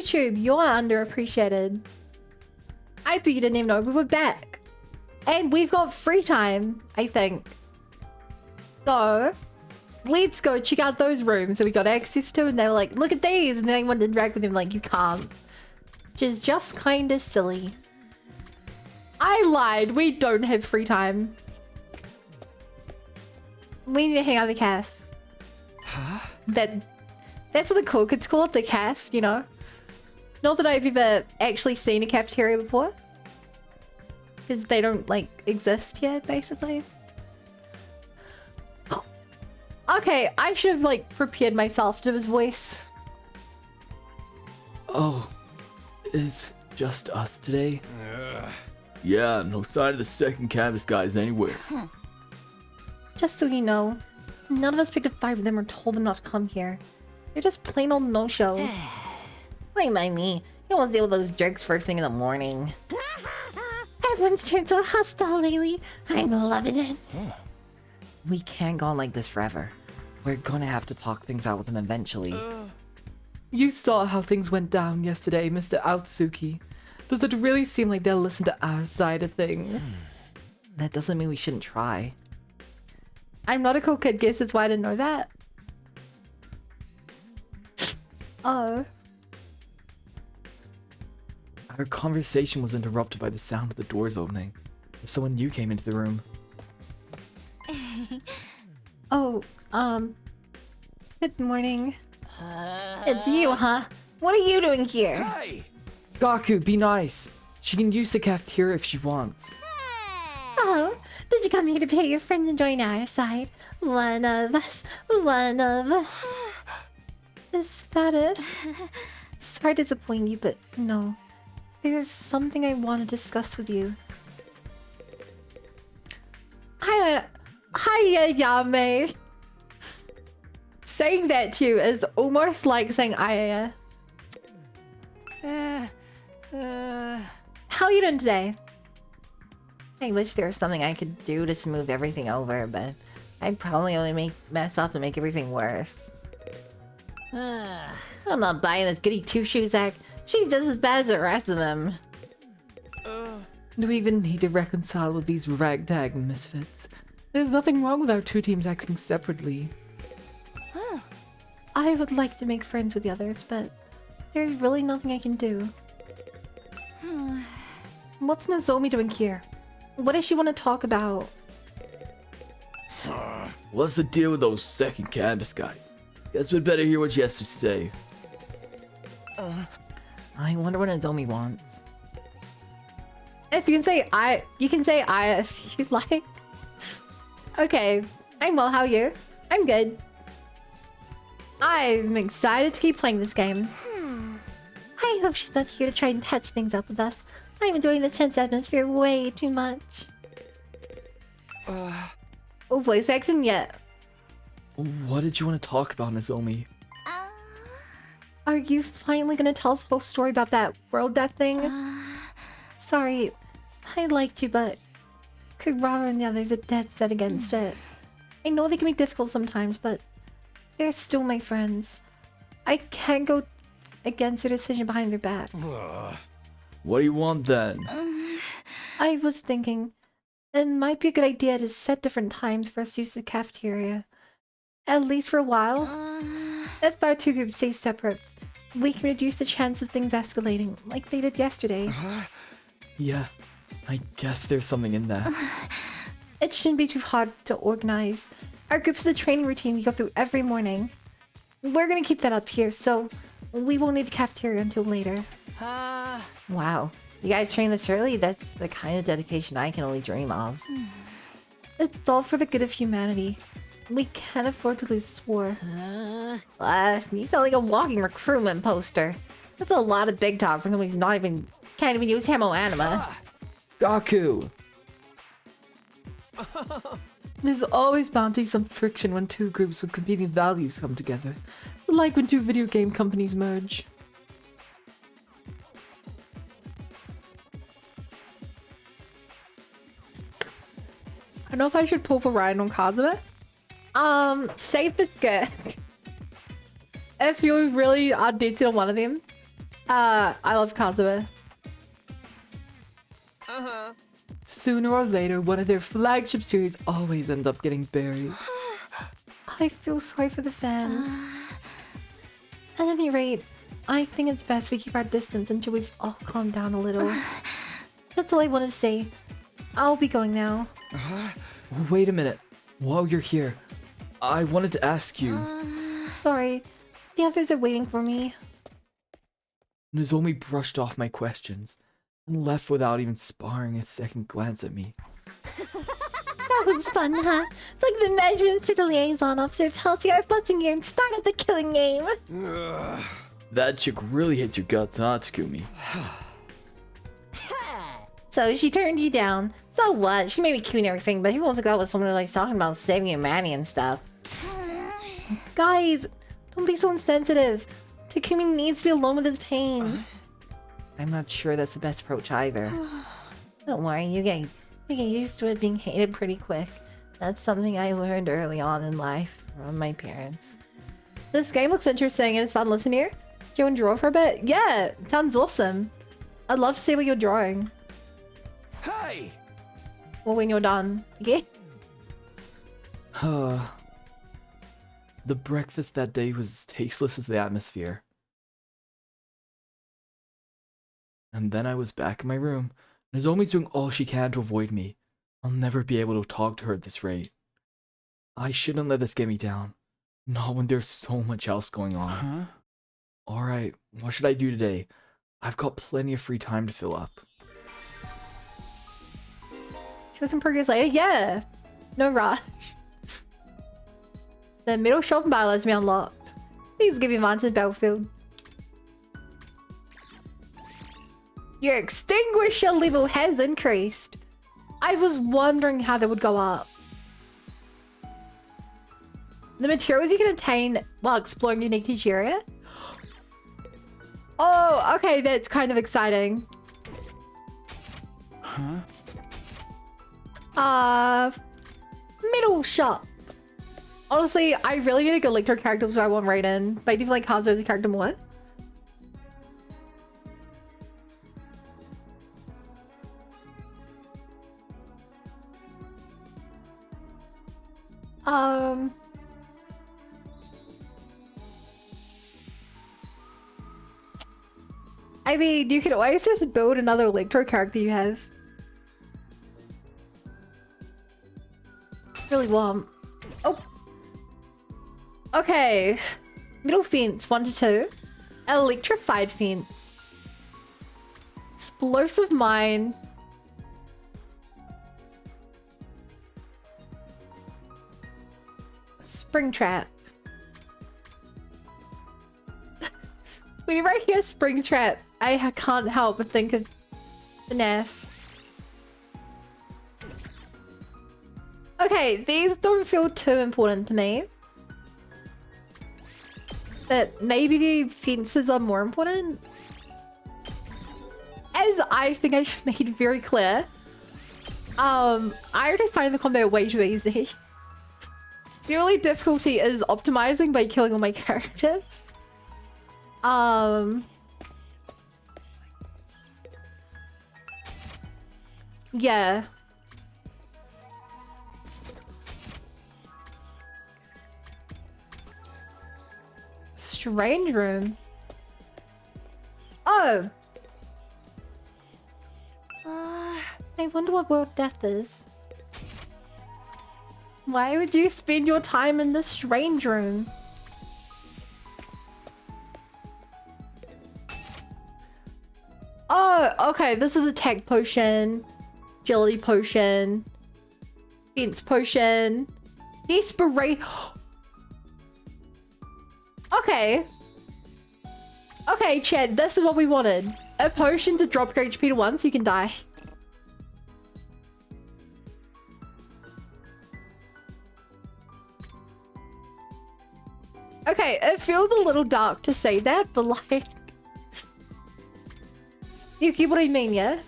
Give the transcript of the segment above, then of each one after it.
YouTube, you're underappreciated. I bet you didn't even know we were back. And we've got free time, I think. So, let's go check out those rooms that we got access to. And they were like, look at these. And then I wanted to interact with them like, you can't. Which is just kind of silly. I lied. We don't have free time. We need to hang out at the calf. Huh? That's what the cool kids call it, the calf, you know? Not that I've ever actually seen a cafeteria before. Because they don't, like, exist here, basically. Okay, I should have, like, prepared myself to his voice. Oh, it's just us today? Yeah, no sign of the second campus guys anywhere. Just so you know, none of us picked a fight with them or told them not to come here. They're just plain old no-shows. Don't mind me. You won't deal with those jerks first thing in the morning. Everyone's turned so hostile lately. I'm loving it. We can't go on like this forever. We're gonna have to talk things out with them eventually. You saw how things went down yesterday, Mr. Outsuki. Does it really seem like they'll listen to our side of things? That doesn't mean we shouldn't try. I'm not a cool kid, guess that's why I didn't know that. Oh. Our conversation was interrupted by the sound of the doors opening. Someone new came into the room. Oh, good morning. It's you, huh? What are you doing here? Hey! Gaku, be nice. She can use the cafeteria if she wants. Oh, did you come here to pay your friends and join our side? One of us, one of us. Is that it? Sorry to disappoint you, but no. There's something I want to discuss with you. Hiya, Yame. Saying that to you is almost like saying Aya. How are you doing today? I wish there was something I could do to smooth everything over, but I'd probably only mess up and make everything worse. I'm not buying this goody two-shoes act. She's just as bad as the rest of them. Do we even need to reconcile with these ragtag misfits? There's nothing wrong with our two teams acting separately. I would like to make friends with the others, but there's really nothing I can do. What's Nozomi doing here? What does she want to talk about? What's the deal with those second campus guys? Guess we'd better hear what she has to say. I wonder what Nozomi wants. If you can say I, you can say I if you like. Okay, I'm well, how are you? I'm good. I'm excited to keep playing this game. I hope she's not here to try and touch things up with us. I'm enjoying this tense atmosphere way too much. Oh, voice action yet? What did you want to talk about, Nozomi? Are you finally gonna tell us the whole story about that world death thing? Sorry, I liked you, but Kurara and the others are dead set against it. I know they can be difficult sometimes, but they're still my friends. I can't go against their decision behind their backs. What do you want then? I was thinking it might be a good idea to set different times for us to use the cafeteria. At least for a while. If our two groups stay separate, we can reduce the chance of things escalating, like they did yesterday. Yeah, I guess there's something in that. It shouldn't be too hard to organize. Our group is a training routine we go through every morning. We're gonna keep that up here, so we won't need the cafeteria until later. Wow, you guys train this early? That's the kind of dedication I can only dream of. It's all for the good of humanity. We can't afford to lose this war. You sound like a walking recruitment poster. That's a lot of big talk for someone who's can't even use Hamo Anima. Gaku! There's always bound to be some friction when two groups with competing values come together. Like when two video game companies merge. I don't know if I should pull for Ryan on Kazuma. Safe biscuit. If you really are dead set on one of them, I love Kazuha. Sooner or later, one of their flagship series always ends up getting buried. I feel sorry for the fans. At any rate, I think it's best we keep our distance until we've all calmed down a little. That's all I wanted to say. I'll be going now. Wait a minute. While you're here, I wanted to ask you. Sorry, the others are waiting for me. Nozomi brushed off my questions and left without even sparring a second glance at me. That was fun, huh? It's like the management city liaison officer tells you our butts in gear and start at the killing game. That chick really hits your guts, huh, Takumi? So she turned you down. So what? She may be cute and everything, but who wants to go out with someone who likes talking about saving humanity and stuff? Guys, don't be so insensitive. Takumi needs to be alone with his pain. I'm not sure that's the best approach either. Don't worry, you get used to it being hated pretty quick. That's something I learned early on in life from my parents. This game looks interesting and it's fun. Listen here. Do you want to draw for a bit? Yeah, it sounds awesome. I'd love to see what you're drawing. Hey! Well, when you're done. Okay? The breakfast that day was as tasteless as the atmosphere. And then I was back in my room. Nozomi's doing all she can to avoid me. I'll never be able to talk to her at this rate. I shouldn't let this get me down. Not when there's so much else going on. Alright, what should I do today? I've got plenty of free time to fill up. She was in progress later? Yeah! No rush. The middle shop and battle has been unlocked. Please give you advantage in Battlefield. Your extinguisher level has increased. I was wondering how that would go up. The materials you can obtain while exploring unique teach area? Oh, okay, that's kind of exciting. Middle shop. Honestly, I really need to go Lictor characters so I want right in. But I do feel like Kazuha is a character more. I mean, you could always just build another Lictor character you have. Really want. Oh. Okay. Middle fence 1 to 2. Electrified fence. Explosive mine. Spring trap. Whenever I hear spring trap, I can't help but think of FNAF. Okay, these don't feel too important to me. But maybe the fences are more important. As I think I've made very clear, I already find the combat way too easy. The only difficulty is optimizing by killing all my characters. Yeah. Strange room. Oh. I wonder what world death is. Why would you spend your time in this strange room? Oh, okay. This is a tech potion, agility potion, fence potion, desperation. Okay. Okay, Chad, this is what we wanted. A potion to drop your HP to 1 so you can die. Okay, it feels a little dark to say that, but like... You get what I mean, yeah?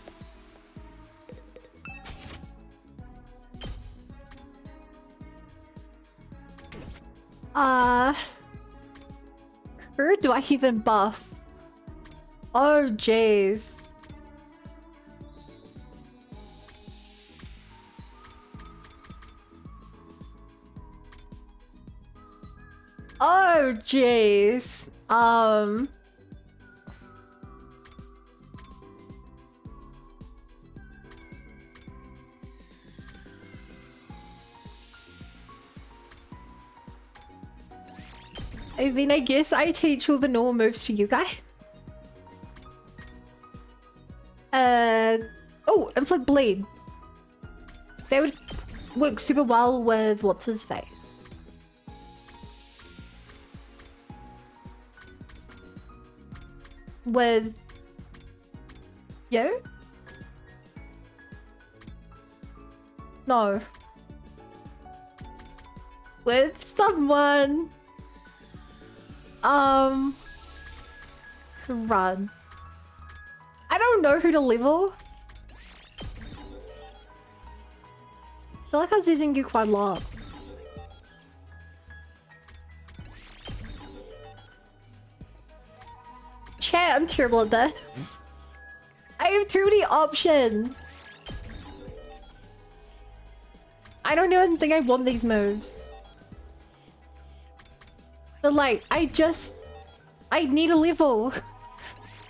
Who do I even buff? Oh, jeez. Oh, jeez. I mean, I guess I teach all the normal moves to you guys. Oh, inflict bleed. They would work super well with what's his face. With you? No. With someone. Run. I don't know who to level. I feel like I was using you quite a lot. Chat, I'm terrible at this. I have too many options. I don't even think I want these moves. But like, I need a level.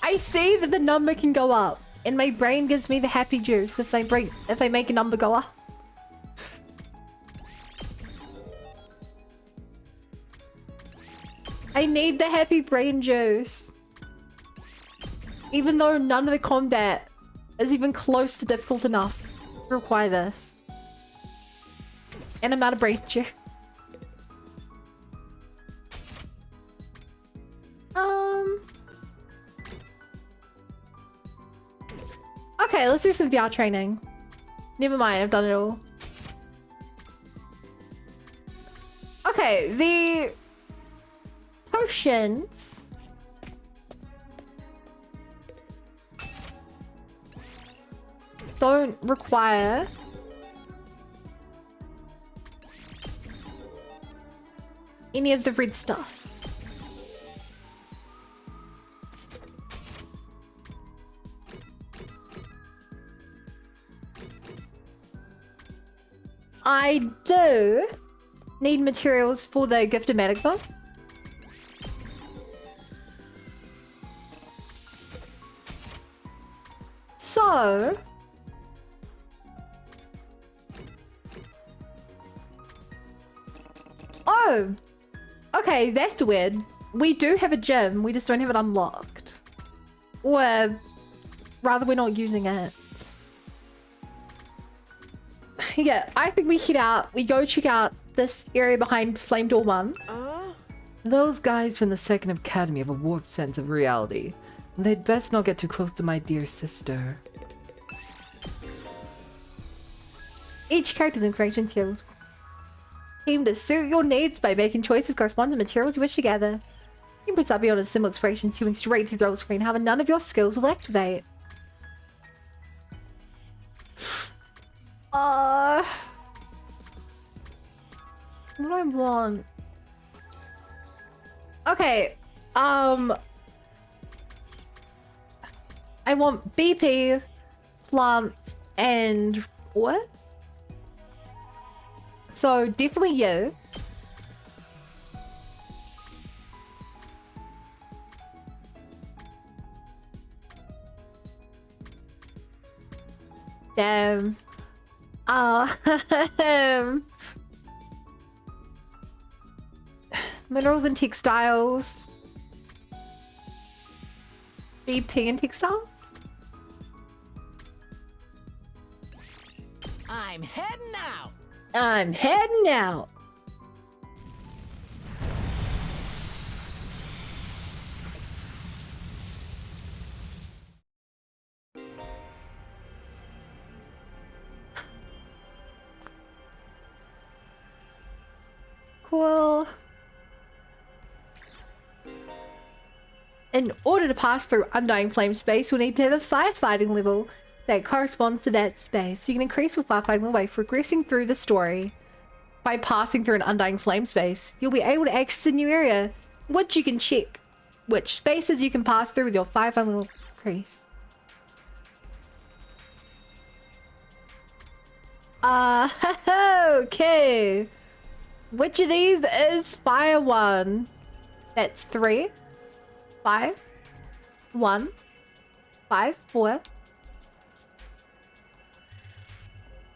I see that the number can go up, and my brain gives me the happy juice if I make a number go up. I need the happy brain juice. Even though none of the combat is even close to difficult enough to require this. And I'm out of brain juice. Okay, let's do some VR training. Never mind, I've done it all. Okay, the potions don't require any of the red stuff. I do need materials for the Giftomatic though. So oh, okay, that's weird. We do have a gym, we just don't have it unlocked. Or rather, we're not using it. Yeah, I think we head out. We go check out this area behind Flame Door 1. Those guys from the Second Academy have a warped sense of reality. They'd best not get too close to my dear sister. Each character's information field. Aim to suit your needs by making choices corresponding to materials you wish to gather. You can put up on a similar expression shooting straight through the screen. However, none of your skills will activate. What do I want? Okay, I want BP, plants, and what? So definitely you. Damn. Minerals and textiles. BP and textiles? I'm heading out. I'm heading out. Cool. In order to pass through Undying Flame space, you'll need to have a firefighting level that corresponds to that space. You can increase your firefighting level by progressing through the story. By passing through an Undying Flame space, you'll be able to access a new area, which you can check which spaces you can pass through with your 5 little crease. Okay. Which of these is fire 1? That's 3, 5, 1, 5, 4,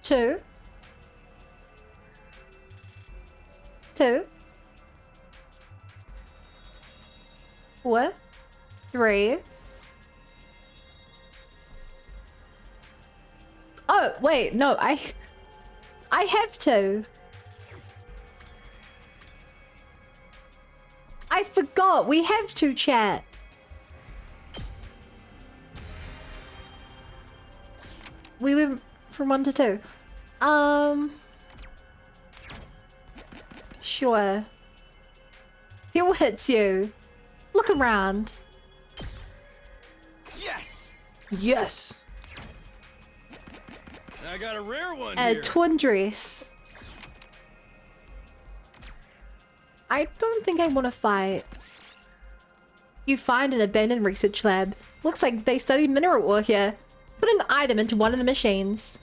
2, 2, 4, 3. Oh, wait, no, I have to. I forgot, we have to, chat. We went from 1 to 2. Sure. Fuel hits you. Look around. Yes! Yes! I got a rare one A here. twin dress. I don't think I want to fight. You find an abandoned research lab. Looks like they studied mineral ore here. Put an item into one of the machines.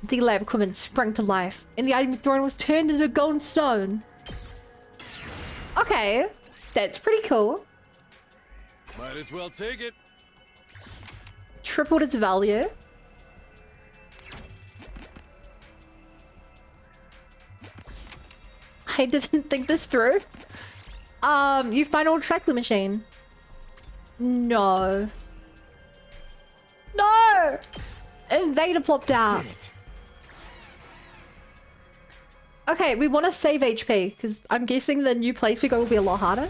The lab equipment sprang to life, and the item you thrown was turned into golden stone. Okay, that's pretty cool. Might as well take it. Tripled its value. I didn't think this through. You find old recycling machine. No. No! Invader plopped out. Did it. Okay, we want to save HP, because I'm guessing the new place we go will be a lot harder.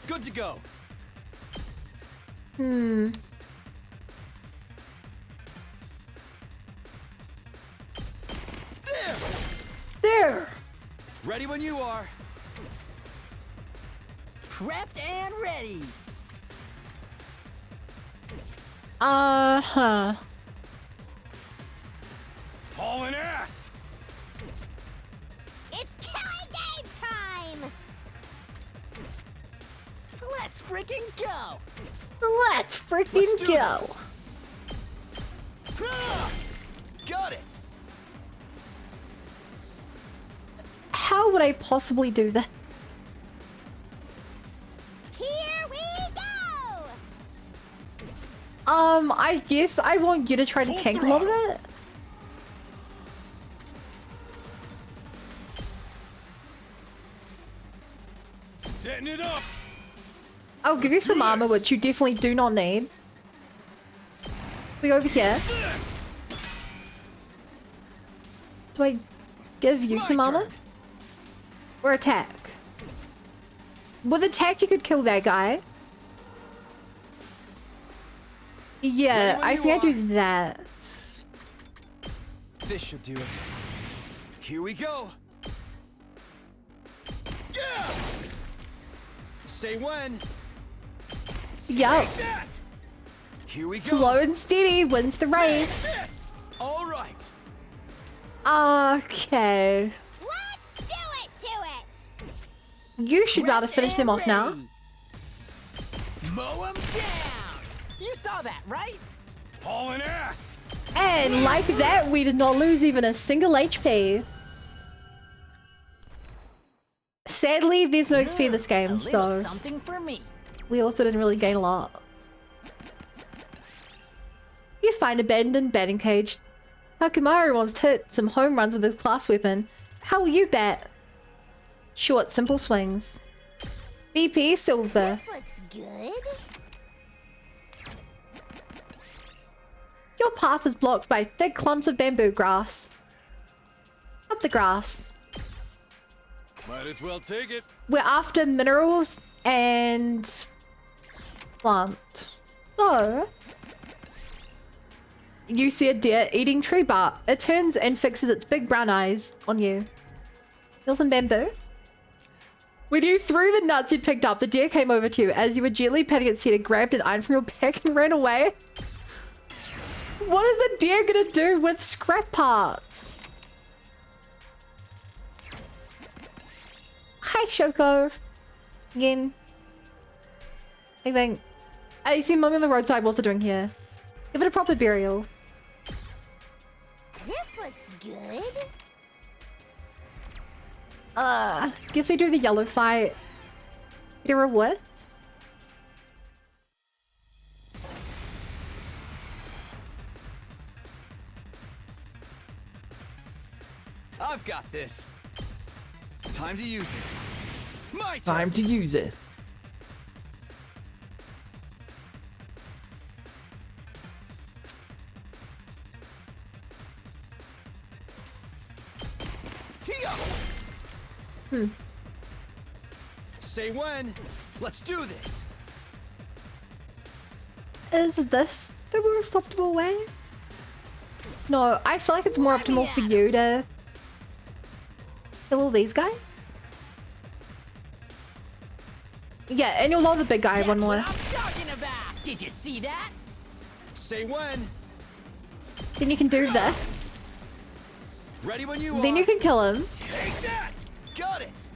Good to go. Hmm. There! There! Ready when you are. Prepped and ready. Uh-huh. Hauling ass! It's killing game time. Let's freaking go. Let's freaking Let's do go. this. Ah! Got it. How would I possibly do that? Here we go. I guess I want you to try to Full tank a lot of it. Setting it up. I'll give you Let's some do armor, this. which you definitely do not need. We go over here. This. Do I give you My some armor? turn. Or attack? With attack, you could kill that guy. Yeah, Ready when I you think I are. do that. This should do it. Here we go. Yeah. Say when. Yup. Take that. Here we go. Slow and steady wins the Take race. this. All right. Okay. Let's do it to it. You should be able to finish them off now. Mow 'em down. You saw that, right? Hauling ass. And like that, we did not lose even a single HP. Sadly, there's no XP in this A game, little so something for me. we also didn't really gain a lot. You find abandoned batting cage. Hakumaru wants to hit some home runs with his class weapon. How will you bat? Short, simple swings. BP silver. This looks good. Your path is blocked by thick clumps of bamboo grass. Cut the grass. Might as well take it. We're after minerals and plant. So, you see a deer eating tree bark. It turns and fixes its big brown eyes on you. Feel some bamboo? When you threw the nuts you'd picked up, the deer came over to you. As you were gently patting its head, it grabbed an iron from your pack and ran away. What is the deer gonna do with scrap parts? Hi, Shoko. Again. I think. I see Mummy on the roadside. What's it doing here? Give it a proper burial. This looks good. Guess we do the yellow fight. Get a reward. I've got this. Time to use it. My turn. Time to use it. Say when. Let's do this. Is this the most optimal way? No, I feel like it's more optimal for you to kill all these guys. Yeah, and you'll love the big guy one more. What I'm talking about. Did you see that? Say when. Then you can do that. Ready when you Then are. you can kill him. Take that. Got it.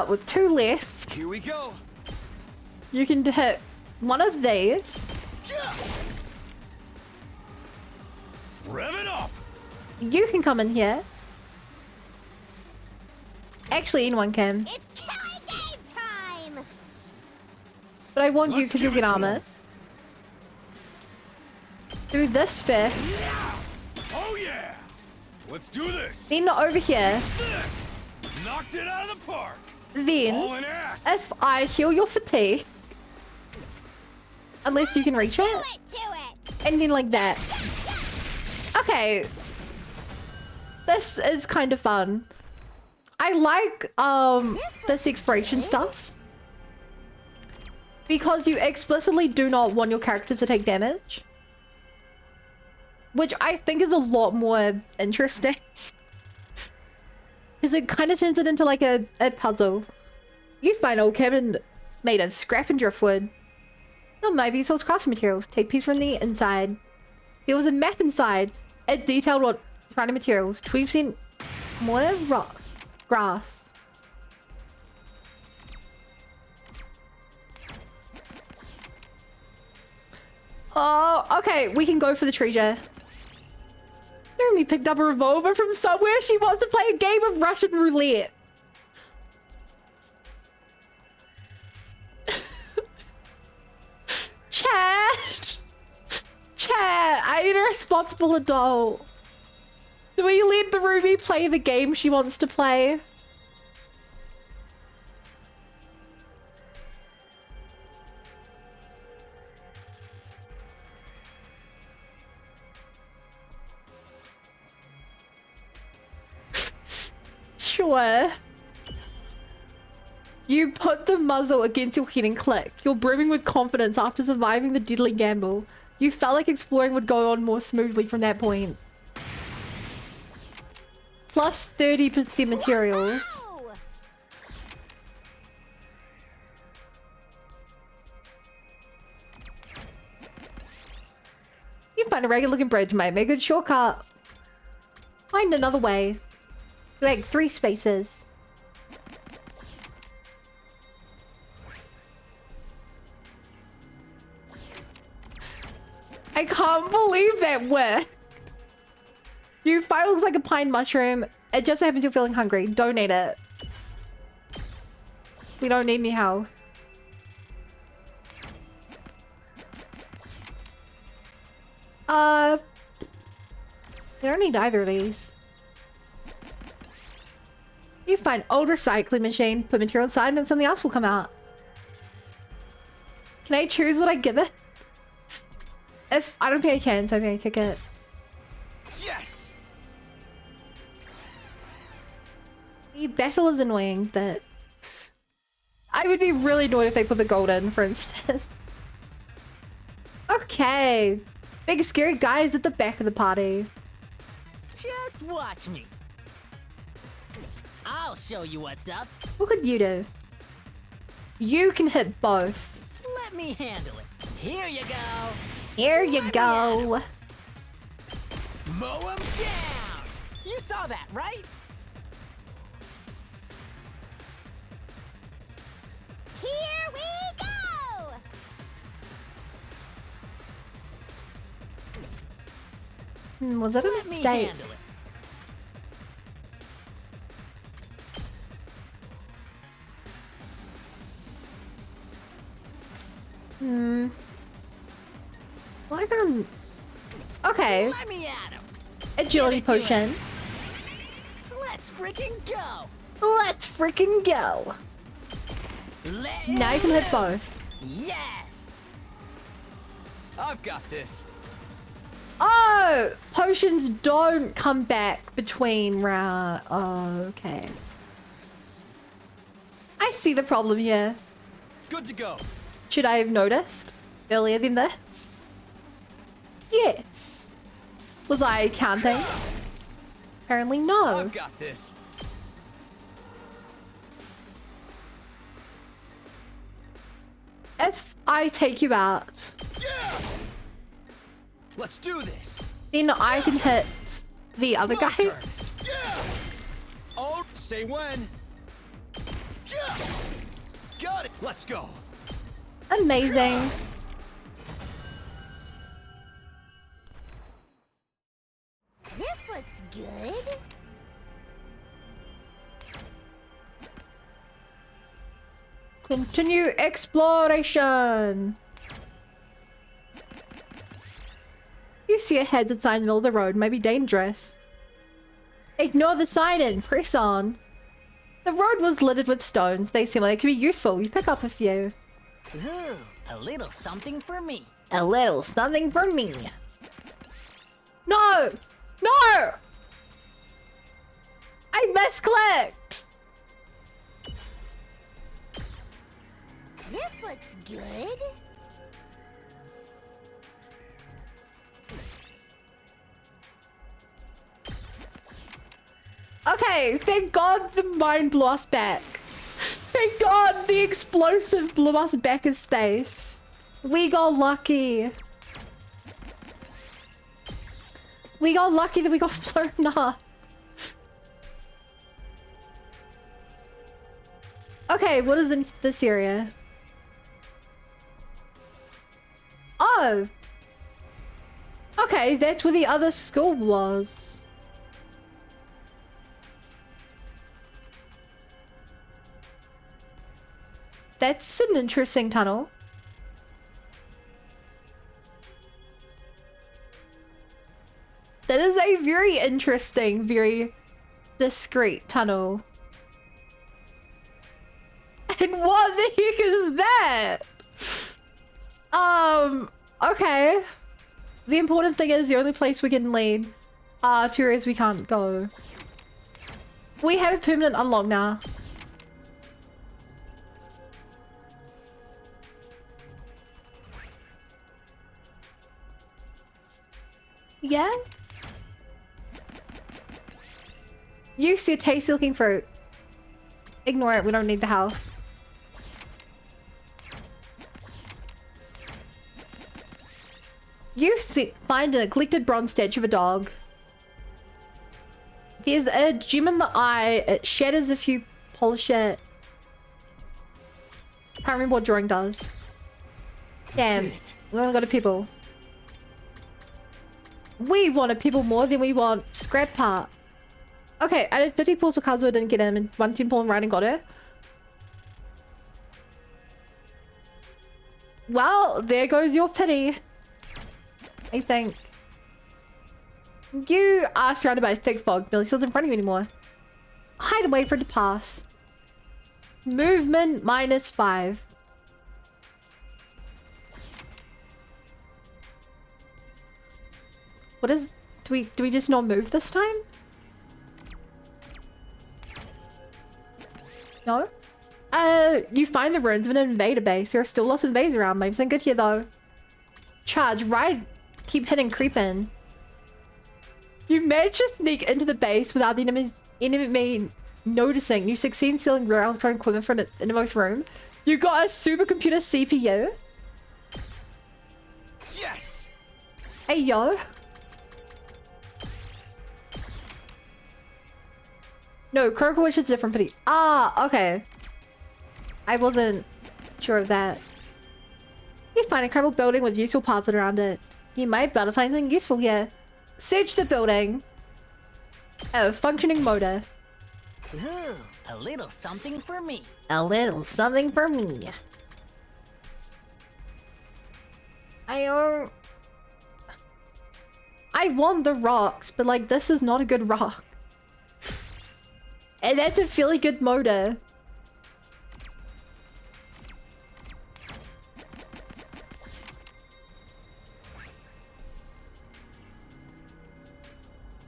With 2 left, Here we go. you can hit one of these. Yeah. Rev it up. You can come in here. Actually, anyone can. It's killing game time. But I want you Let's because you'll give get it to armor. Do this first. Oh yeah. Let's do this. Then over here. This. Knocked it out of the park. Then, Hauling ass. if I heal your fatigue, unless you can reach Do it, it to it. and then like that. Okay. This is kind of fun. I like this exploration stuff. Because you explicitly do not want your characters to take damage. Which I think is a lot more interesting. Because it kind of turns it into like a puzzle. You find old cabin made of scrap and driftwood. Or maybe source crafting materials. Take piece from the inside. There was a map inside. It detailed what surrounding materials. 20% more rock, grass. Oh, okay. We can go for the treasure. Naomi picked up a revolver from somewhere. She wants to play a game of Russian roulette. Chat! Chat, I need a responsible adult. Do we let the Ruby play the game she wants to play? Sure. You put the muzzle against your head and click. You're brimming with confidence after surviving the deadly gamble. You felt like exploring would go on more smoothly from that point. Plus 30% materials. Oh, You find a regular looking bridge, mate. Make a good shortcut. Find another way. Like 3 spaces. I can't believe that worked. Your fire looks like a pine mushroom. It just happens you're feeling hungry. Don't eat it. We don't need any health. We don't need either of these. You find old recycling machine, put material inside, and something else will come out. Can I choose what I give it? If I don't think I can, so I think I kick it. Yes. The battle is annoying, but I would be really annoyed if they put the gold in, for instance. Okay. Big scary guys at the back of the party. Just watch me. I'll show you what's up. What could you do? You can hit both. Let me handle it. Here you go. Here you go. Mow him Down! You saw that, right? Here we go! Was that a Let me mistake? handle it. Well, I can... Okay. Let me at him. Agility Give it to potion. Let's freaking go. Let's freaking go. Let Now you can hit both. Yes. I've got this. Oh! Potions don't come back between round... Oh, okay. I see the problem here. Good to go. Should I have noticed earlier than this? Yes. Was I counting? Apparently no. I've got this. If I take you out, Yeah. Let's do this. then I can hit the other My guy. turn. Yeah. Oh, say when. Yeah. Got it. Let's go. Amazing. This looks good. Continue exploration. You see a heads sign in the middle of the road, might be dangerous. Ignore the sign and press on. The road was littered with stones. They seem like they could be useful. You pick up a few. Ooh, a little something for me. A little something for me. No! No! I misclicked! This looks good. Okay, thank God the mine blew us back. Thank God the explosive blew us back in space. We got lucky. We got lucky that we got blown up. Okay, what is in this area? Oh. Okay, that's where the other school was. That's an interesting tunnel. That is a very interesting, very discreet tunnel. And what the heck is that? Okay. The important thing is the only place we can lead are to areas we can't go. We have a permanent unlock now. Yeah? You see a tasty looking fruit. Ignore it, we don't need the health. You see, find a neglected bronze statue of a dog. There's a gem in the eye. It shatters if you polish it. Can't remember what drawing does. Damn, Did it. we only got a pebble. We want a pebble more than we want scrap part. Okay, I did 50 pulls for Kazuo, didn't get him, and 110 pull and Ryan got her. Well, there goes your pity. I think. You are surrounded by a thick fog. Billy Steel's in front of you anymore. Hide away for it to pass. Movement -5. What is... Do we just not move this time? No? You find the ruins of an invader base. There are still lots of invaders around. Maybe something good here though. Charge, ride, keep hitting, creep in. You manage to sneak into the base without the enemy noticing. You succeed in stealing rare electronic equipment from the innermost room. You got a supercomputer CPU. Yes. Hey, yo. No, Critical Wish is different, but ah, okay. I wasn't sure of that. You find a crumbled building with useful parts around it. You might be able to find something useful here. Search the building. Oh, functioning motor. Ooh, a little something for me. A little something for me. I want the rocks, but like this is not a good rock. And that's a fairly good motor.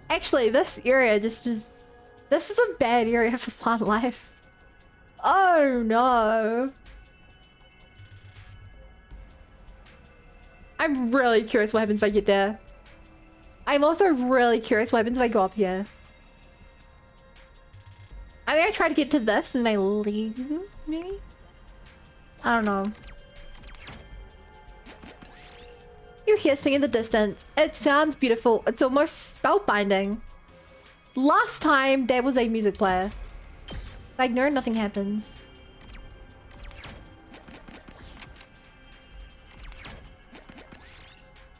Actually, this area this is a bad area for plant life. Oh no. I'm really curious what happens if I get there. I'm also really curious what happens if I go up here. I mean, I try to get to this and I leave, maybe? I don't know. You hear singing in the distance. It sounds beautiful. It's almost spellbinding. Last time there was a music player. Like, no, nothing happens.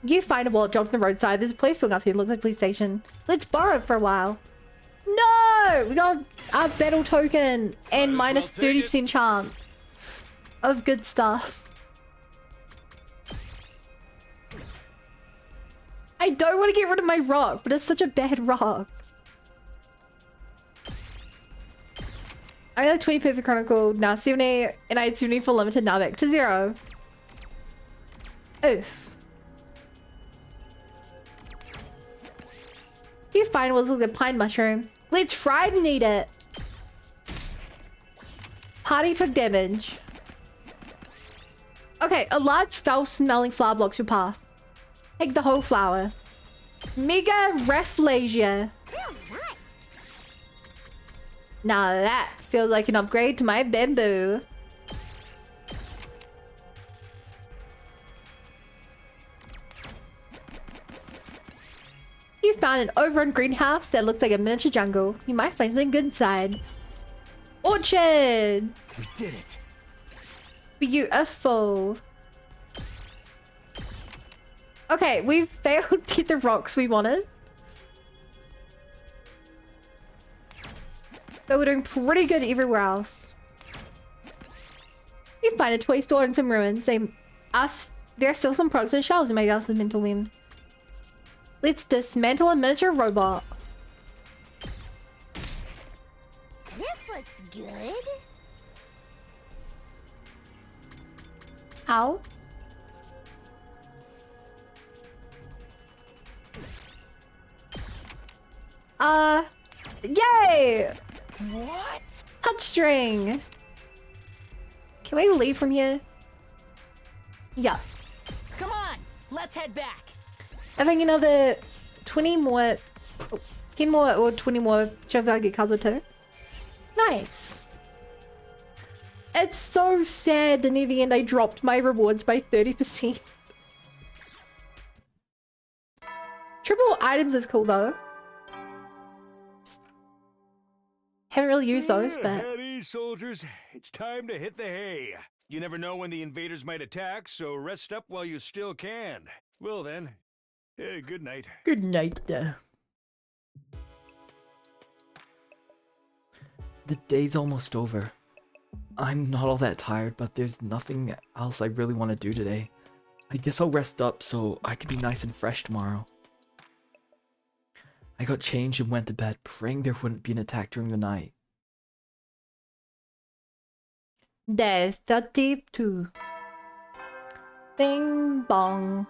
You find a wallet dropped on the roadside. There's a police filling up here. Looks like a police station. Let's borrow it for a while. No! We got our battle token and minus 30% chance of good stuff. I don't want to get rid of my rock, but it's such a bad rock. I got 20 perfect chronicle, now 70, and I had 70 for limited, now back to 0. Oof. You find what's like a pine mushroom. Let's fry it and eat it. Party took damage. Okay, a large foul-smelling flower blocks your path. Take the whole flower. Mega Rafflesia. Oh, nice. Now that feels like an upgrade to my bamboo. You found an overrun greenhouse that looks like a miniature jungle. You might find something good inside. Orchard! We did it. Beautiful. Okay, we failed to get the rocks we wanted. But we're doing pretty good everywhere else. You find a toy store and some ruins. There are still some products and shelves in my house's mental limb. Let's dismantle a miniature robot. This looks good. Ow. Yay! What? Touch string. Can we leave from here? Yeah. Come on, let's head back. I think another 20 more, 10 more or 20 more Shovgagi Kazo too. Nice. It's so sad that near the end I dropped my rewards by 30%. Triple items is cool though. Just haven't really used those, but Howdy, soldiers. It's time to hit the hay. You never know when the invaders might attack, so rest up while you still can. Well then, good night. Good night. The day's almost over. I'm not all that tired, but there's nothing else I really want to do today. I guess I'll rest up so I can be nice and fresh tomorrow. I got changed and went to bed, praying there wouldn't be an attack during the night. there's 32. Bing bong.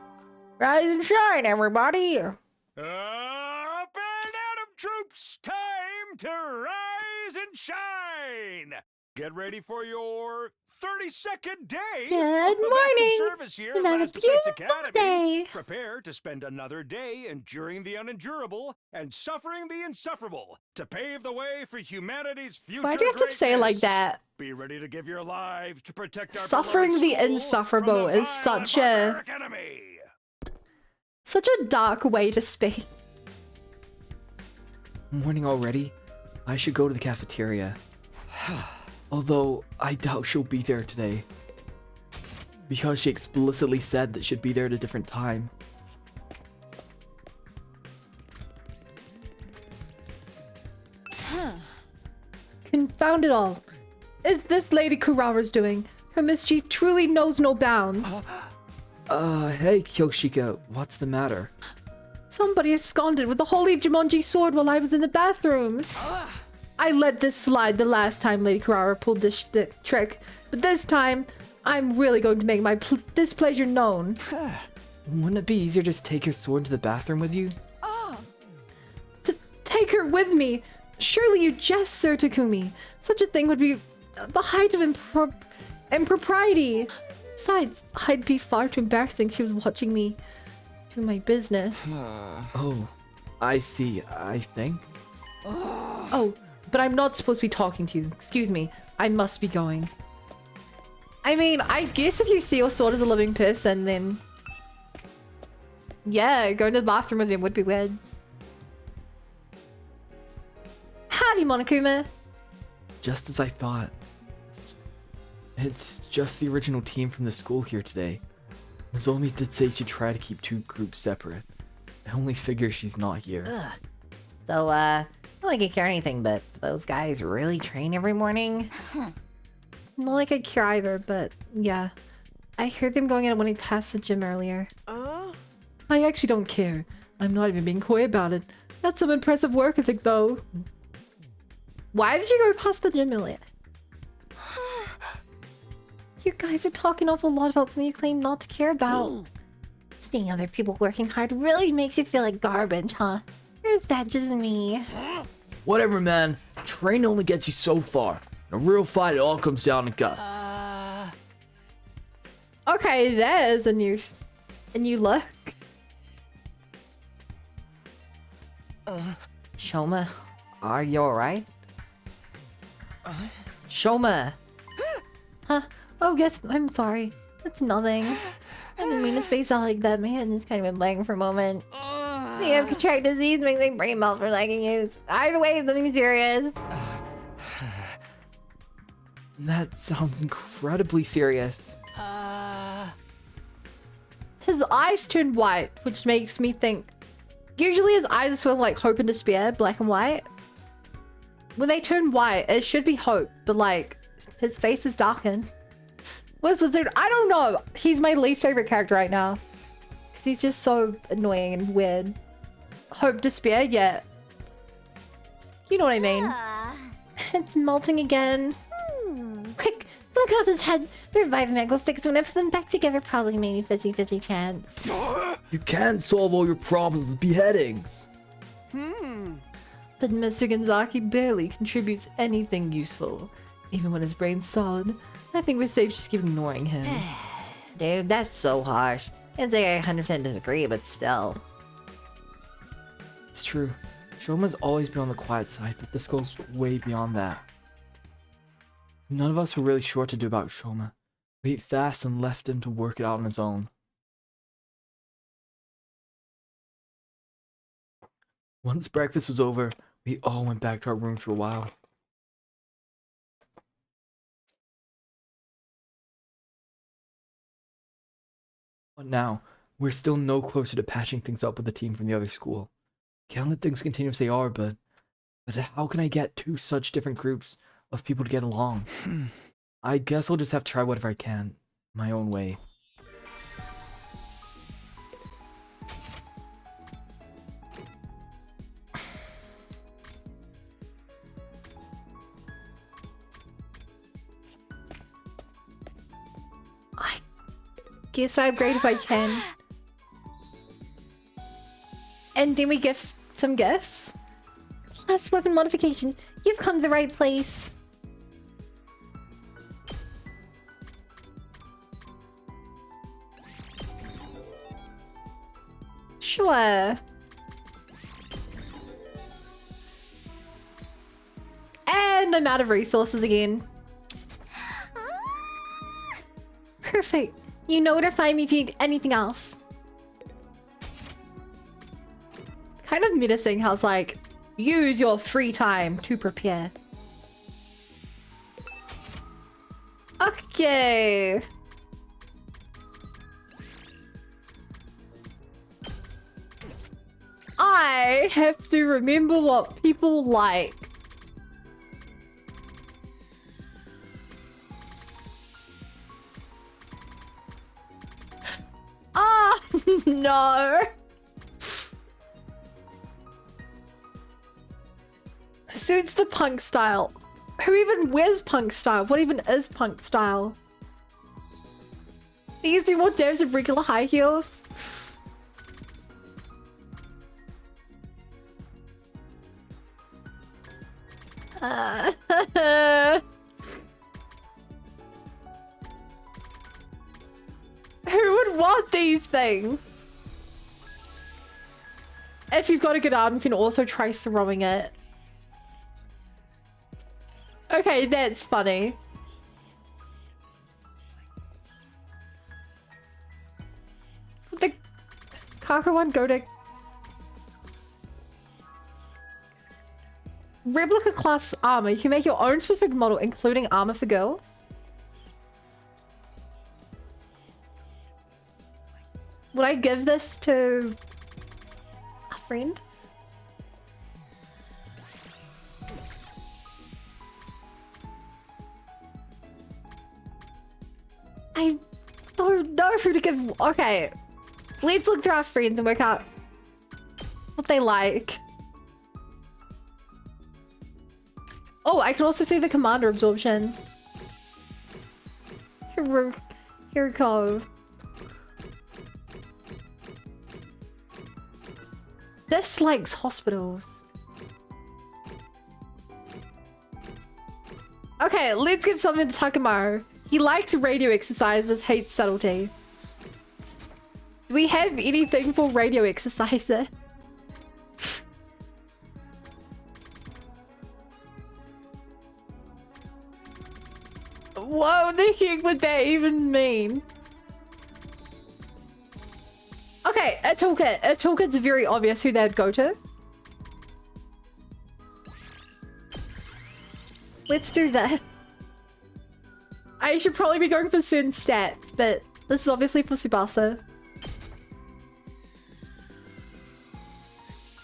Rise and shine, everybody. Up and Adam troops, time to rise and shine. Get ready for your 32nd day. Good of active morning. Service here at Another Last Defense beautiful Academy. day. Prepare to spend another day enduring the unendurable and suffering the insufferable to pave the way for humanity's future. Why do you have to say it like greatness. that? Be ready to give your lives to protect our Suffering beloved the school insufferable from the is vile such and a- barbaric enemy. Such a dark way to speak. Morning already? I should go to the cafeteria. Although, I doubt she'll be there today. Because she explicitly said that she'd be there at a different time. Confound it all. Is this Lady Kurara's doing? Her mischief truly knows no bounds. Hey Kyoshika, what's the matter? Somebody absconded with the holy Jumonji sword while I was in the bathroom. I let this slide the last time Lady Kurara pulled this trick, but this time, I'm really going to make my displeasure known. Wouldn't it be easier just take your sword into the bathroom with you? To take her with me? Surely you jest, Sir Takumi. Such a thing would be the height of impropriety. Besides, I'd be far too embarrassing if she was watching me do my business. Oh, I see, I think. Oh, but I'm not supposed to be talking to you. Excuse me. I must be going. I mean, I guess if you see your sword as a living person, then... yeah, going to the bathroom with him would be weird. Howdy, Monokuma. Just as I thought. It's just the original team from the school here today. Nozomi did say she'd try to keep two groups separate. I only figure she's not here. So, not like I care anything, but those guys really train every morning? It's not like I care either, but yeah. I heard them going in when I passed the gym earlier. I actually don't care. I'm not even being coy about it. That's some impressive work ethic, though. Why did you go past the gym earlier? You guys are talking awful lot about something you claim not to care about. Seeing other people working hard really makes you feel like garbage, huh? Or is that just me? Whatever, man. Train only gets you so far. In a real fight, it all comes down to guts. Okay, there's a new look. Shoma, are you alright? Shoma! Huh? Oh, yes, I'm sorry. It's nothing. I didn't mean to space out like that. My head is kind of been blank for a moment. Me have contract disease, makes my brain melt for lacking use. Either way, something serious. That sounds incredibly serious. His eyes turned white, which makes me think... usually his eyes are sort of like hope and despair, black and white. When they turn white, it should be hope, but like, his face is darkened. What's Wizard? I don't know. He's my least favorite character right now. Because he's just so annoying and weird. Hope, despair, yeah. You know what I mean. It's melting again. Quick, someone cut off his head. The revive man go fix it whenever them back together. Probably maybe 50-50 chance. You can't solve all your problems with beheadings. But Mr. Gonzaki barely contributes anything useful. Even when his brain's solid. I think we're safe just keep ignoring him. Dude, that's so harsh. Can't say I 100% disagree, but still. It's true. Shoma's always been on the quiet side, but this goes way beyond that. None of us were really sure what to do about Shoma. We ate fast and left him to work it out on his own. Once breakfast was over, we all went back to our rooms for a while. But now, we're still no closer to patching things up with the team from the other school. Can't let things continue as they are, but how can I get two such different groups of people to get along? I guess I'll just have to try whatever I can, my own way. Guess I upgrade if I can. And then we give some gifts. Plus weapon modifications. You've come to the right place. Sure. And I'm out of resources again. Perfect. You know where to find me if you need anything else. kind of menacing how it's like, use your free time to prepare. Okay. I have to remember what people like. Ah, no. Suits the punk style. Who even wears punk style? What even is punk style? These do more damage than regular high heels. Who would want these things? If you've got a good arm, you can also try throwing it. Okay, that's funny. The Kaka one go to replica class armor. You can make your own specific model, including armor for girls. Would I give this to a friend? I don't know who to give. Okay, let's look through our friends and work out what they like. Oh, I can also see the commander absorption. Here we go. Dislikes hospitals. Okay, let's give something to Takamaru. He likes radio exercises, hates subtlety. Do we have anything for radio exercises? What the heck would that even mean? Okay, a toolkit. A toolkit's very obvious who they'd go to. Let's do that. I should probably be going for certain stats, but this is obviously for Tsubasa.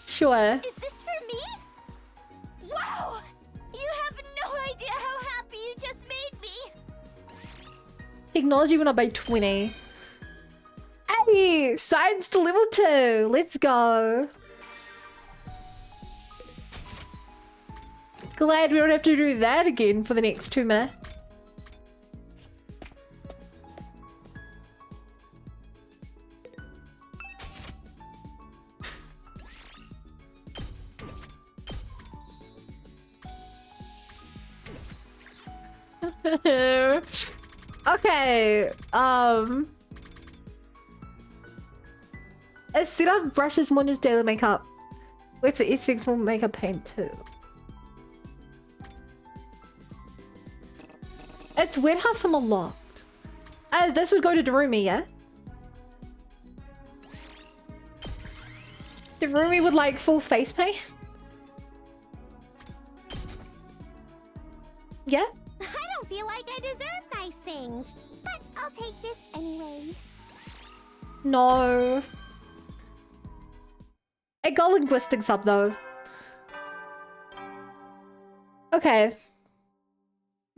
Sure. Is this for me? Wow! You have no idea how happy you just made me! Technology went up by 20. Hey! Science to level 2! Let's go! Glad we don't have to do that again for the next 2 minutes. Okay, a set of brushes more than daily makeup. Wait for S-Fix will makeup paint too. It's weird how some are locked. This would go to Darumi, yeah? Darumi would like full face paint? Yeah? I don't feel like I deserve nice things, but I'll take this anyway. No. It got linguistics up though. Okay.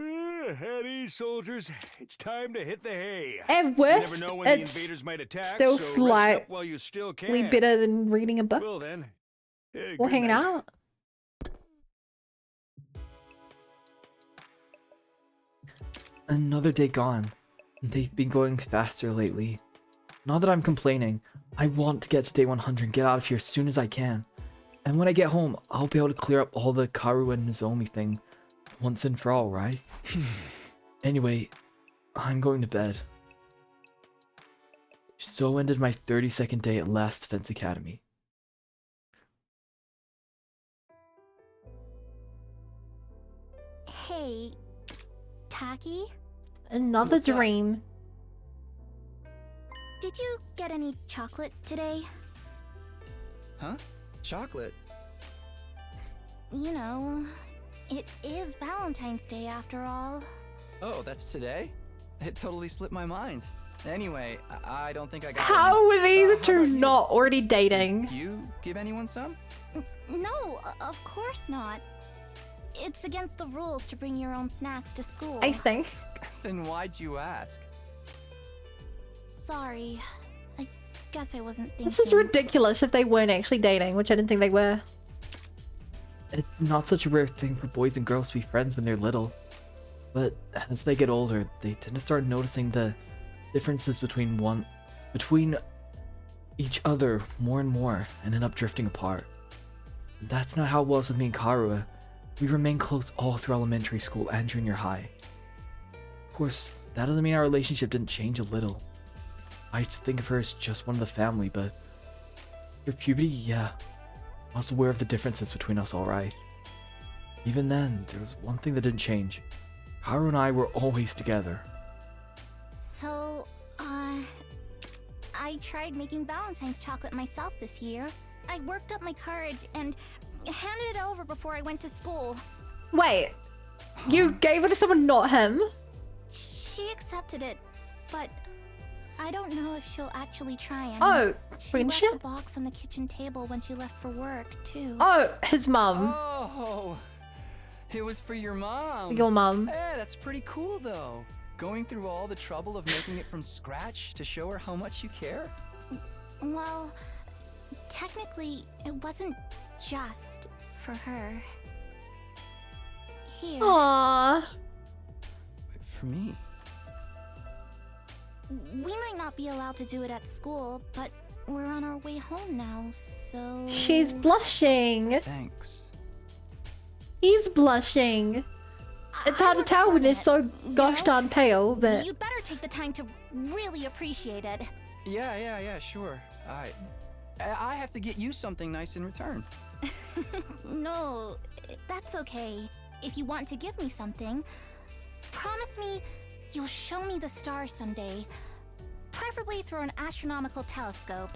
At ease, soldiers. It's time to hit the hay. At You worst, never know when the it's invaders might attack, still so rest up slightly while you still can. better than reading a book Well then. or hanging out. Another day gone. They've been going faster lately. Not that I'm complaining. I want to get to day 100 and get out of here as soon as I can. And when I get home, I'll be able to clear up all the Karu and Nozomi thing once and for all, right? Anyway, I'm going to bed. So ended my 32nd day at Last Defense Academy. Hey, Taki? Another dream. Did you get any chocolate today? Huh? Chocolate? You know, it is Valentine's Day after all. Oh, that's today? It totally slipped my mind. Anyway, I don't think I got How any. are these How two about you? not already dating? You give anyone some? No, of course not. It's against the rules to bring your own snacks to school. I think. Then why'd you ask? Sorry. I guess I wasn't thinking. This is ridiculous if they weren't actually dating, which I didn't think they were. It's not such a rare thing for boys and girls to be friends when they're little. But as they get older, they tend to start noticing the differences between each other more and more and end up drifting apart. That's not how it was with me and Karua. We remained close all through elementary school and junior high. Of course, that doesn't mean our relationship didn't change a little. I used to think of her as just one of the family, but through puberty, yeah, I was aware of the differences between us, alright. Even then, there was one thing that didn't change. Kaoru and I were always together. So, I tried making Valentine's chocolate myself this year. I worked up my courage and handed it over before I went to school. Wait, you gave it to someone, not him? She accepted it, but I don't know if she'll actually try and. Oh, she friendship? left the box on the kitchen table when she left for work, too. Oh, his mum. Oh, it was for your mom. Your mum. Hey, that's pretty cool though. Going through all the trouble of making it from scratch to show her how much you care. Well, technically, it wasn't just for her. Here. Aww. For me. We might not be allowed to do it at school, but we're on our way home now, so. She's blushing. Thanks. He's blushing. It's hard to worked tell when on they're it, so you gosh know? darn pale, but You'd better take the time to really appreciate it. Yeah, sure. I have to get you something nice in return. No, that's okay. If you want to give me something, promise me you'll show me the stars someday. Preferably through an astronomical telescope.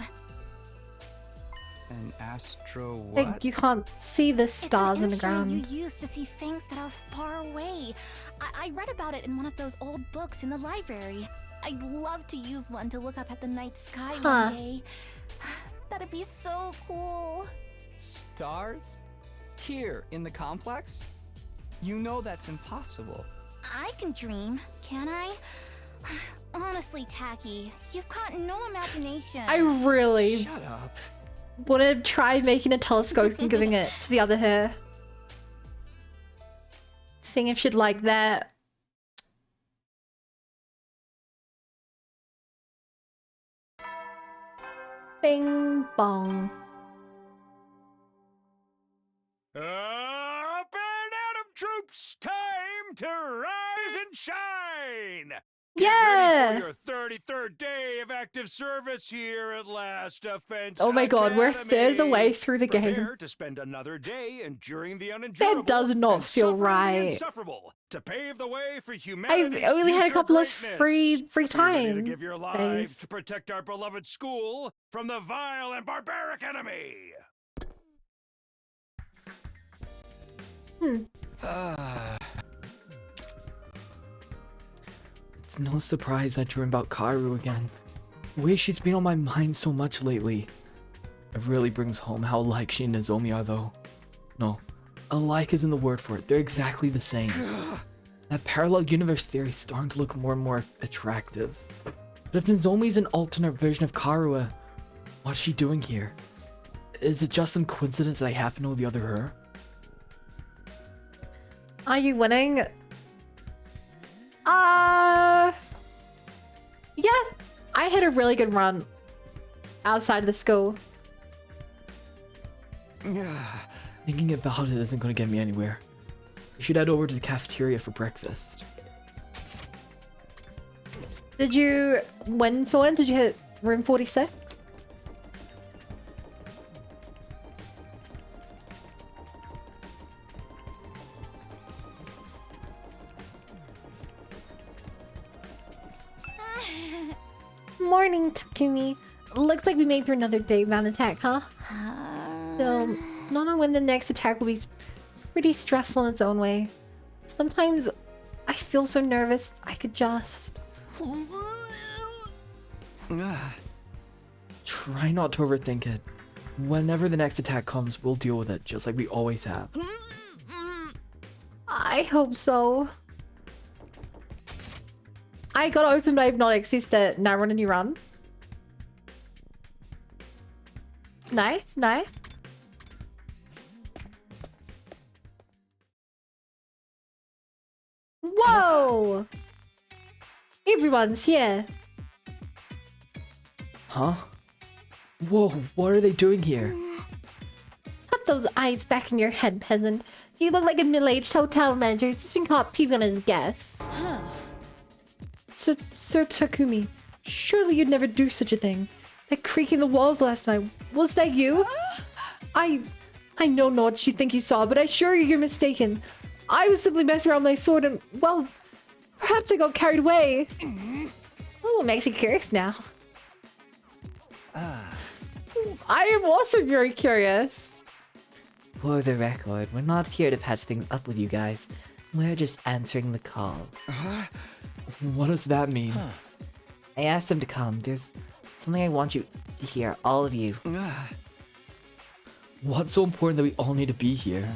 An astro like what? you can't see the stars in it's the an instrument ground. you use to see things that are far away. I read about it in one of those old books in the library. I'd love to use one to look up at the night sky Huh. one day. That'd be so cool. Stars? Here, in the complex? You know that's impossible. I can dream, can I? Honestly, Tacky, you've got no imagination. I really Shut up. want to try making a telescope and giving it to the other hair. Seeing if she'd like that. Bing bong. Up and Atom Troops, time to rise and shine! Get Yeah! ready for your 33rd day of active service here at Last Defense Oh my god, we're a third of the way Academy. through the game. Prepare to spend another day enduring the unendurable. That does not and feel suffering the right. insufferable to pave the way for humanity. I've only had a couple of free Are you ready to time give your lives days. to protect our beloved school from the vile and barbaric enemy. It's no surprise I dream about Kaoru again. The way she's been on my mind so much lately. It really brings home how alike she and Nozomi are though. No, alike isn't the word for it. They're exactly the same. That parallel universe theory is starting to look more and more attractive. But if Nozomi's an alternate version of Kaoru, what's she doing here? Is it just some coincidence that I happen to know the other her? Are you winning? Yeah. I had a really good run outside of the school. Thinking about it isn't going to get me anywhere. We should head over to the cafeteria for breakfast. Did you win, Soren? Did you hit room 46? Morning, Takumi. Looks like we made through another day of an attack, huh? Still, not knowing when the next attack will be pretty stressful in its own way. Sometimes I feel so nervous I could just... Try not to overthink it. Whenever the next attack comes, we'll deal with it, just like we always have. I hope so. I gotta open my hypnotic sister. Now run a new run. Nice, nice. Whoa! Everyone's here. Huh? Whoa, what are they doing here? Put those eyes back in your head, peasant. You look like a middle-aged hotel manager who's just been caught peeping on his guests. Sir Takumi, surely you'd never do such a thing. That creaking the walls last night, was that you? I know not what you think you saw, but I assure you you're mistaken. I was simply messing around with my sword and, well, perhaps I got carried away. Oh, it makes me curious now. I am also very curious. For the record, we're not here to patch things up with you guys. We're just answering the call. What does that mean? I asked them to come. There's something I want you to hear, all of you. What's so important that we all need to be here?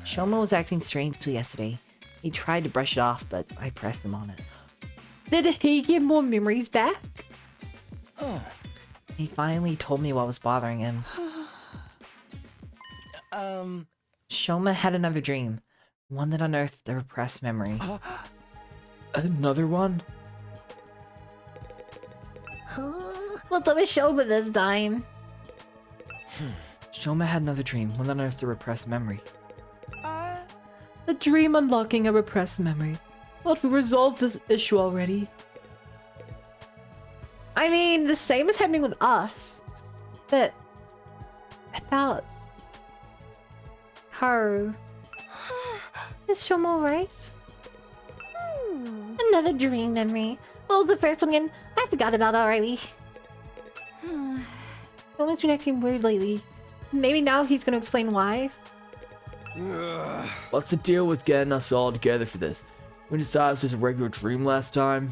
Shoma was acting strangely yesterday. He tried to brush it off, but I pressed him on it. Did he get more memories back? He finally told me what was bothering him. Shoma had another dream. One that unearthed a repressed memory. Another one? What's up with Shoma this time? Shoma had another dream, one that unearthed a repressed memory. A dream unlocking a repressed memory. Thought we resolved this issue already. I mean, the same is happening with us. But... about... Karu. Is Shoma alright? Another dream memory. What was the first one again? I forgot about it already. Shoma's been acting weird lately. Maybe now he's gonna explain why. What's the deal with getting us all together for this? We decided it was just a regular dream last time.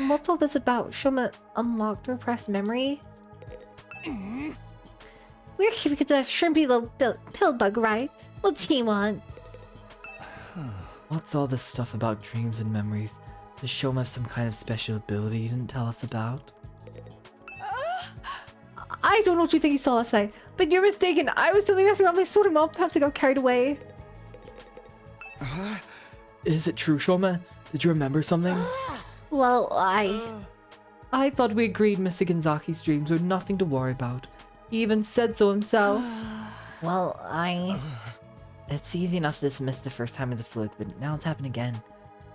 What's all this about? Shoma unlocked a repressed memory? We're here because of Shrimpy little pill bug, right? What's he want? What's all this stuff about dreams and memories? Does Shoma have some kind of special ability you didn't tell us about? I don't know what you think you saw last night, but you're mistaken. I was simply messing around with my sword and well, perhaps I got carried away. Is it true, Shoma? Did you remember something? Well, I thought we agreed Mr. Ginzaki's dreams were nothing to worry about. He even said so himself. Well, It's easy enough to dismiss the first time as a fluke, but now it's happened again.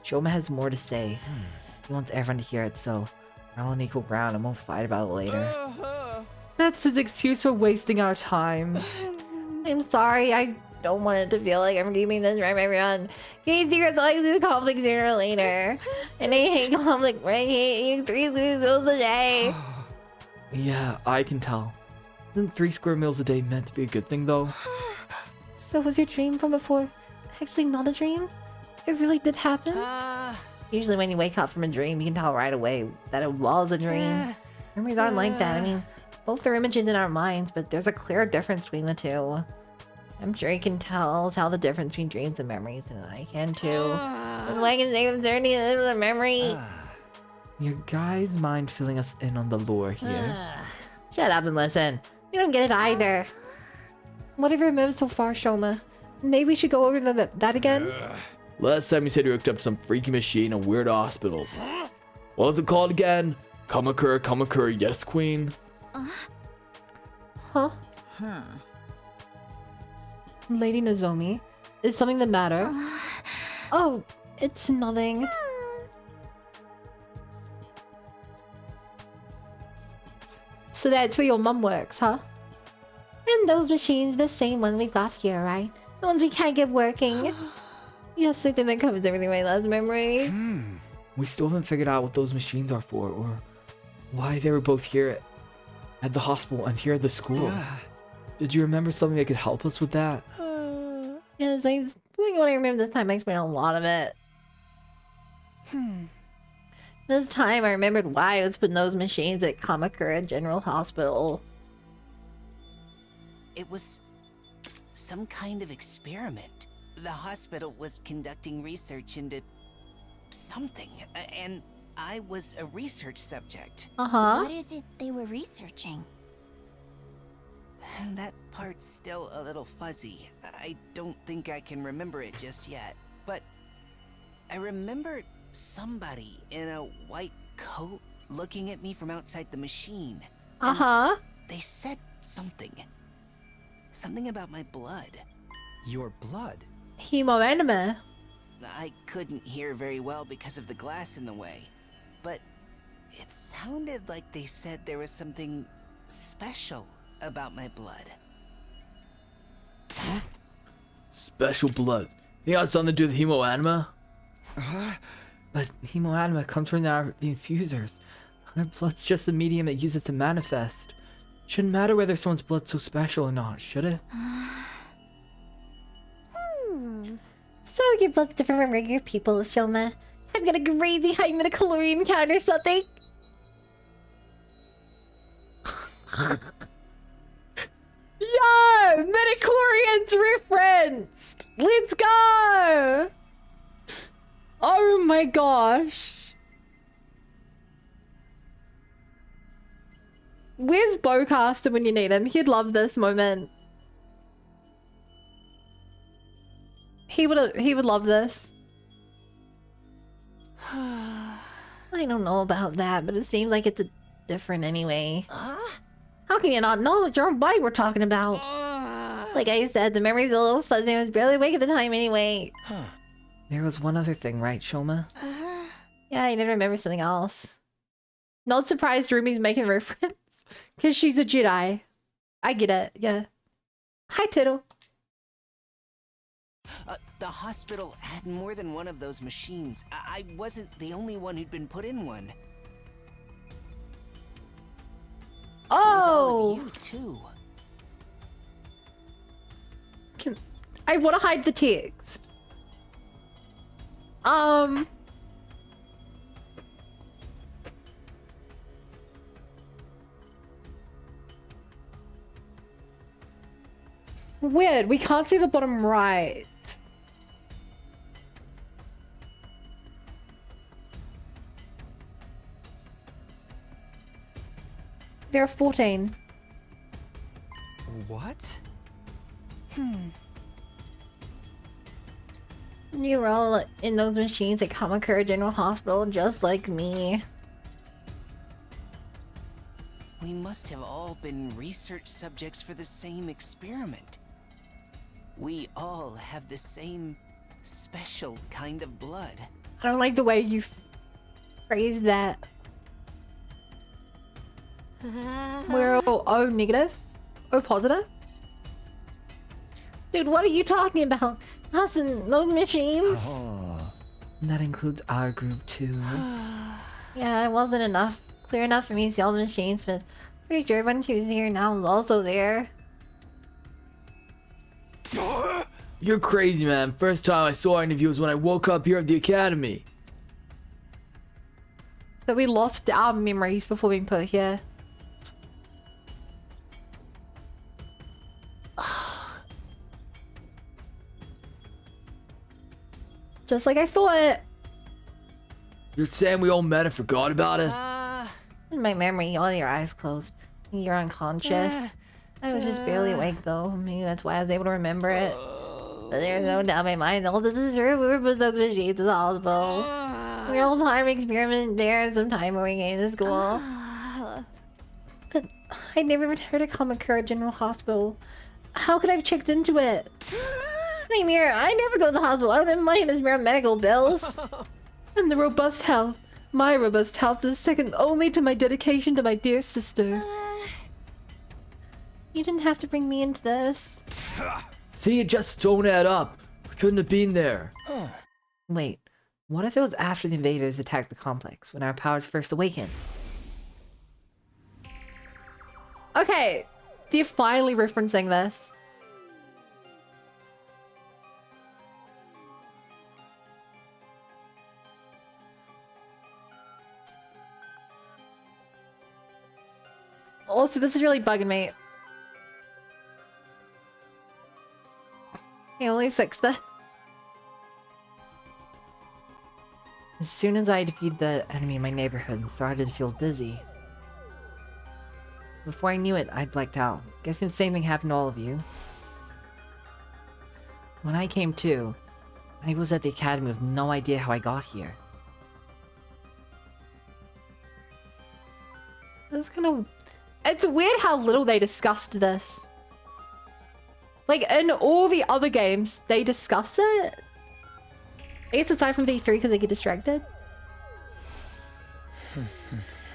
Shoma has more to say. He wants everyone to hear it, so we're all on equal ground and we'll fight about it later. That's his excuse for wasting our time. I'm sorry. I don't want it to feel like I'm keeping this from everyone. Case secrets always lead to conflict sooner or later. And I hate conflict. I hate eating 3 square meals a day. Yeah, I can tell. Isn't 3 square meals a day meant to be a good thing, though? So was your dream from before actually not a dream? It really did happen? Usually when you wake up from a dream, you can tell right away that it was a dream. Memories aren't like that. I mean, both are images in our minds, but there's a clear difference between the two. I'm sure you can tell the difference between dreams and memories, and I can too. That's why I can say with certainty that it was a memory. Your guy's mind filling us in on the lore here. Shut up and listen. You don't get it either. What have you remembered so far, Shoma? Maybe we should go over that again? Last time you said you hooked up some freaky machine in a weird hospital. What was it called again? Kamakura, yes, queen? Huh? Lady Nozomi, is something the matter? Oh, it's nothing. So that's where your mum works, huh? And those machines, the same one we've got here, right? The ones we can't get working. Yes, I think that covers everything my last memory. We still haven't figured out what those machines are for, or why they were both here at the hospital and here at the school. Did you remember something that could help us with that? Yes, I think when I remember this time, I explained a lot of it. This time, I remembered why I was putting those machines at Kamakura General Hospital. It was some kind of experiment. The hospital was conducting research into something, and I was a research subject. What is it they were researching? And that part's still a little fuzzy. I don't think I can remember it just yet. But I remember somebody in a white coat looking at me from outside the machine. They said something. Something about my blood. Your blood? Hemoanima. I couldn't hear very well because of the glass in the way. But it sounded like they said there was something special about my blood. Special blood. You got something to do with hemoanima? But hemoanima comes from the infusers. Our blood's just the medium it uses to manifest. Shouldn't matter whether someone's blood's so special or not, should it? So your blood's different from regular people, Shoma. I've got a crazy high midichlorian encounter or something. Yo! Midichlorians referenced! Let's go! Oh my gosh. Where's Bowcaster when you need him? He'd love this moment. He would love this. I don't know about that, but it seems like it's different anyway. How can you not know? It's your own body we're talking about. Like I said, the memory's a little fuzzy. I was barely awake at the time anyway. There was one other thing, right, Shoma? Yeah, I did remember something else. Not surprised Rumi's making reference. Because she's a Jedi. I get it, yeah. Hi, Tittle. The hospital had more than one of those machines. I wasn't the only one who'd been put in one. It was all of you, too. I want to hide the text. Weird, we can't see the bottom right. There are 14. What? You were all in those machines at Kamakura General Hospital, just like me. We must have all been research subjects for the same experiment. We all have the same special kind of blood. I don't like the way you phrased that. We're all O negative? O positive? Dude, what are you talking about? Us and those machines? And that includes our group, too. Yeah, it wasn't enough. Clear enough for me to see all the machines, but pretty sure everyone who's here now is also there. You're crazy, man. First time I saw any of you was when I woke up here at the academy. So we lost our memories before being put here. Just like I thought. You're saying we all met and forgot about it? In my memory, all your eyes closed. You're unconscious. I was just barely awake though. Maybe that's why I was able to remember it. But there's no doubt in my mind, all this is true. We were put those machines in the hospital. We all time experiment there some time when we came to school. But I never even heard of Kamakura General Hospital. How could I have checked into it? Hey Mira, I never go to the hospital. I don't have money in this Mira medical bills. And the robust health. My robust health is second only to my dedication to my dear sister. You didn't have to bring me into this. See, it just don't add up. We couldn't have been there. Wait, what if it was after the invaders attacked the complex, when our powers first awakened? Okay, they're finally referencing this. Also, this is really bugging me. I only fixed that. As soon as I defeated the enemy in my neighborhood and started to feel dizzy. Before I knew it, I'd blacked out. Guessing the same thing happened to all of you. When I came to, I was at the academy with no idea how I got here. That's kind of... It's weird how little they discussed this. Like, in all the other games, they discuss it. I guess aside from V3 because they get distracted.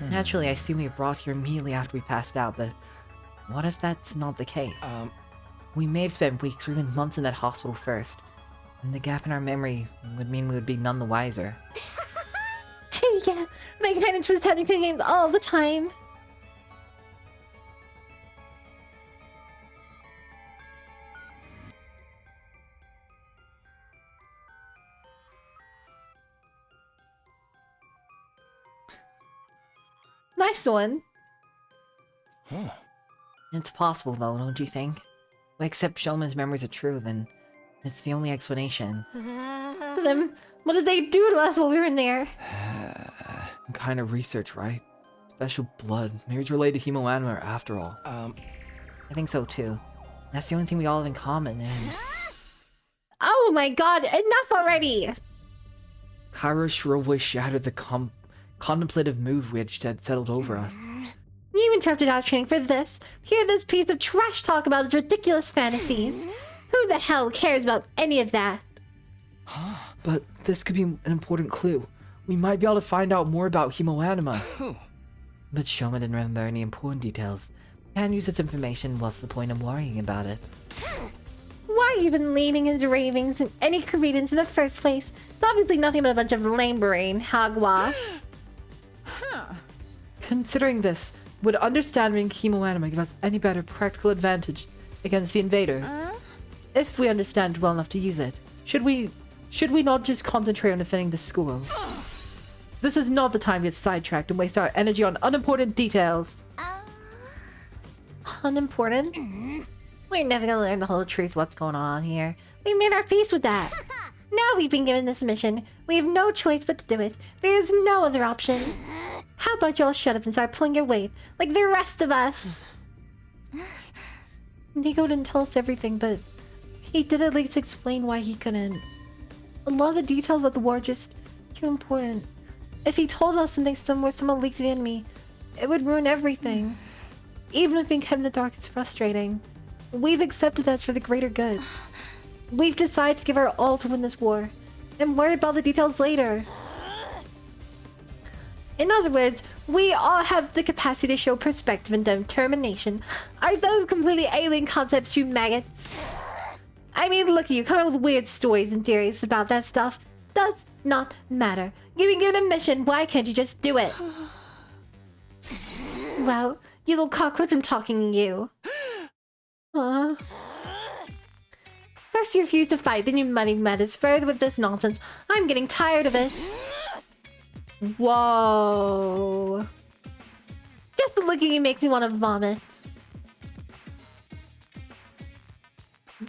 Naturally, I assume we were brought here immediately after we passed out, but what if that's not the case? We may have spent weeks or even months in that hospital first, and the gap in our memory would mean we would be none the wiser. Yeah, my parents was having the games all the time. Nice one. Huh. It's possible, though, don't you think? If we accept Shoma's memories are true, then it's the only explanation. Then, what did they do to us while we were in there? Kind of research, right? Special blood. Maybe it's related to hemoanima after all. I think so, too. That's the only thing we all have in common, and... Oh my god, enough already! Kyra's shrill voice shattered the contemplative mood which had settled over us. You interrupted our training for this. Hear this piece of trash talk about his ridiculous fantasies. Who the hell cares about any of that? But this could be an important clue. We might be able to find out more about hemoanima. But Shoma didn't remember any important details. Can't use its information, what's the point of worrying about it? Why even leaving his ravings in any credence in the first place? It's obviously nothing but a bunch of lame brain hogwash. Considering this, would understanding hemoanima give us any better practical advantage against the invaders? If we understand well enough to use it, should we not just concentrate on defending the school? This is not the time to get sidetracked and waste our energy on unimportant details. Unimportant? We're never gonna learn the whole truth what's going on here. We made our peace with that. Now we've been given this mission. We have no choice but to do it. There's no other option. How about y'all shut up and start pulling your weight, like the rest of us? Nico didn't tell us everything, but he did at least explain why he couldn't. A lot of the details about the war are just too important. If he told us something somewhere someone leaked to the enemy, it would ruin everything. Even if being kept in the dark is frustrating, we've accepted that for the greater good. We've decided to give our all to win this war, and worry about the details later. In other words, we all have the capacity to show perspective and determination. Are those completely alien concepts to you maggots? I mean, look at you, coming up with weird stories and theories about that stuff. Does not matter. You've been given a mission, why can't you just do it? Well, you little cockroach, I'm talking to you. First you refuse to fight, then you muddy matters further with this nonsense. I'm getting tired of it. Whoa. Just looking at you makes me want to vomit.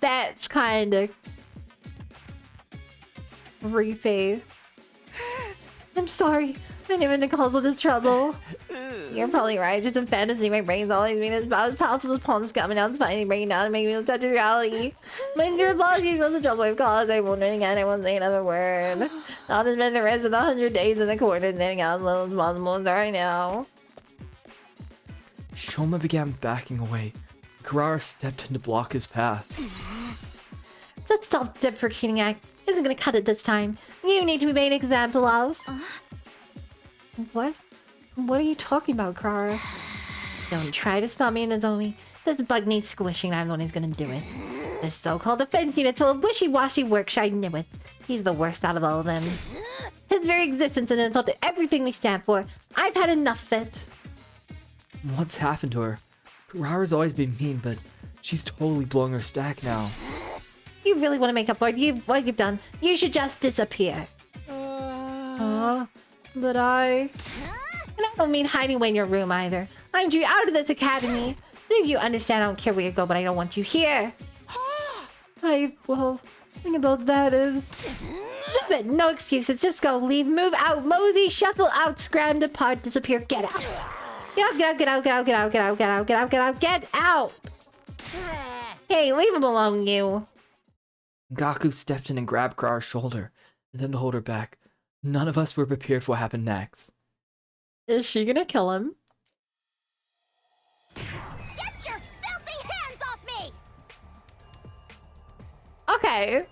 That's kind of creepy. I'm sorry. I never meant to cause all this trouble. You're probably right. Just in fantasy, my brain's always been as about as powerful as pawns coming out, spiny breaking down and making me touch reality. My sincere apologies for the trouble I've caused. I won't again. I won't say another word. I'll just spend the rest of the 100 days in the corner getting out as little as possible. Sorry now. Shoma began backing away. Karara stepped in to block his path. That self-deprecating act isn't gonna cut it this time. You need to be made an example of. What? What are you talking about, Karara? Don't try to stop me, Nozomi. This bug needs squishing, I'm the one who's gonna do it. This so-called defense unit's full of wishy-washy work, I knew it. He's the worst out of all of them. His very existence is an insult to everything we stand for. I've had enough of it. What's happened to her? Rara's always been mean, but she's totally blowing her stack now. You really want to make up for it? What you've done? You should just disappear. But I... And I don't mean hiding away in your room either. I need you out of this academy. Do you understand? I don't care where you go, but I don't want you here. Well, the thing about that is... Zip it. No excuses. Just go. Leave. Move out. Mosey. Shuffle out. Scram. Depart. Disappear. Get out. Get out. Get out. Get out. Get out. Get out. Get out. Get out. Get out. Get out. Hey, leave him alone, you. Gaku stepped in and grabbed Kara's shoulder, and then to hold her back. None of us were prepared for what happened next. Is she gonna kill him? Get your filthy hands off me! Okay.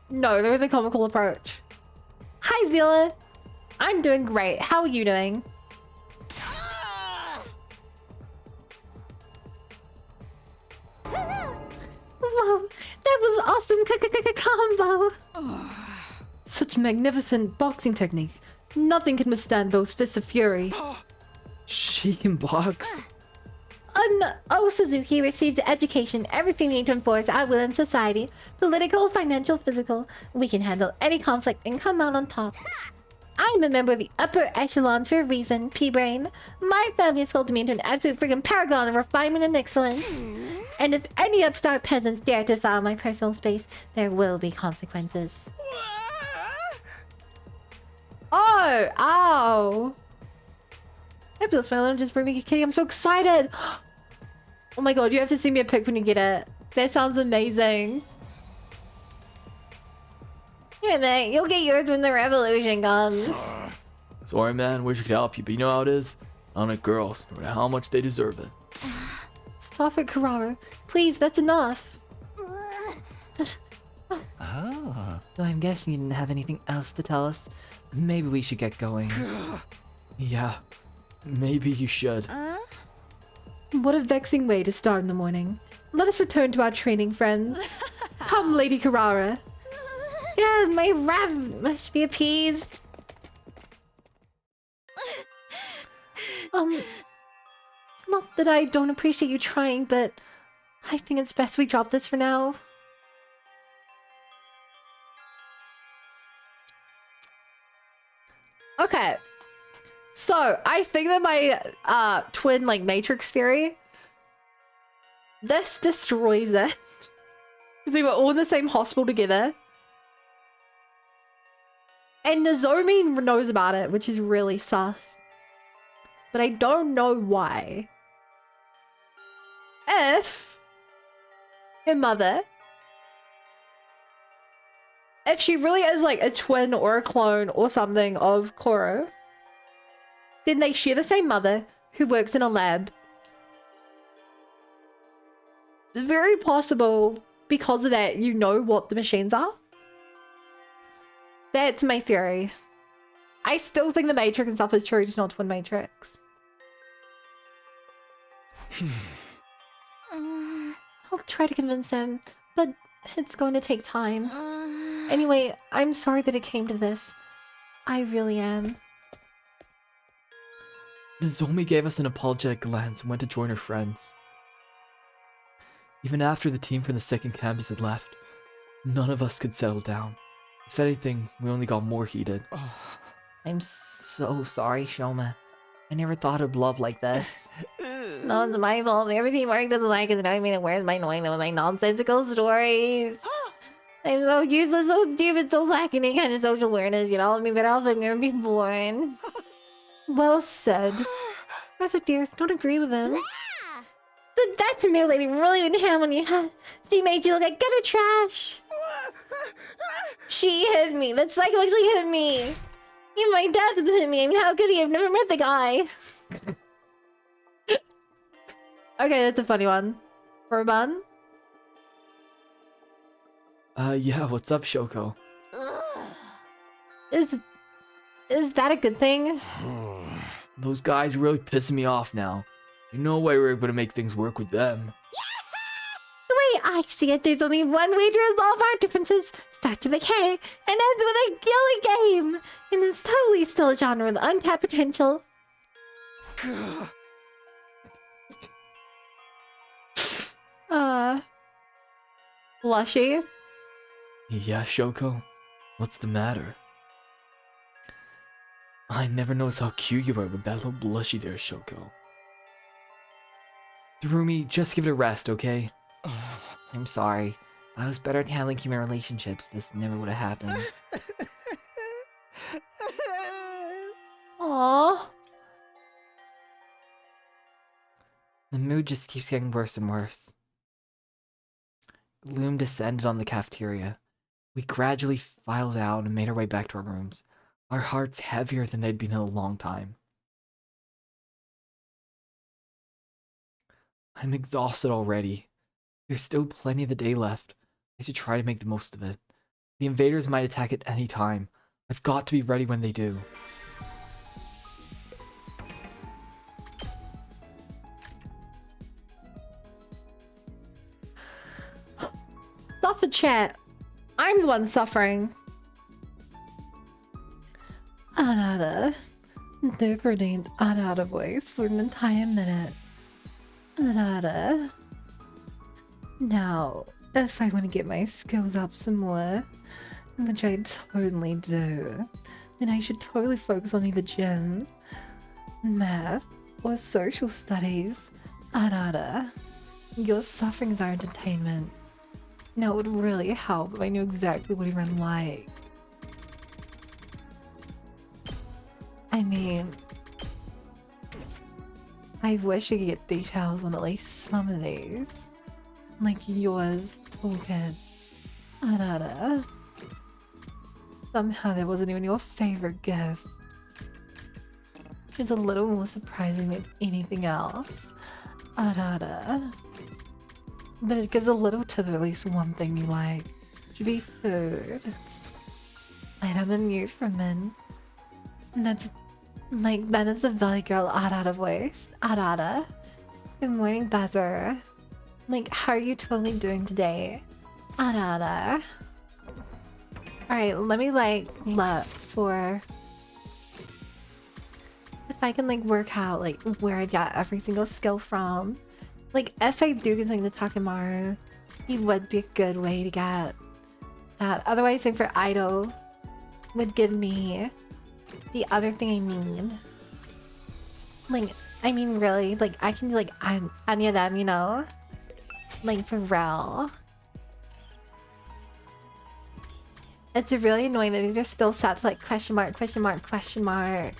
No, there was a comical approach. Hi, Zila. I'm doing great. How are you doing? Whoa, that was awesome combo. Such magnificent boxing technique. Nothing can withstand those fists of fury. She can box. Suzuki received education, everything we need to enforce our will in society. Political, financial, physical. We can handle any conflict and come out on top. I'm a member of the upper echelons for a reason, P-Brain. My family has sculpted me into an absolute friggin' paragon of refinement and excellence. And if any upstart peasants dare to defile my personal space, there will be consequences. Oh! Ow! I feel smiling just for me, kitty. I'm so excited! Oh my god, you have to send me a pic when you get it. That sounds amazing. Yeah, mate, you'll get yours when the revolution comes. Sorry, man. Wish I could help you, but you know how it is. I don't like girls, no matter how much they deserve it. Stop it, Karara. Please, that's enough. So I'm guessing you didn't have anything else to tell us. Maybe we should get going. Yeah, maybe you should. What a vexing way to start in the morning. Let us return to our training, friends. Come, Lady Karara. Yeah, my wrath must be appeased. It's not that I don't appreciate you trying, but I think it's best we drop this for now. Okay. So, I think that my twin, like, matrix theory, this destroys it. Because we were all in the same hospital together. And Nozomi knows about it, which is really sus. But I don't know why. If her mother, if she really is like a twin or a clone or something of Koro, then they share the same mother who works in a lab. It's very possible because of that you know what the machines are. That's my theory. I still think the Matrix and stuff is true, just not Twin Matrix. I'll try to convince him, but it's going to take time. Anyway, I'm sorry that it came to this. I really am. Nozomi gave us an apologetic glance and went to join her friends. Even after the team from the second campus had left, none of us could settle down. If anything, we only got more heated. I'm so sorry, Shoma. I never thought of love like this. No, it's my fault. Everything Marty doesn't like is annoying me and wears my annoying them with my nonsensical stories. I'm so useless, so stupid, so lacking any kind of social awareness. You know, I mean, better off I've never been born. Well said. Martha dears, don't agree with him. But that tomato lady really went ham on you. She made you look like gutter trash. She hit me. That psycho actually hit me. Even my dad doesn't hit me. I mean, how could he? I've never met the guy. Okay, that's a funny one. For a bun? Yeah, what's up, Shoko? Is that a good thing? Those guys are really pissing me off now. There's no way we're able to make things work with them. The way I see it, there's only one way to resolve our differences. Starts with a K and ends with a gilly game. And it's totally still a genre with untapped potential. Blushy? Yeah, Shoko? What's the matter? I never noticed how cute you were with that little blushy there, Shoko. Darumi, just give it a rest, okay? I'm sorry. If I was better at handling human relationships, this never would have happened. Aww. The mood just keeps getting worse and worse. Gloom descended on the cafeteria. We gradually filed out and made our way back to our rooms, our hearts heavier than they'd been in a long time. I'm exhausted already. There's still plenty of the day left. I should try to make the most of it. The invaders might attack at any time. I've got to be ready when they do. Not for chat. I'm the one suffering. Anada. Never named Anada voice for an entire minute. Anada. Now, if I want to get my skills up some more, which I totally do, then I should totally focus on either gym, math, or social studies. Anada. Your sufferings are entertainment. Now, it would really help if I knew exactly what he ran like. I mean, I wish I could get details on at least some of these. Like yours, toolkit. Anada. Somehow that wasn't even your favorite gift. It's a little more surprising than anything else. Anada. But it gives a little tip of at least one thing you like. Should be food. I'd have a mute for men. And that's like, that is the Valley Girl Arada voice. Arada. Good morning, Buzzer. Like, how are you totally doing today? Arada. Alright, let me like look for if I can like work out like where I got every single skill from. Like, if I do get something to Takemaru, he would be a good way to get that. Otherwise, I think for Idol would give me the other thing I need. Like, I mean, really, like, I can do, like, any of them, you know? Like, for real. It's really annoying that these are still set to, like, question mark, question mark, question mark.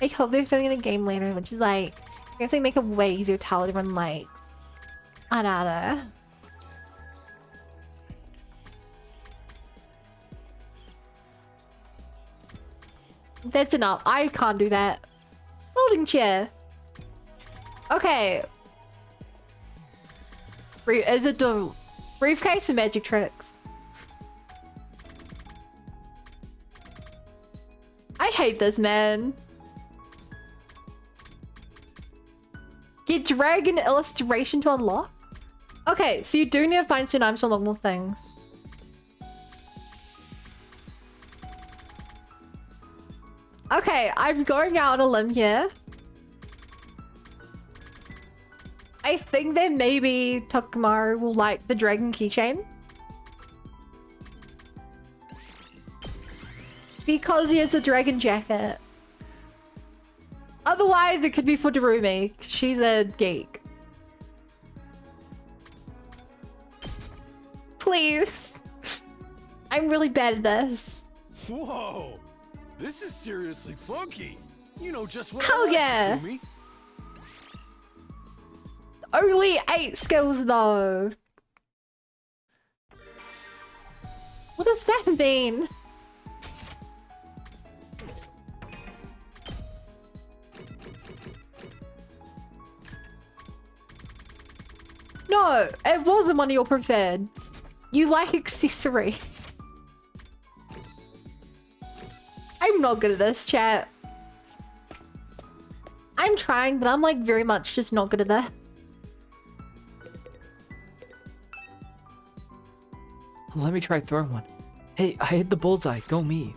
I hope there's something in the game later, which is, like, I guess they make it way easier to tell everyone likes. Arada. That's enough. I can't do that. Folding chair. Okay. Is it the briefcase or magic tricks? I hate this, man. Get dragon illustration to unlock? Okay, so you do need to find some items to unlock more things. Okay, I'm going out on a limb here. I think that maybe Takemaru will like the dragon keychain. Because he has a dragon jacket. Otherwise, it could be for Darumi. She's a geek. Please. I'm really bad at this. Whoa! This is seriously funky. You know just what Hell I like, yeah. Takumi. Only 8 skills though. What does that mean? No, it wasn't one of your preferred. You like accessory. I'm not good at this, chat. I'm trying, but I'm like very much just not good at this. Let me try throwing one. Hey, I hit the bullseye. Go me.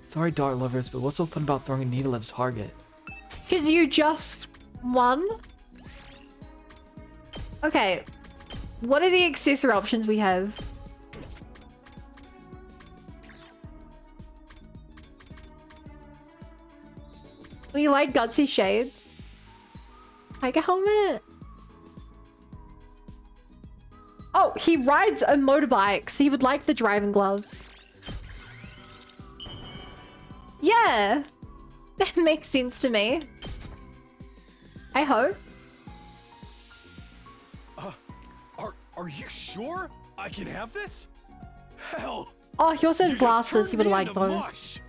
Sorry, dart lovers, but what's so fun about throwing a needle at a target? Because you just won? Okay. What are the accessory options we have? Do you like Gutsy Shades? Tiger helmet? Oh, he rides a motorbike, so he would like the driving gloves. Yeah, that makes sense to me. I hope. Are you sure I can have this? Hell. Oh, he also has you just glasses. He turned would me like into those. mush.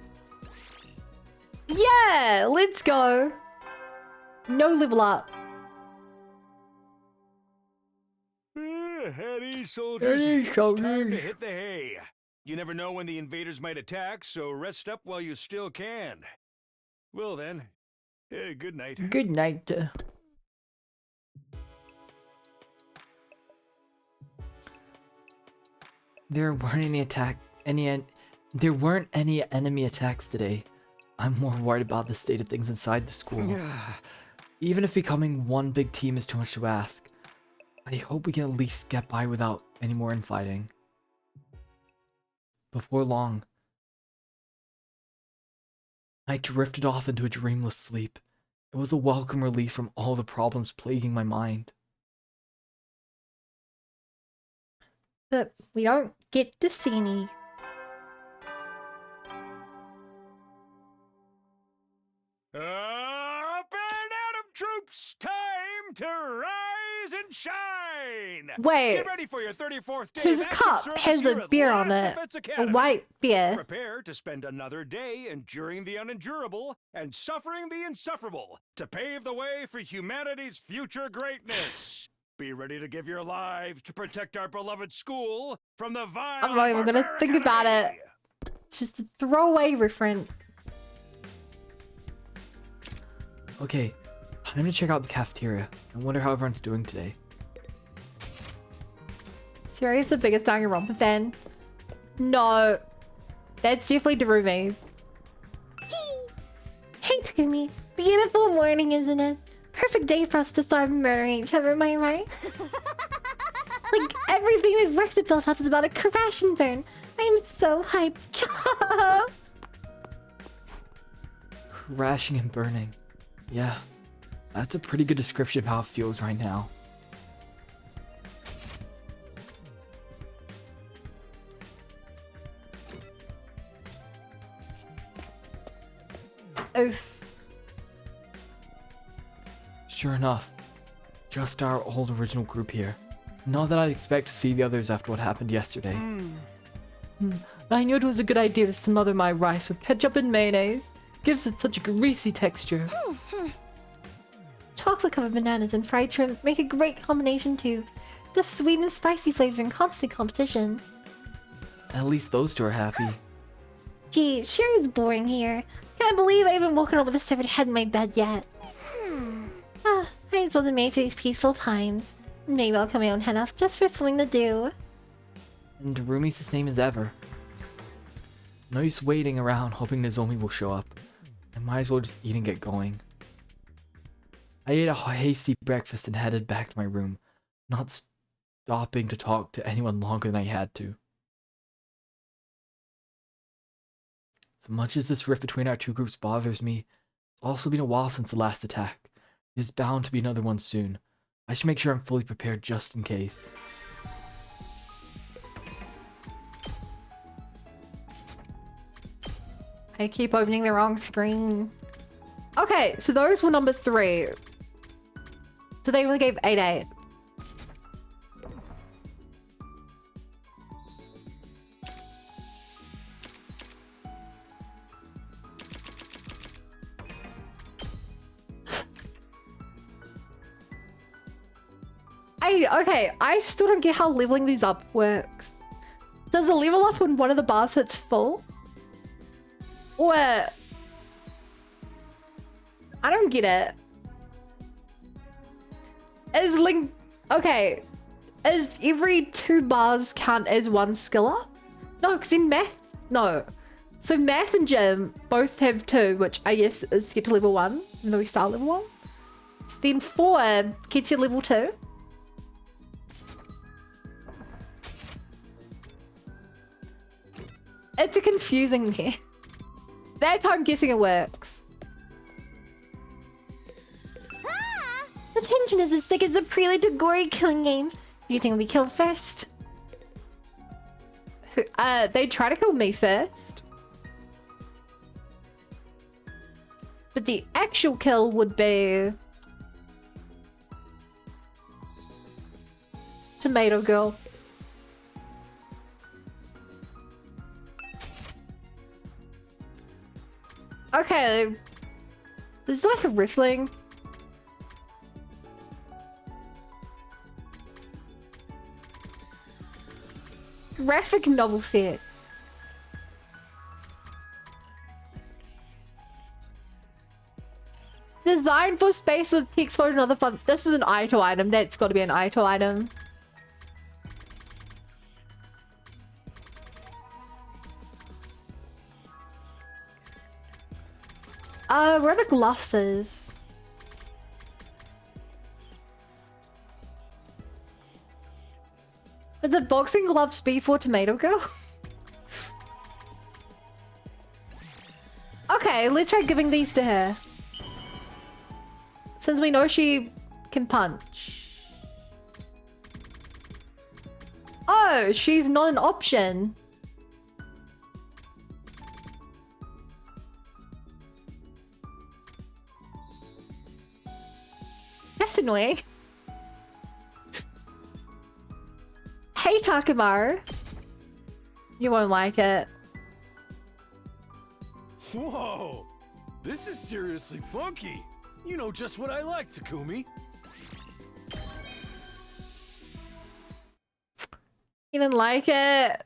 Yeah, let's go. No level up. Heady soldiers, Heady it's time to soldiers. hit the hay. You never know when the invaders might attack, so rest up while you still can. Well then, good night. Good night. There weren't any enemy attacks today. I'm more worried about the state of things inside the school. Even if becoming one big team is too much to ask, I hope we can at least get by without any more infighting. Before long, I drifted off into a dreamless sleep. It was a welcome release from all the problems plaguing my mind. But we don't get to see any. Up and Atom troops, time to rise and shine. Wait, Get ready for your 34th day. his of active cup service has here a at beer on Last it. Defense A Academy. white beer. Prepare to spend another day enduring the unendurable and suffering the insufferable to pave the way for humanity's future greatness. Be ready to give your lives to protect our beloved school from the vile. I'm not even gonna barbaric think about enemy. it. It's just a throwaway reference. Okay, time to check out the cafeteria. I wonder how everyone's doing today. Serious, the biggest Danganronpa fan? No. That's definitely Darumi. Hey, Takumi. Beautiful morning, isn't it? Perfect day for us to start murdering each other, am I right? Like, everything we've worked to build up is about to crash and burn. I'm so hyped. Crashing and burning. Yeah, that's a pretty good description of how it feels right now. Oof. Sure enough, just our old original group here. Not that I'd expect to see the others after what happened yesterday. I knew it was a good idea to smother my rice with ketchup and mayonnaise. Gives it such a greasy texture. Chocolate-covered bananas and fried shrimp make a great combination too. The sweet and spicy flavors are in constant competition. At least those two are happy. Gee, sure it's boring here. Can't believe I haven't woken up with a severed head in my bed yet. I just wasn't made for these peaceful times. Maybe I'll cut my own head off just for something to do. And Darumi's the same as ever. No use waiting around hoping Nozomi will show up. I might as well just eat and get going. I ate a hasty breakfast and headed back to my room, not stopping to talk to anyone longer than I had to. As much as this rift between our two groups bothers me, it's also been a while since the last attack. There's bound to be another one soon. I should make sure I'm fully prepared just in case. I keep opening the wrong screen. Okay, so those were number 3. So they only gave 8/8. Okay, I still don't get how leveling these up works. Does it level up when one of the bars hits full? Or... I don't get it. Is Link... Okay. Is every 2 bars count as 1 skill up? No, because in math... No. So math and gym both have 2, which I guess is to get to level 1, even though we start level 1. So then 4 gets you level 2. It's confusing me. That's how I'm guessing it works. The tension is as thick as the prelude to gory killing game. Who do you think will be killed first? They try to kill me first. But the actual kill would be... Tomato Girl. Okay. This is like a wrestling. Graphic novel set. Designed for space with text for another fun. This is an Aito item. That's got to be an Aito item. Where are the glasses? Would the boxing gloves be for Tomato Girl? Okay, let's try giving these to her. Since we know she can punch. Oh, she's not an option. That's annoying. Hey, Takamaru. You won't like it. Whoa! This is seriously funky. You know just what I like, Takumi. You didn't like it?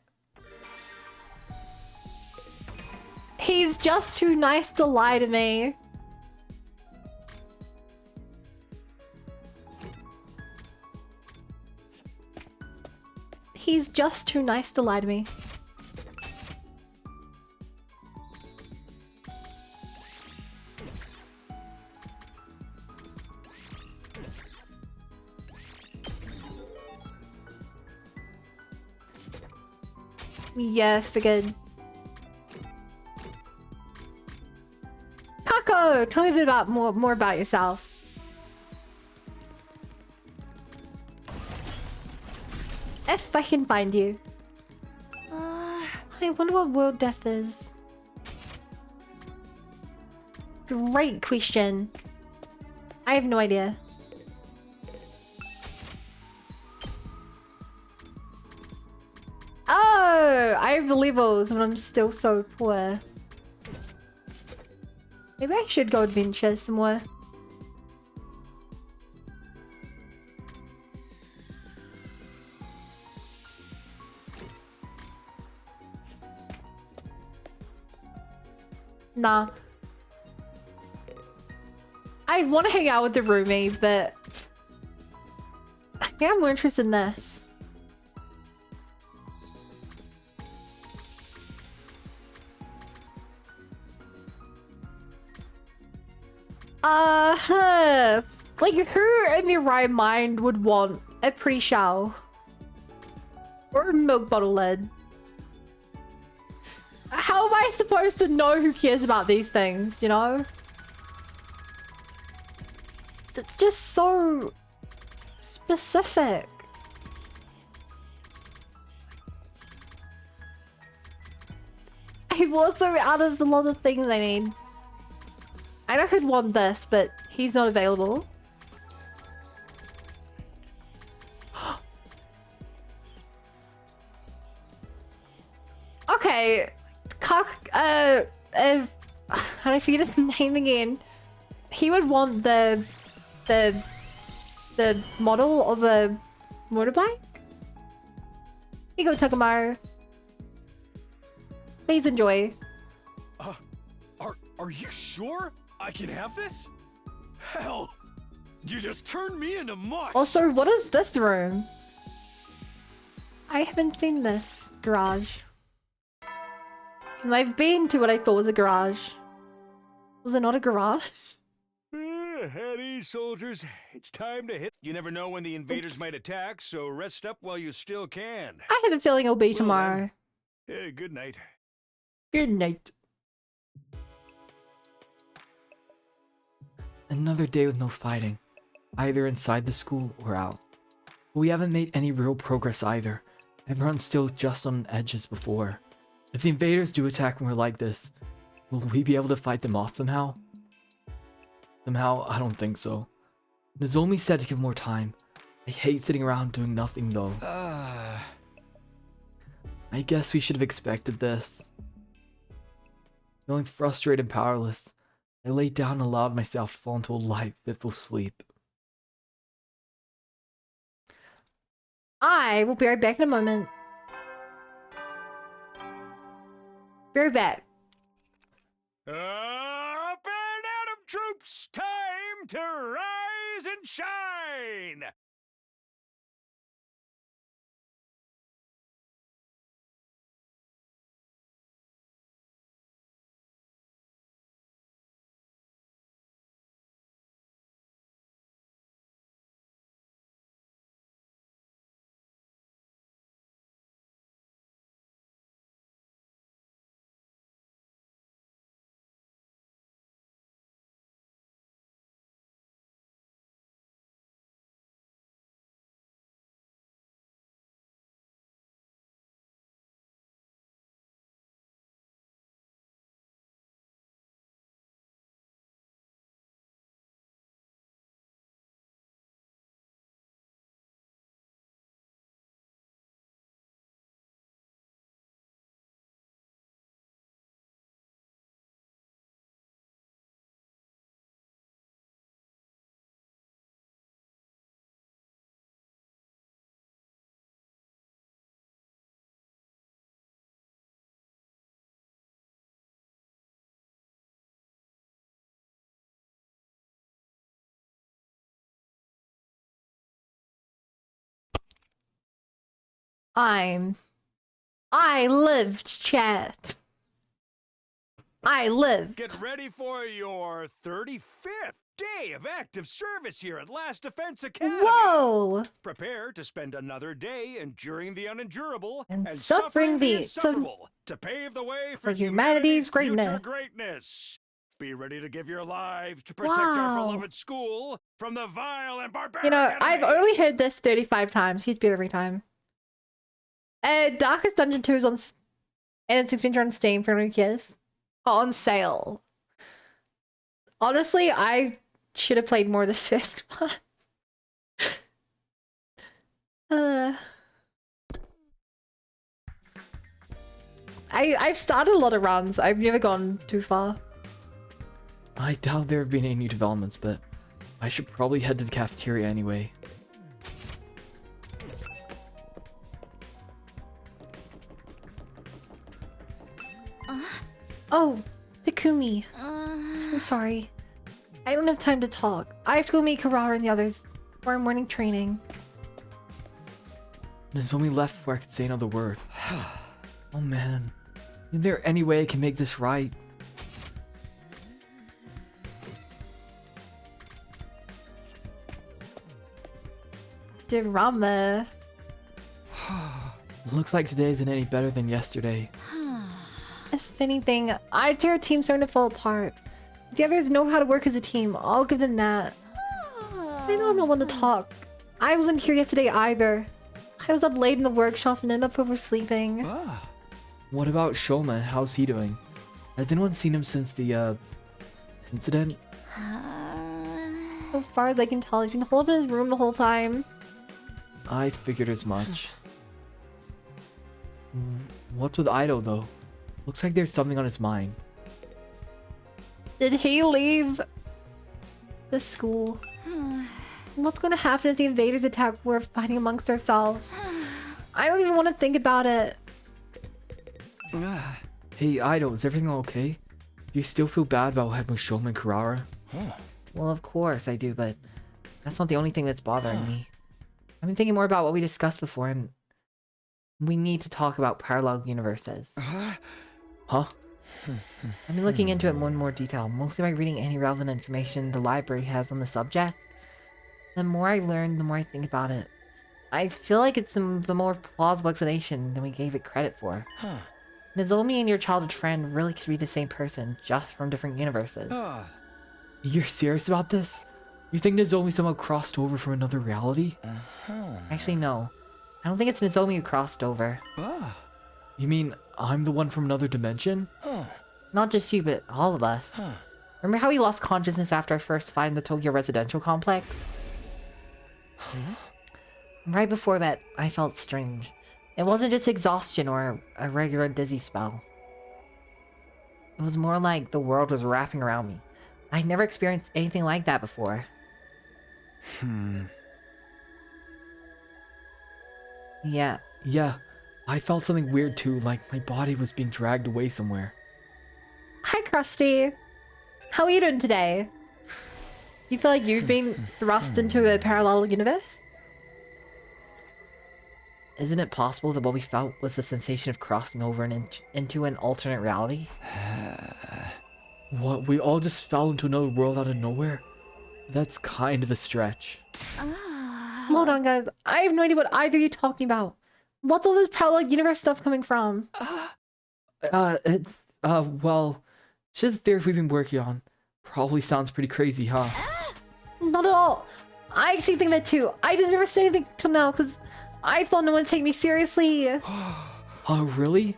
He's just too nice to lie to me. He's just too nice to lie to me. Yeah, figured. Kako, tell me a bit about more about yourself. If I can find you. I wonder what world death is. Great question. I have no idea. Oh, I have levels and I'm still so poor. Maybe I should go adventure somewhere. Nah. I want to hang out with the roomie, but I think I'm more interested in this. Like who in their right mind would want a pre-shower? Or a milk bottle lid? How am I supposed to know who cares about these things, you know? It's just so specific. I'm also out of a lot of things I need. I know who'd want this, but he's not available. Okay. How do I forget his name again? He would want the model of a motorbike? Here you go, Takamaru. Please enjoy. Are you sure I can have this? Hell, you just turned me into mush. Also, what is this room? I haven't seen this garage. And I've been to what I thought was a garage. Was it not a garage? At ease, soldiers. It's time to hit. You never know when the invaders might attack, so rest up while you still can. I have a feeling it'll be tomorrow. Good night. Good night. Another day with no fighting, either inside the school or out. But we haven't made any real progress either. Everyone's still just on edge as before. If the invaders do attack when we're like this, will we be able to fight them off somehow? Somehow, I don't think so. Nozomi said to give more time. I hate sitting around doing nothing though. I guess we should have expected this. Feeling frustrated and powerless, I laid down and allowed myself to fall into a light, fitful sleep. I will be right back in a moment. Be right back. Up and Atom troops, time to rise and shine! I lived, chat. I lived. Get ready for your 35th day of active service here at Last Defense Academy. Whoa! Prepare to spend another day enduring the unendurable And and suffering suffering the the- insufferable to pave the way for humanity's future greatness. greatness. Be ready to give your lives to protect our Wow. beloved school from the vile and barbaric You know, I've enemy. only heard this 35 times. He's beat every time. Darkest Dungeon 2 is on and its expansion on Steam for new kids. On sale. Honestly, I should have played more of the first one. I've started a lot of runs. I've never gone too far. I doubt there have been any new developments, but I should probably head to the cafeteria anyway. Oh, Takumi. I'm sorry. I don't have time to talk. I have to go meet Karara and the others for our morning training. Nozomi left before I could say another word. Oh man. Is there any way I can make this right? Drama. Looks like today isn't any better than yesterday. If anything, I'd say our team's starting to fall apart. The others know how to work as a team. I'll give them that. I don't know when to talk. I wasn't here yesterday either. I was up late in the workshop and ended up oversleeping. What about Shoma? How's he doing? Has anyone seen him since the, incident? So far as I can tell, he's been holed in his room the whole time. I figured as much. What's with Ido, though? Looks like there's something on his mind. Did he leave the school? What's going to happen if the invaders attack? We're fighting amongst ourselves. I don't even want to think about it. Hey, Ido, is everything okay? Do you still feel bad about what happened with Shoma and Karara? Well, of course I do, but that's not the only thing that's bothering me. I've been thinking more about what we discussed before, and we need to talk about parallel universes. Huh? I've been looking into it in more and more detail, mostly by reading any relevant information the library has on the subject. The more I learn, the more I think about it. I feel like it's the more plausible explanation than we gave it credit for. Nozomi and your childhood friend really could be the same person, just from different universes. You're serious about this? You think Nozomi somehow crossed over from another reality? Actually, no. I don't think it's Nozomi who crossed over. You mean I'm the one from another dimension? Not just you, but all of us. Remember how we lost consciousness after our first fight in the Tokyo residential complex? Right before that, I felt strange. It wasn't just exhaustion or a regular dizzy spell. It was more like the world was wrapping around me. I'd never experienced anything like that before. Yeah. Yeah, I felt something weird too, like my body was being dragged away somewhere. Hi, Krusty. How are you doing today? You feel like you've been thrust into a parallel universe? Isn't it possible that what we felt was the sensation of crossing over into an alternate reality? What, we all just fell into another world out of nowhere? That's kind of a stretch. Hold on, guys. I have no idea what either of you are talking about. What's all this parallel universe stuff coming from? Well, it's just a theory we've been working on. Probably sounds pretty crazy, huh? Not at all. I actually think that too. I just never say anything till now because I thought no one would take me seriously. Oh, really?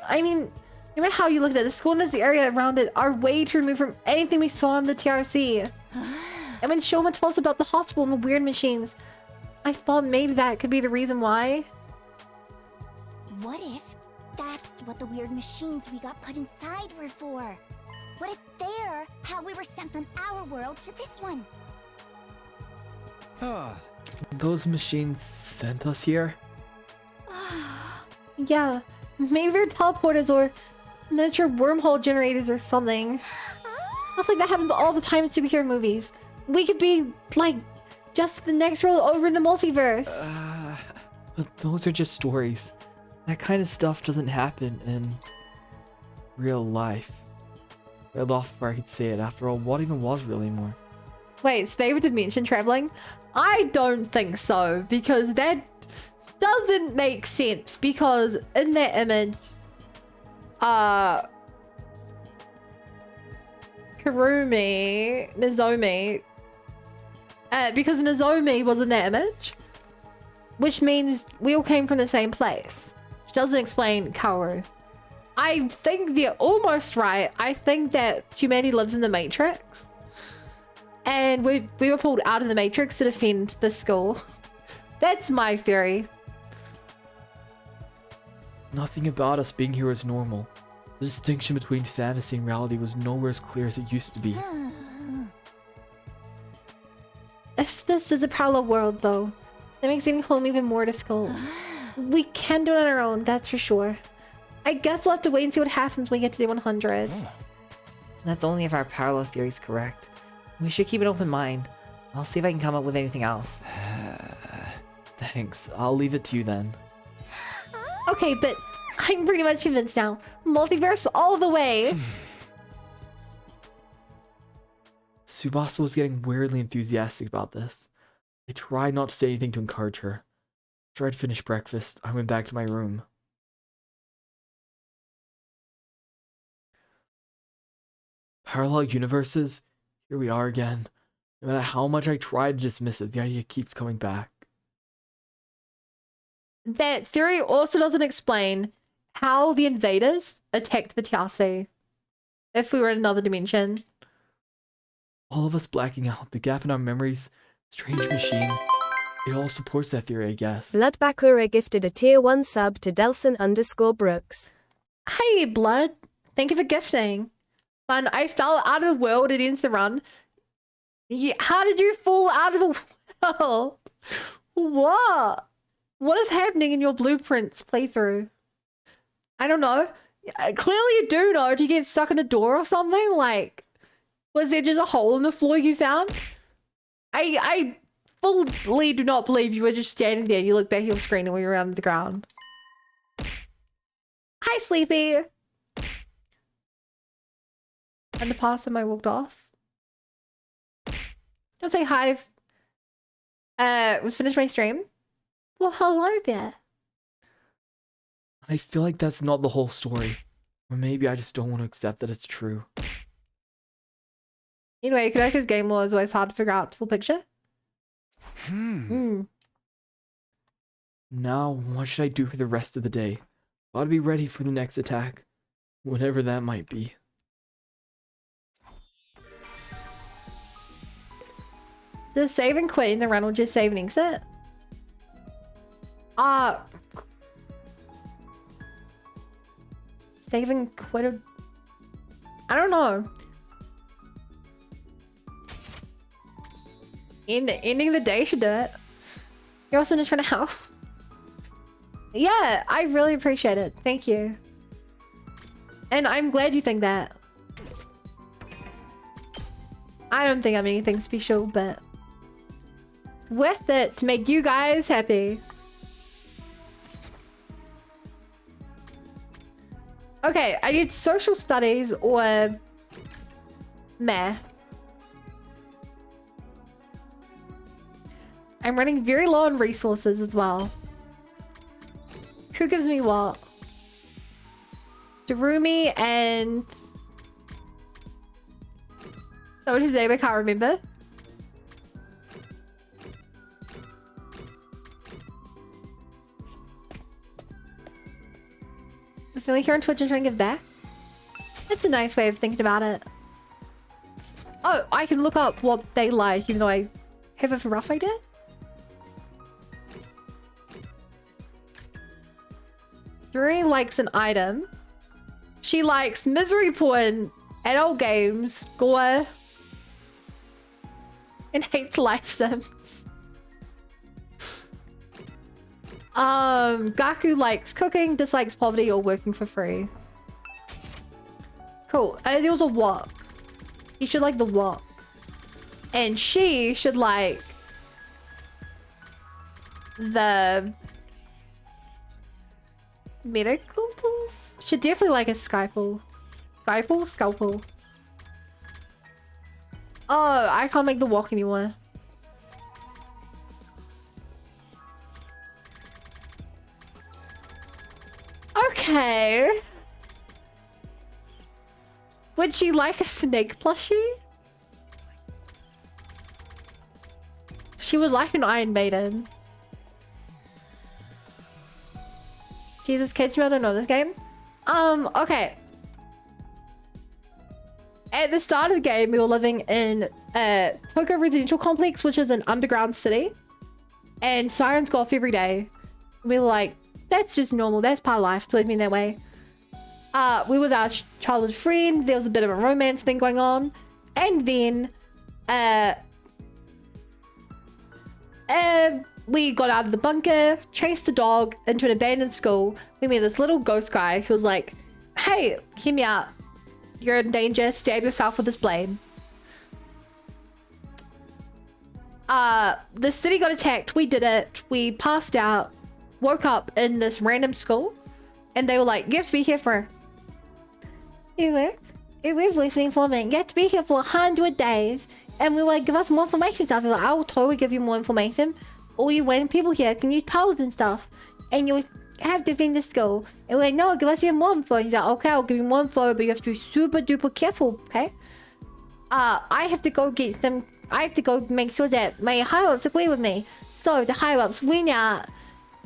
I mean, no matter how you look at it, the school and this area around it are way too removed from anything we saw in the TRC. And when Shoma told us about the hospital and the weird machines, I thought maybe that could be the reason why. What if that's what the weird machines we got put inside were for? What if they're how we were sent from our world to this one? Those machines sent us here? Yeah, maybe they're teleporters or miniature wormhole generators or something. Stuff like that happens all the time in superhero movies. We could be, like, just the next world over in the multiverse. But those are just stories. That kind of stuff doesn't happen in real life. Right off before I could say it. After all, what even was real anymore? Wait, so they were dimension traveling? I don't think so, because that doesn't make sense, because in that image, Nozomi, because Nozomi was in that image, which means we all came from the same place, which doesn't explain Kaoru. I think they're almost right. I think that humanity lives in the Matrix. And we were pulled out of the Matrix to defend the school. That's my theory. Nothing about us being here is normal. The distinction between fantasy and reality was nowhere as clear as it used to be. If this is a parallel world, though, that makes getting home even more difficult. We can do it on our own, that's for sure. I guess we'll have to wait and see what happens when we get to day 100. That's only if our parallel theory is correct. We should keep an open mind. I'll see if I can come up with anything else. Thanks. I'll leave it to you then. Okay, but I'm pretty much convinced now. Multiverse all the way. Tsubasa was getting weirdly enthusiastic about this. I tried not to say anything to encourage her. After I'd finished breakfast, I went back to my room. Parallel universes? Here we are again. No matter how much I try to dismiss it, the idea keeps coming back. That theory also doesn't explain how the invaders attacked the TRC if we were in another dimension. All of us blacking out, the gap in our memories, strange machine. It all supports that theory, I guess. Blood Bakura gifted a tier 1 sub to Delson_Brooks. Hey, Blood. Thank you for gifting. Fun. I fell out of the world. It ends the run. Yeah, how did you fall out of the world? What? What is happening in your Blueprints playthrough? I don't know. Clearly you do know. Did you get stuck in a door or something? Like, was there just a hole in the floor you found? I fully do not believe you were just standing there and you look back at your screen and we were on the ground. Hi, Sleepy. And the past time I walked off. Don't say hi. Was finished my stream. Well, hello there. I feel like that's not the whole story. Or maybe I just don't want to accept that it's true. Anyway, Kunoko's game lore is always hard to figure out full picture. Now, what should I do for the rest of the day? Gotta be ready for the next attack. Whatever that might be. Does save and quit in the run or just save and exit? Save and quit. I don't know. Ending the day should do it. You're also just trying to help. Yeah, I really appreciate it. Thank you. And I'm glad you think that. I don't think I'm anything special, but it's worth it to make you guys happy. Okay, I need social studies or math. I'm running very low on resources as well. Who gives me what? Darumi and... Oh, what his name? I can't remember. The feeling here on Twitch is trying to give back. That's a nice way of thinking about it. Oh, I can look up what they like, even though I have a rough idea. Darumi likes an item. She likes misery porn, adult games, gore, and hates life sims. Gaku likes cooking, dislikes poverty, or working for free. Cool. There was a walk. You should like the walk. And she should like the medical tools? Should definitely like a scalpel. Scalpel? Oh, I can't make the walk anymore. Okay. Would she like a snake plushie? She would like an Iron Maiden. Jesus, kids, you don't know this game? Okay. At the start of the game, we were living in Tokyo Residential Complex, which is an underground city. And sirens go off every day. We were like, that's just normal. That's part of life. It's always been that way. We were with our childhood friend. There was a bit of a romance thing going on. And then, we got out of the bunker, chased a dog into an abandoned school. We met this little ghost guy who was like, hey, hear me out. You're in danger. Stab yourself with this blade. The city got attacked. We did it. We passed out. Woke up in this random school. And they were like, you have to be here for... We've listening for a minute. You have to be here for 100 days. And we were like, give us more information stuff. We were like, I will totally give you more information. All you waiting people here can use powers and stuff. And you have to defend the school. And we're like, no, give us even more info. And he's like, okay, I'll give you more info, but you have to be super duper careful, okay? I have to go get some... I have to go make sure that my higher-ups agree with me. So the higher-ups went out.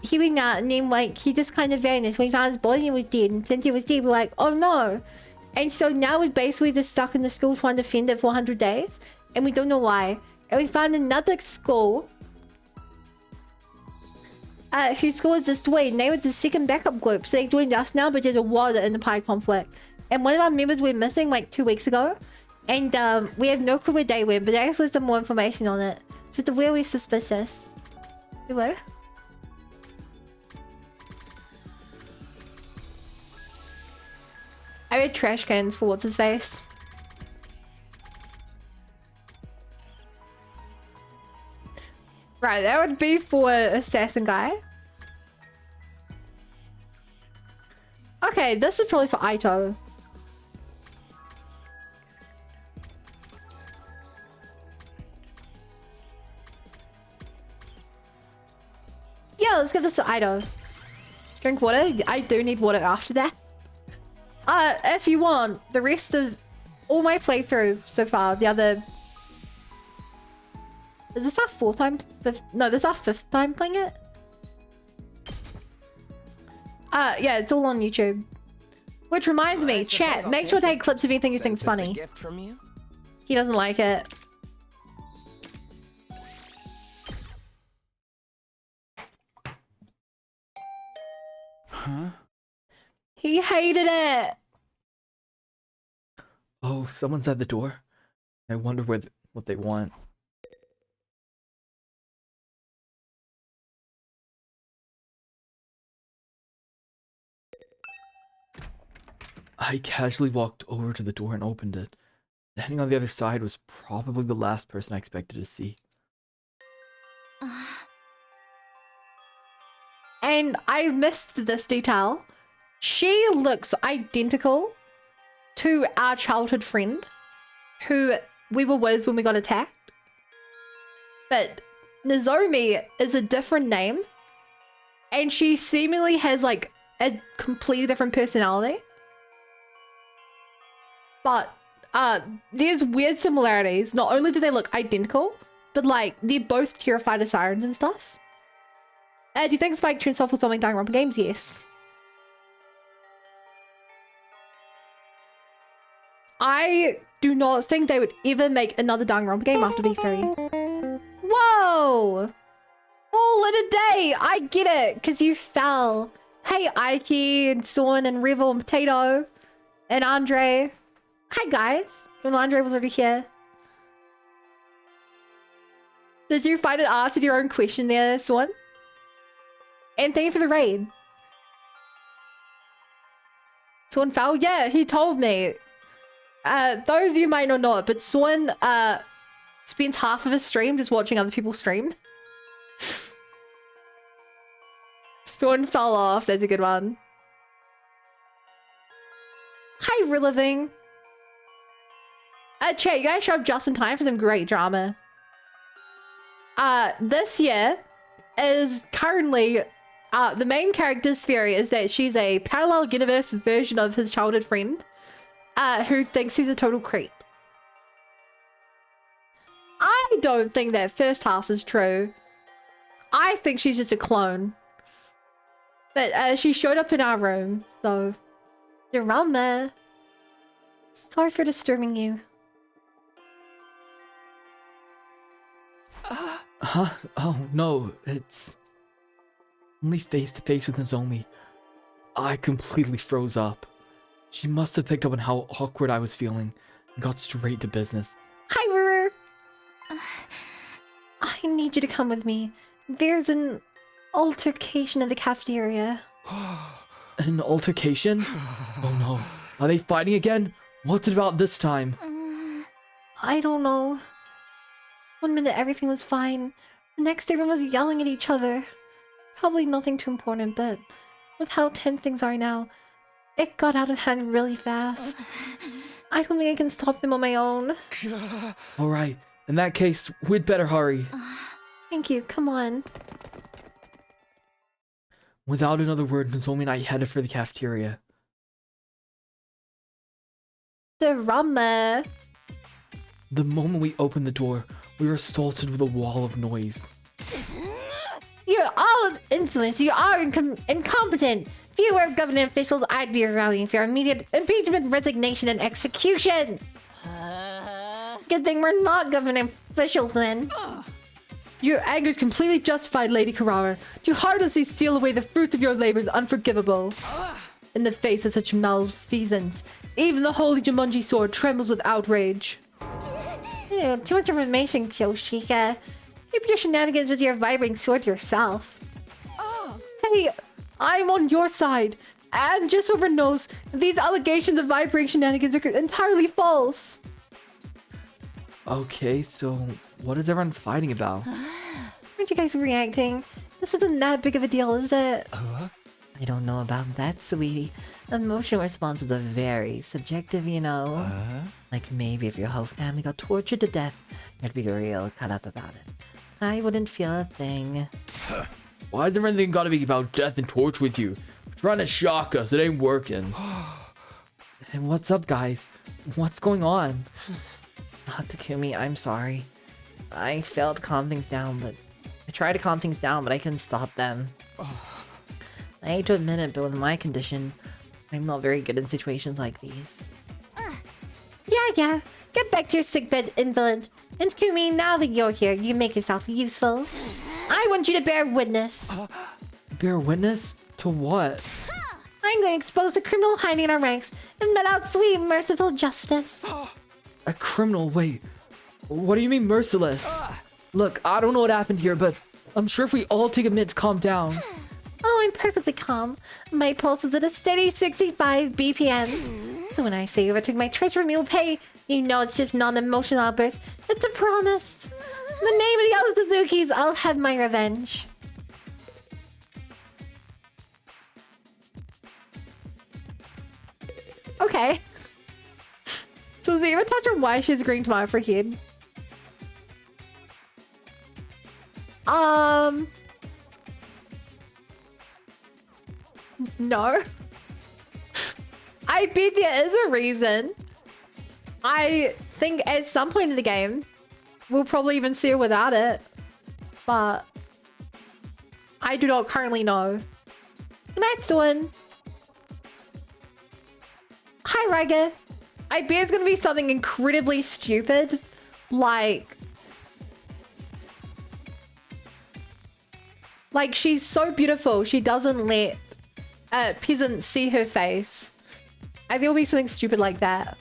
He went out and then like, he just kind of vanished. When he found his body and was dead. And since he was dead, we're like, oh no. And so now we're basically just stuck in the school trying to defend it for 100 days. And we don't know why. And we found another school. Whose school is destroyed. And they were the second backup group. So they joined us now, but there's a war in the Pi conflict. And one of our members went missing like 2 weeks ago. And we have no clue where they went, but there's actually some more information on it. So it's really suspicious. Hello? I read trash cans for what's his face. Right, that would be for assassin guy. Okay, this is probably for Aito. Yeah, let's give this to Aito. Drink water. I do need water after that. If you want, the rest of all my playthrough so far, the other... Is this our fourth time? No, this is our fifth time playing it? Yeah, it's all on YouTube. Which reminds me, chat, make sure to take clips of anything you think's funny. Gift from you? He doesn't like it. Huh? He hated it. Oh, someone's at the door. I wonder what they want. I casually walked over to the door and opened it. Standing on the other side was probably the last person I expected to see. And I missed this detail. She looks identical to our childhood friend who we were with when we got attacked. But Nozomi is a different name. And she seemingly has like a completely different personality. But there's weird similarities. Not only do they look identical, but like they're both terrified of sirens and stuff. Do you think Spike turns off with something Danganronpa games? Yes. I do not think they would ever make another Danganronpa game after V3. Whoa! All in a day! I get it, because you fell. Hey, Ike and Sorn and Revel and Potato and Andre. Hi, guys. When Andre was already here. Did you find it answered your own question there, Sorn? And thank you for the raid. Sorn fell? Yeah, he told me. Those of you might not know it, but Sorn spends half of his stream just watching other people stream. Sorn fell off. That's a good one. Hi, Reliving. Chat, you guys show up just in time for some great drama. This year is currently the main character's theory is that she's a parallel universe version of his childhood friend who thinks he's a total creep. I don't think that first half is true. I think she's just a clone. But she showed up in our room, so you're around there. Sorry for disturbing you. Huh? Oh, no, it's... only face to face with Nozomi. I completely froze up. She must have picked up on how awkward I was feeling and got straight to business. Hi, Ruru. I need you to come with me. There's an altercation in the cafeteria. An altercation? Oh no. Are they fighting again? What's it about this time? I don't know. One minute everything was fine. The next everyone was yelling at each other. Probably nothing too important, but with how tense things are now, it got out of hand really fast. I don't think I can stop them on my own. Alright, in that case, we'd better hurry. Thank you, come on. Without another word, Nozomi and I headed for the cafeteria. Drama. The moment we opened the door, we were assaulted with a wall of noise. You're all as insolent. You are incompetent. If you were government officials, I'd be rallying for your immediate impeachment, resignation, and execution. Good thing we're not government officials then. Your anger is completely justified, Lady Carrara. To heartlessly steal away the fruits of your labor is unforgivable. In the face of such malfeasance, even the holy Jumanji sword trembles with outrage. Ew, too much information, Kyoshika. Keep your shenanigans with your vibrating sword yourself. Hey, I'm on your side. And just so everyone knows, these allegations of vibrating shenanigans are entirely false. Okay, so what is everyone fighting about? Aren't you guys reacting? This isn't that big of a deal, is it? I don't know about that, sweetie. Emotional responses are very subjective, you know. Like maybe if your whole family got tortured to death, you'd be real cut up about it. I wouldn't feel a thing. Why is everything gotta be about death and torture with you? trying to shock us. It ain't working. And what's up, guys? What's going on? Takumi, I'm sorry. I failed to calm things down, but I tried to calm things down, but I couldn't stop them. I hate to admit it, but with my condition, I'm not very good in situations like these. Yeah. Get back to your sickbed, invalid. And Takumi, now that you're here, you make yourself useful. I want you to bear witness. Bear witness? To what? I'm going to expose a criminal hiding in our ranks and met out sweet, merciful justice. A criminal? Wait. What do you mean merciless? Look, I don't know what happened here, but I'm sure if we all take a minute to calm down. Oh, I'm perfectly calm. My pulse is at a steady 65 BPM. So when I say if I took my treasure from you will pay, you know it's just not an emotional outburst. It's a promise. In the name of the other Suzukis, I'll have my revenge. Okay. So is Eva touch on why she's agreeing to my for kid? No. I bet there is a reason. I think at some point in the game, we'll probably even see her without it. But I do not currently know. Good night, Storm. Hi, Riga. I bet it's gonna be something incredibly stupid. Like she's so beautiful, she doesn't let a peasant see her face. I think it'll be something stupid like that.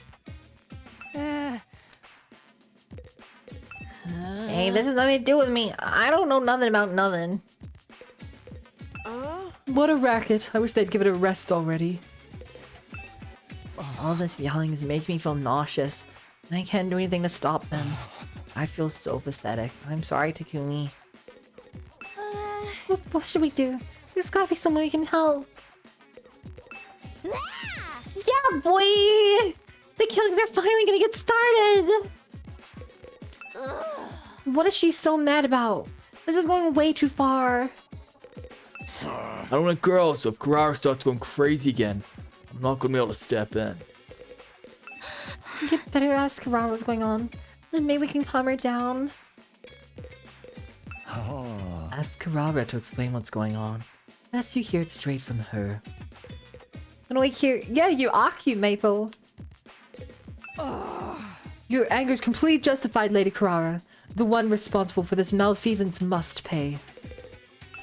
Hey, this has nothing to do with me. I don't know nothing about nothing. What a racket. I wish they'd give it a rest already. All this yelling is making me feel nauseous, and I can't do anything to stop them. I feel so pathetic. I'm sorry, Takumi. What should we do? There's gotta be some way we can help. Yeah, boy! The killings are finally gonna get started! What is she so mad about? This is going way too far. I don't want girls, so if Karara starts going crazy again, I'm not gonna be able to step in. You better ask Karara what's going on. Then maybe we can calm her down. Ask Karara to explain what's going on. Best you hear it straight from her. And we hear, yeah, you are cute, Maple. Your anger is completely justified, Lady Karara. The one responsible for this malfeasance must pay.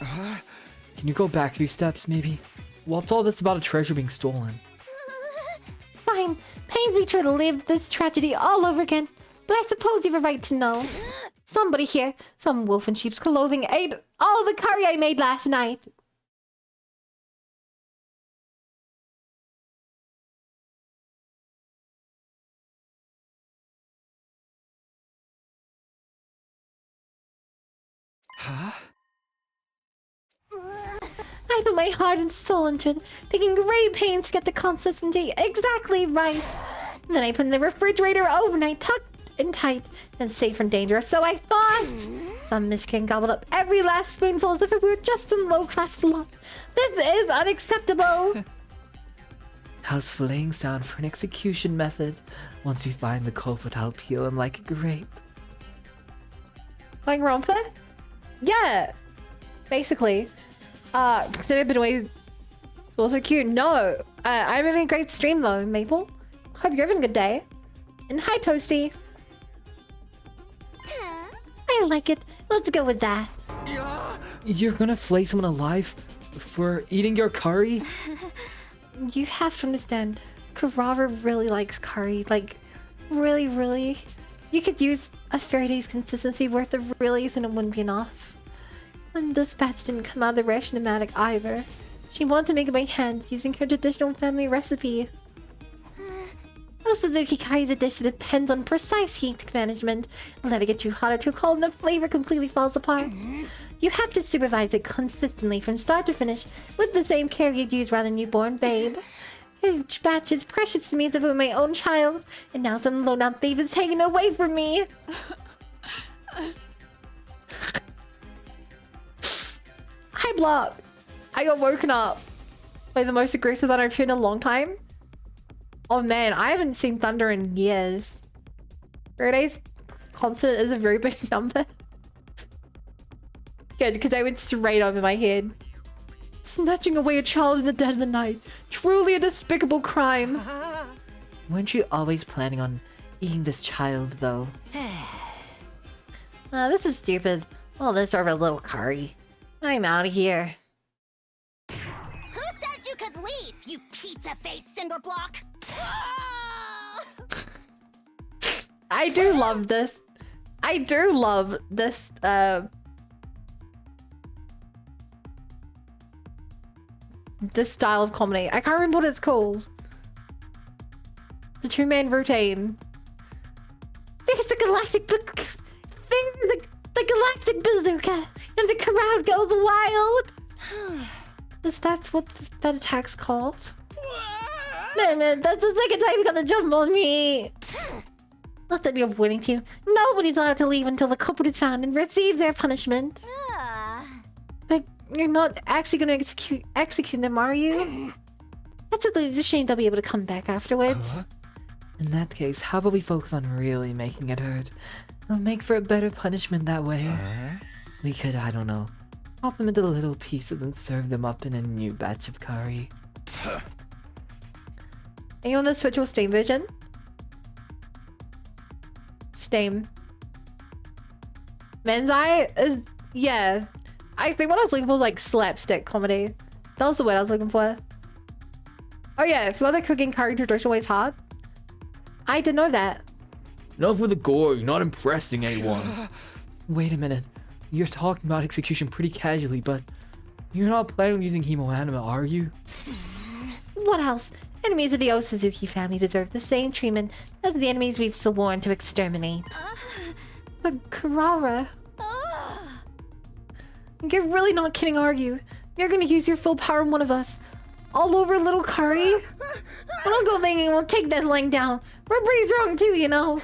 Can you go back a few steps, maybe? What's all this about a treasure being stolen? Fine. Pains me to relive this tragedy all over again. But I suppose you have a right to know. Somebody here, some wolf in sheep's clothing, ate all the curry I made last night. I put my heart and soul into it, taking great pains to get the consistency exactly right. Then I put in the refrigerator overnight, tucked and tight, and safe from danger. So I thought. Some miscreant gobbled up every last spoonful as if it were just a low-class slop. This is unacceptable. How's filleting sound for an execution method? Once you find the culprit, I'll peel him like a grape. Going wrong for that? Yeah. Basically. Consider Benoit's also cute. No. I'm having a great stream though, Maple. Hope you're having a good day. And hi, Toasty. I like it. Let's go with that. You're gonna flay someone alive for eating your curry? You have to understand, Karara really likes curry. Like, really, really. You could use a Faraday's consistency worth of reallys and it wouldn't be enough. And this batch didn't come out of the ration-o-matic either. She wanted to make it by hand using her traditional family recipe. Oh, Suzuki Curry's dish depends on precise heat management. Let it get too hot or too cold and the flavor completely falls apart. You have to supervise it consistently from start to finish with the same care you'd use around a newborn babe. Each batch is precious to me as if it were my own child, and now some low-down thief is taking it away from me. Hi, Block. I got woken up. Like the most aggressive that I've heard in a long time. Oh man, I haven't seen thunder in years. Faraday's constant is a very big number. Good, because they went straight over my head. Snatching away a child in the dead of the night. Truly a despicable crime. Weren't you always planning on eating this child, though? This is stupid. All this over a little curry. I'm out of here. Who said you could leave, you pizza-faced Cinderblock? I do love this. I do love this, this style of comedy. I can't remember what it's called. The two-man routine. There's the galactic the galactic bazooka, and the crowd goes wild. Is that what that attack's called? Man, that's the second time you got the jump on me. Let that be a warning to you. Nobody's allowed to leave until the culprit is found and receives their punishment. But you're not actually going to execute them, are you? Actually, it's a shame they'll be able to come back afterwards. In that case, how about we focus on really making it hurt? It'll make for a better punishment that way. We could, I don't know, chop them into little pieces and serve them up in a new batch of curry. Are you on the Switch or Steam version? Steam. Manzai is, yeah. I think what I was looking for was like slapstick comedy. That was the word I was looking for. Oh yeah, if you're the cooking curry traditional ways hard. I didn't know that. Enough with the gore, you're not impressing anyone. Wait a minute. You're talking about execution pretty casually, but you're not planning on using hemoanima, are you? What else? Enemies of the Osuzuki family deserve the same treatment as the enemies we've sworn to exterminate. But Karara... You're really not kidding, are you? You're gonna use your full power on one of us. All over little curry? Don't go thinking we'll take that line down. We're pretty strong too, you know.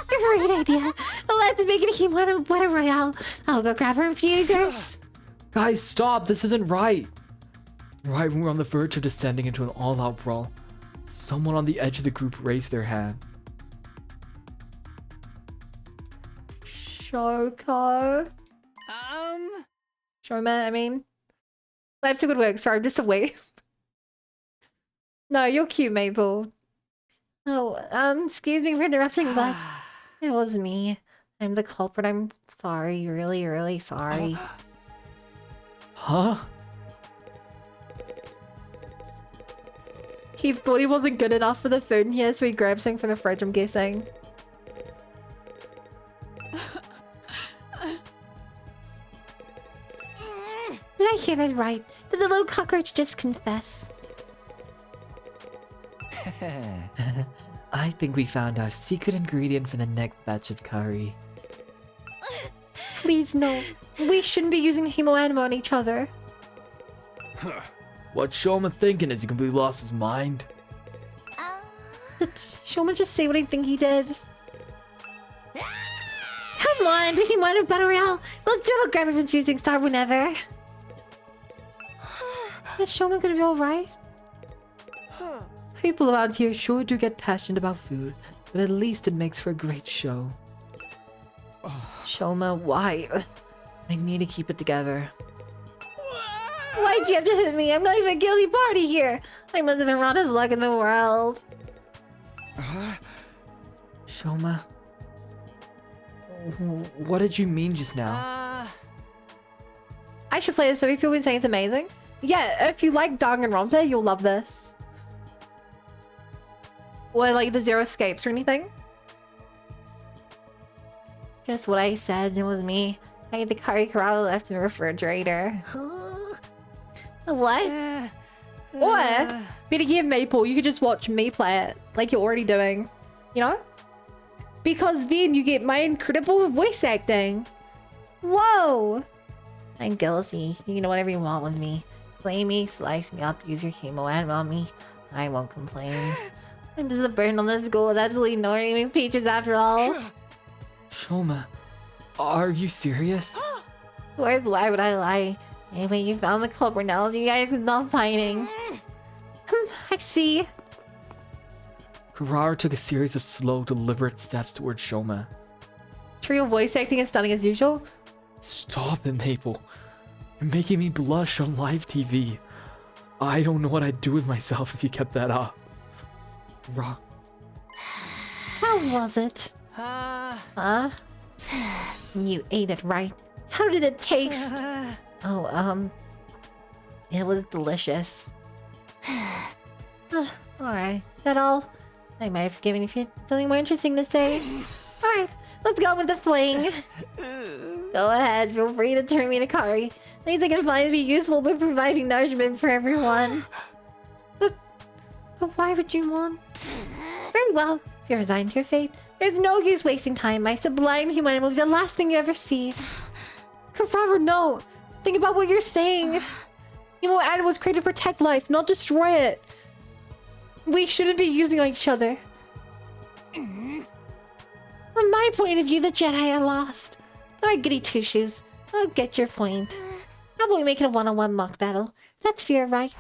Great idea. Let's make it a Himana Butter Royale. I'll go grab our infusers. Guys, stop! This isn't right! Right when we're on the verge of descending into an all-out brawl, someone on the edge of the group raised their hand. Shoko? Shoma, I mean. Life's a good work. Sorry, I'm just away. No, you're cute, Maple. Oh, excuse me for interrupting, but it was me. I'm the culprit. I'm sorry. Really, really sorry. Huh? He thought he wasn't good enough for the food in here, so he grabbed something from the fridge, I'm guessing. Did I hear that right? Did the little cockroach just confess? I think we found our secret ingredient for the next batch of curry. Please, no. We shouldn't be using hemoanima on each other. What's Shoma thinking? Has he completely lost his mind? Did Shoma just say what I think he did? Come on, do you want a battle royale? Let's do it. Grab a choosing star whenever. Is Shoma gonna be alright? People around here sure do get passionate about food, but at least it makes for a great show. Shoma, why? I need to keep it together. Why'd you have to hit me? I'm not even a guilty party here. I must have the roughest luck in the world. Shoma, what did you mean just now? I should play this so if you've been saying it's amazing. Yeah, if you like Danganronpa, you'll love this. Or like the Zero Escapes or anything. Just what I said, it was me. I ate the curry corral left in the refrigerator. What? Or, better give Maple, you could just watch me play it, like you're already doing. You know? Because then you get my incredible voice acting. Whoa! I'm guilty. You can do whatever you want with me. Play me, slice me up, use your hemoanima on me. I won't complain. I'm just a burden on this school with absolutely no redeeming features after all. Shoma, are you serious? Why would I lie? Anyway, you found the culprit now. You guys can stop fighting. I see. Kurara took a series of slow, deliberate steps towards Shoma. Trio voice acting is stunning as usual. Stop it, Maple. You're making me blush on live TV. I don't know what I'd do with myself if you kept that up. How was it? Huh? You ate it, right? How did it taste? Oh, it was delicious. Alright, that all? I might have given you something more interesting to say. Alright, let's go with the fling. Go ahead, feel free to turn me to Kari. Things I can find to be useful by providing nourishment for everyone. But why would you want? Very well, if you're resigned to your fate, there's no use wasting time. My sublime humanity will be the last thing you ever see. Kurara, no! Think about what you're saying. Adam was created to protect life, not destroy it. We shouldn't be using each other. From my point of view, the Jedi are lost. Alright, goody two-shoes. I'll get your point. How about we make it a one-on-one mock battle? That's fair, right?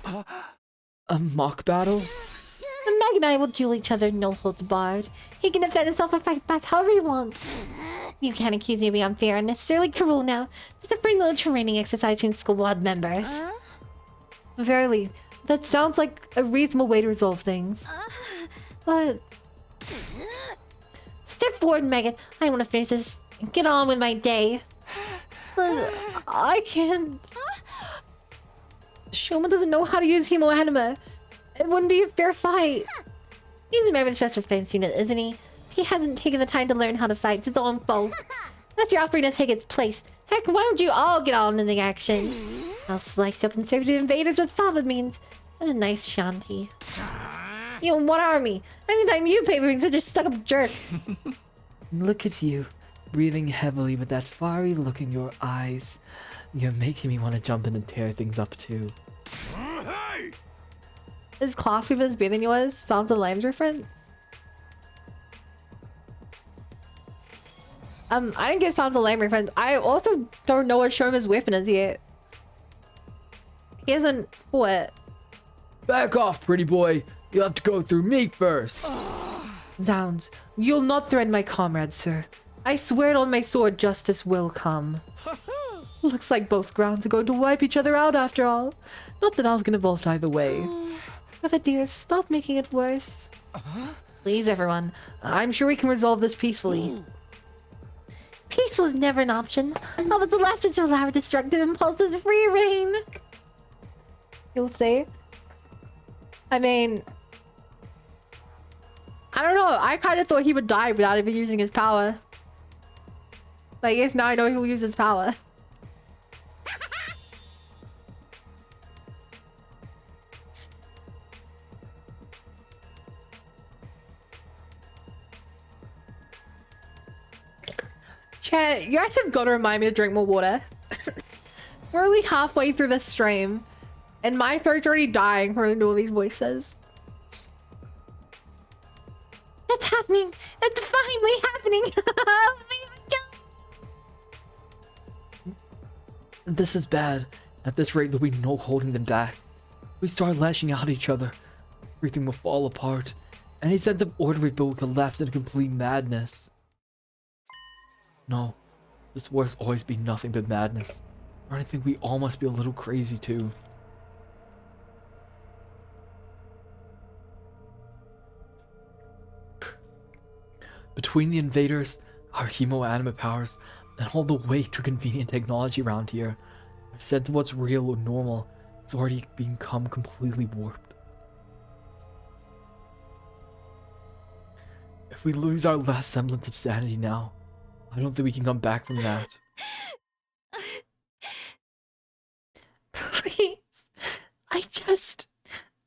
A mock battle? Meg and I will duel each other, no holds barred. He can defend himself and fight back however he wants. You can't accuse me of being unfair and necessarily cruel now. It's a pretty little training exercise between school board members. Verily, that sounds like a reasonable way to resolve things. But... Step forward, Megan. I want to finish this and get on with my day. But I can't... Shoma doesn't know how to use Hemo Anima. It wouldn't be a fair fight. He's a member of the Special Defense Unit, isn't he? He hasn't taken the time to learn how to fight. It's his own fault. That's your offering to take its place. Heck, why don't you all get on in the action? I'll slice up and serve you to invaders with fava beans and a nice shanty. You and what army? Anytime you pay for being such a stuck-up jerk. Look at you, breathing heavily with that fiery look in your eyes. You're making me want to jump in and tear things up too. Hey! Is class movements breathing yours? Sounds of Lime's reference? I didn't get Sounds of Lime reference. I also don't know what Shoma's weapon is yet. He hasn't what? Back off, pretty boy. You'll have to go through me first. Zounds, you'll not threaten my comrades, sir. I swear it on my sword, justice will come. Looks like both grounds are going to wipe each other out after all. Not that I'll get involved either way. Brother dear, stop making it worse. Please, everyone. I'm sure we can resolve this peacefully. Peace was never an option. All that's left is to allow our destructive impulses free reign. You'll say? I mean... I don't know. I kind of thought he would die without even using his power. But I guess now I know he will use his power. Chat, you guys have got to remind me to drink more water. We're only halfway through this stream. And my throat's already dying from doing all these voices. It's happening! It's finally happening! This is bad. At this rate, there'll be no holding them back. We start lashing out at each other. Everything will fall apart. Any sense of order we built will collapse into complete madness. No, this war has always been nothing but madness. I think we all must be a little crazy too. Between the invaders, our hemo-anima powers, and all the way too convenient technology around here, our sense of what's real or normal has already become completely warped. If we lose our last semblance of sanity now, I don't think we can come back from that. Please.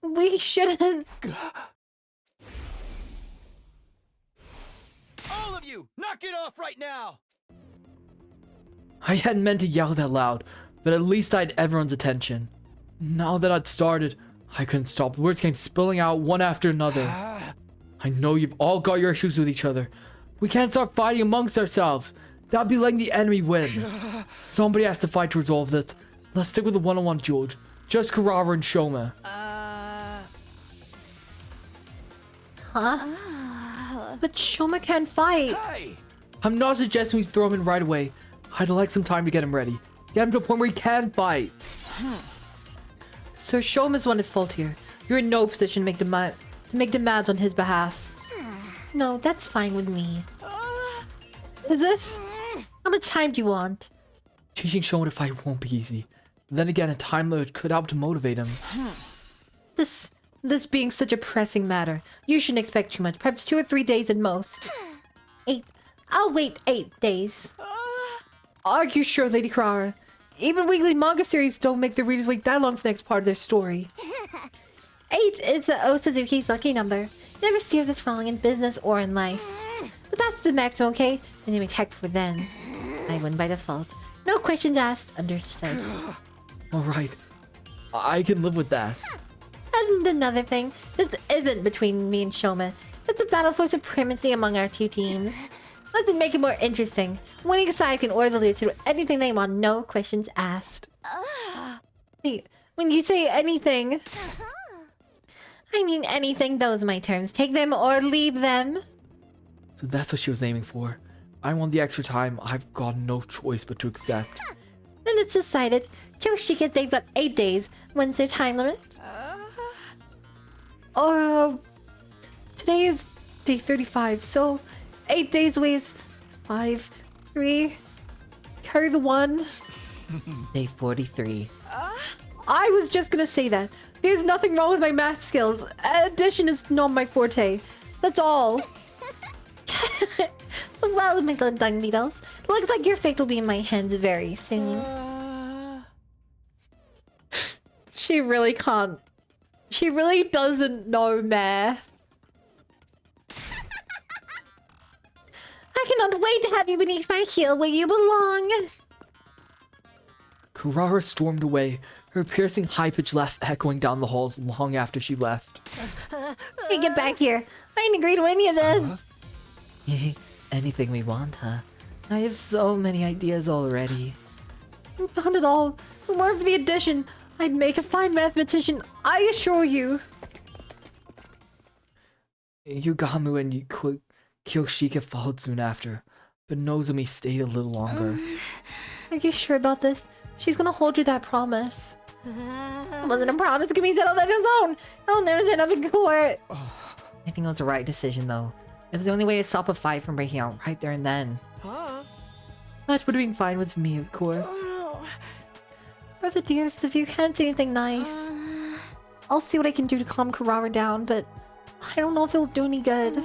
We shouldn't. All of you, knock it off right now! I hadn't meant to yell that loud, but at least I had everyone's attention. Now that I'd started, I couldn't stop. The words came spilling out one after another. I know you've all got your issues with each other. We can't start fighting amongst ourselves. That'd be letting the enemy win. Somebody has to fight to resolve this. Let's stick with the one-on-one duel. Just Kurara and Shoma. Huh? But Shoma can't fight. Hey! I'm not suggesting we throw him in right away. I'd like some time to get him ready. Get him to a point where he can fight. Sir Shoma's one at fault here. You're in no position to make demands on his behalf. No, that's fine with me. Is this? How much time do you want? Teaching Shoma to fight won't be easy. Then again, a time limit could help to motivate him. This being such a pressing matter, you shouldn't expect too much. Perhaps 2 or 3 days at most. 8. I'll wait 8 days. Are you sure, Lady Kurara? Even weekly manga series don't make their readers wait that long for the next part of their story. 8 is Suzuki's lucky number. He never steers us wrong in business or in life. But that's the maximum, okay? And you may check for then. I win by default. No questions asked. Understood. Alright. I can live with that. And another thing, this isn't between me and Shoma. It's a battle for supremacy among our two teams. Let's make it more interesting. Winning side can order the loser to do anything they want, no questions asked. Hey, when you say anything, I mean anything, those are my terms. Take them or leave them. So that's what she was aiming for. I want the extra time. I've got no choice but to accept. Then it's decided. Kyoshika, they've got 8 days. When's their time limit? today is day 35, so 8 days away is 5, 3, carry the 1. Day 43. I was just gonna say that. There's nothing wrong with my math skills. Addition is not my forte. That's all. Well, my little dung beetles. Looks like your fate will be in my hands very soon. She really can't. She really doesn't know math. I cannot wait to have you beneath my heel where you belong. Kurara stormed away, her piercing high-pitched laugh echoing down the halls long after she left. Hey, get back here. I didn't agree to any of this. Anything we want, huh? I have so many ideas already. I found it all. If it weren't for the addition, I'd make a fine mathematician, I assure you. Yugamu and Kyoshika followed soon after, but Nozomi stayed a little longer. Are you sure about this? She's gonna hold you that promise. It wasn't a promise to give me settled on his own. I'll never say nothing in court. I think it was the right decision, though. It was the only way to stop a fight from breaking out right there and then. That would have been fine with me, of course. Brother dearest, if you can't say anything nice, I'll see what I can do to calm Kurara down, but I don't know if it'll do any good.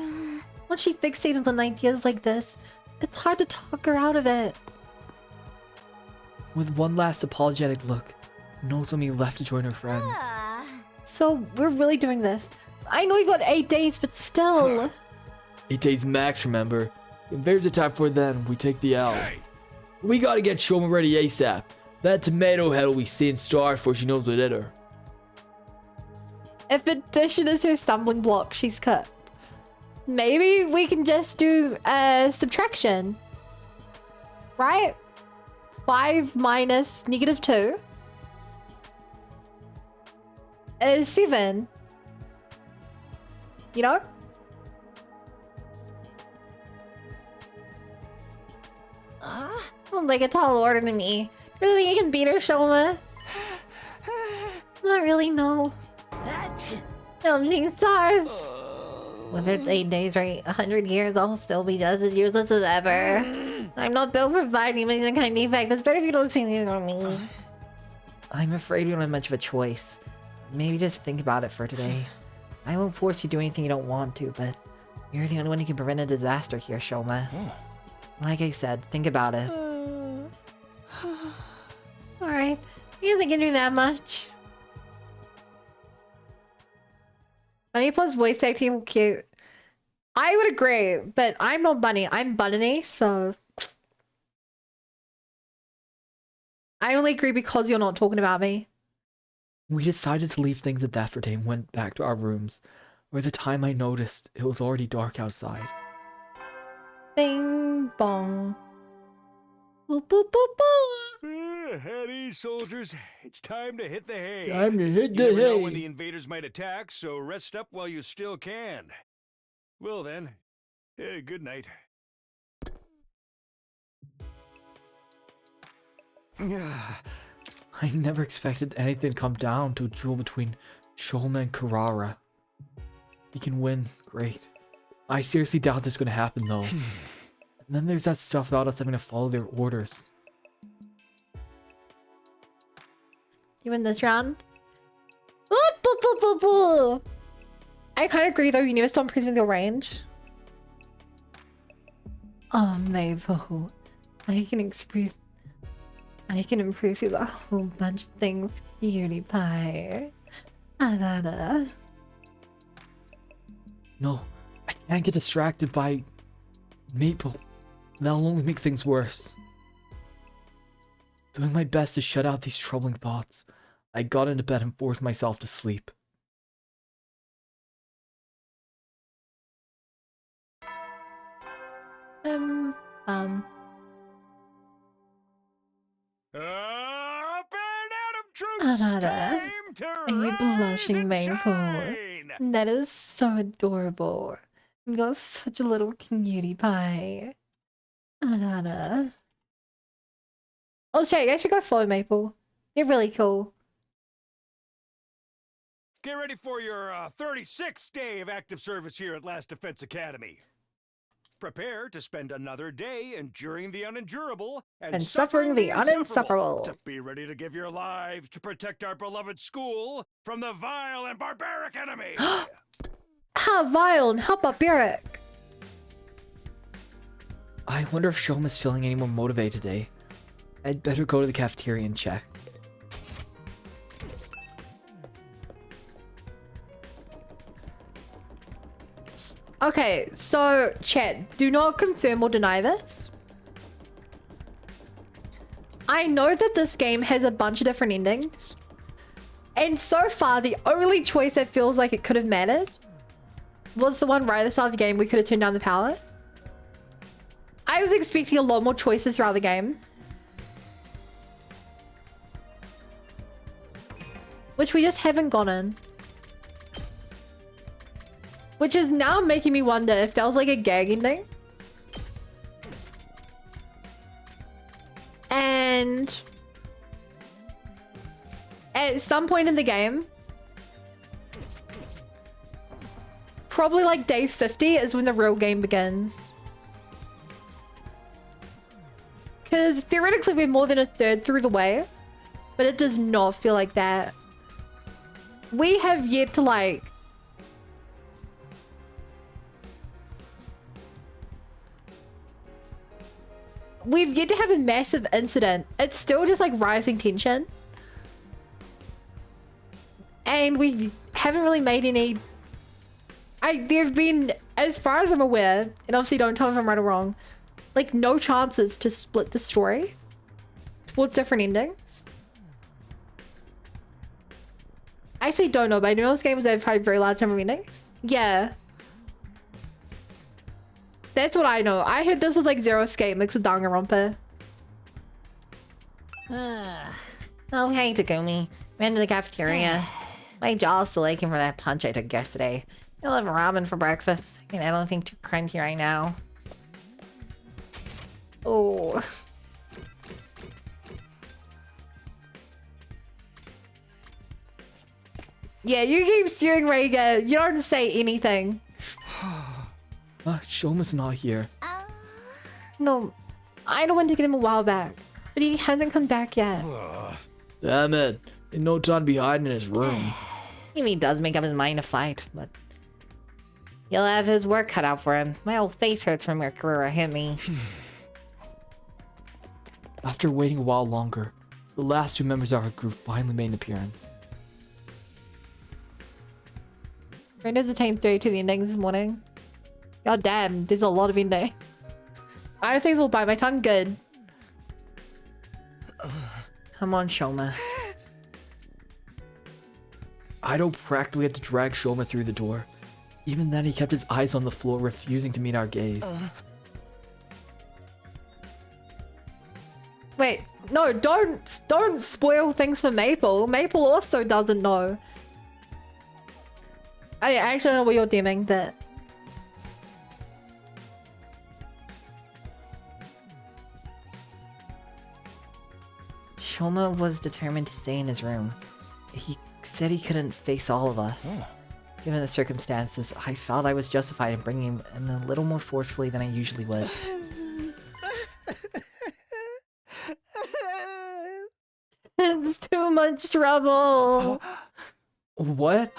Once she fixated on ideas like this, it's hard to talk her out of it. With one last apologetic look, Nozomi left to join her friends. So, we're really doing this. I know you got 8 days, but still. 8 days max, remember? If there's a time for then, we take the L. Hey! We gotta get Shoma ready ASAP. That tomato head will be seeing stars before she knows what hit her. If addition is her stumbling block, she's cut. Maybe we can just do subtraction. Right? 5 minus -2 is 7. You know? sounds like a tall order to me. Do you think you can beat her, Shoma? Not really, no. No, I'm seeing stars. Whether it's 8 days or 100 years, I'll still be just as useless as ever. I'm not built for fighting any kind of defect. It's better if you don't say anything on me. I'm afraid we don't have much of a choice. Maybe just think about it for today. I won't force you to do anything you don't want to, but you're the only one who can prevent a disaster here, Shoma. Like I said, think about it. Alright, I guess I can do that much. Bunny plus voice acting cute. I would agree, but I'm not Bunny. I'm Bunny, so I only agree because you're not talking about me. We decided to leave things at that for today and went back to our rooms. By the time I noticed, it was already dark outside. Bing bong. Boop, boop, boop, boop. At ease, soldiers. It's time to hit the hay. Time to hit You the never know when hay. the invaders might attack, so rest up while you still can. Well then, good night. I never expected anything to come down to a duel between Shulma and Karara. We can win, great. I seriously doubt this is gonna happen though. And then there's that stuff about us having to follow their orders. You win this round? Oh, boo, boo, boo, boo. I kind of agree though, you need to stop increasing your range. Oh, Maple. I can impress you with a whole bunch of things, cutie pie. Da. No, I can't get distracted by Maple. That'll only make things worse. Doing my best to shut out these troubling thoughts, I got into bed and forced myself to sleep. Up and Adam troops! Time to Are you rise blushing, and Maple? shine! That is so adorable. You're such a little cutie pie. Oh, Jake, I should go follow Maple. They're really cool. Get ready for your 36th day of active service here at Last Defense Academy. Prepare to spend another day enduring the unendurable And suffering the uninsufferable. To be ready to give your lives to protect our beloved school from the vile and barbaric enemy. How vile and how barbaric. I wonder if Shoma's feeling any more motivated today. I'd better go to the cafeteria and check. Okay, so chat, do not confirm or deny this. I know that this game has a bunch of different endings. And so far, the only choice that feels like it could have mattered was the one right at the start of the game. We could have turned down the power. I was expecting a lot more choices throughout the game. Which we just haven't gotten. Which is now making me wonder if that was like a gag ending. And at some point in the game, probably like day 50 is when the real game begins. Because theoretically we're more than a third through the way, but it does not feel like that. We have yet to like... We've yet to have a massive incident. It's still just like rising tension. And we haven't really made any... There've been, as far as I'm aware, and obviously don't tell me if I'm right or wrong, like no chances to split the story towards different endings. I actually don't know, but I know this game has had a very large number of endings. Yeah. That's what I know. I heard this was like Zero Escape mixed with Danganronpa. Oh, hey, Takumi. Ran to the cafeteria. My jaw's still aching from that punch I took yesterday. I'll have ramen for breakfast. And I don't think too crunchy right now. Oh. Yeah, you keep steering, Rhaegar. You don't say anything. Shoma's not here. No, I went to get him a while back, but he hasn't come back yet. Damn it. Ain't no time to be hiding in his room. Maybe he does make up his mind to fight, but he'll have his work cut out for him. My old face hurts from where Karura hit me. After waiting a while longer, the last two members of our group finally made an appearance. Randers attained 32 the endings this morning. God damn, there's a lot of ending. I don't think will bite my tongue good. Come on, Shoma. Ido practically had to drag Shoma through the door. Even then, he kept his eyes on the floor, refusing to meet our gaze. Wait, no, don't spoil things for Maple. Maple also doesn't know. I actually don't know what you're DMing, but Shoma was determined to stay in his room. He said he couldn't face all of us. Given the circumstances, I felt I was justified in bringing him in a little more forcefully than I usually would. it's too much trouble. What?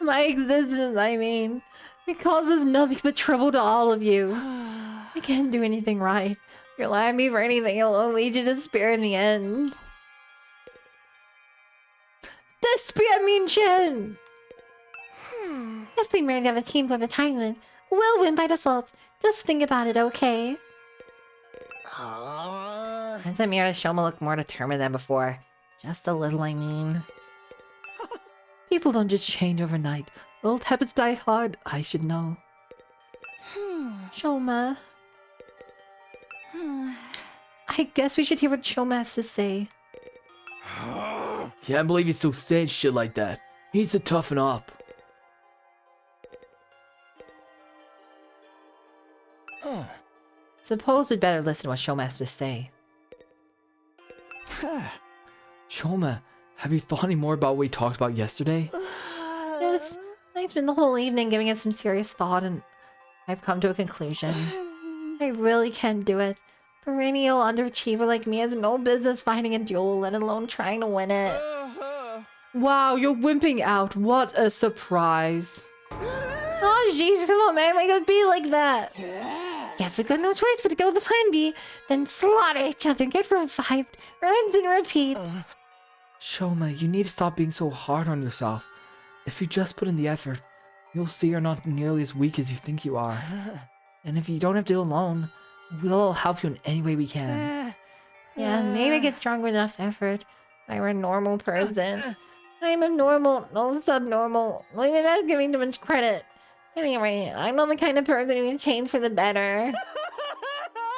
My existence, I mean. It causes nothing but trouble to all of you. I can't do anything right. If you rely on me for anything, it'll only lead you to despair in the end. Despair, Minshin! If we merely have a team for the time win, we'll win by default. Just think about it, okay? Since I'm here to Shoma look more determined than before. Just a little, I mean. People don't just change overnight. Old habits die hard. I should know. Shoma. I guess we should hear what Shoma has to say. Can't believe he's still saying shit like that. He needs to toughen up. Suppose we'd better listen to what Shoma has to say. Shoma, have you thought any more about what we talked about yesterday? Yes, I spent the whole evening giving it some serious thought and I've come to a conclusion. I really can't do it. Perennial underachiever like me has no business fighting a duel, let alone trying to win it. Wow, you're wimping out. What a surprise. Oh jeez, come on man, why you gotta be like that? Guess we've got no choice but to go with the plan B, then slaughter each other, get revived, rinse and repeat. Shoma, you need to stop being so hard on yourself. If you just put in the effort, you'll see you're not nearly as weak as you think you are. And if you don't have to do it alone, we'll all help you in any way we can. Yeah, maybe I get stronger with enough effort. If I were a normal person. I'm abnormal, no subnormal. Well, even that's giving too much credit. Anyway, I'm not the kind of person who can change for the better.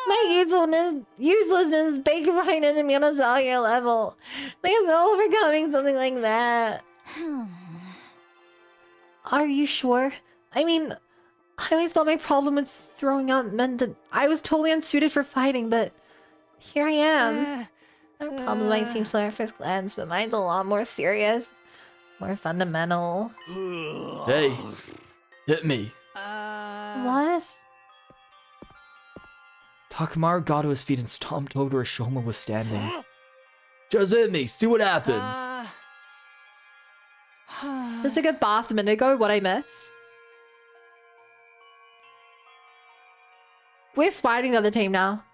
My uselessness is baked right into me on a cellular level. There's no overcoming something like that. Are you sure? I mean, I always thought my problem with throwing up meant that I was totally unsuited for fighting, but here I am. Our problems might seem slow at first glance, but mine's a lot more serious. More fundamental. Hey, hit me. What? Takamaru got to his feet and stomped over where Shoma was standing. Just hit me, see what happens. This took a bath a minute ago, what I miss? We're fighting the other team now.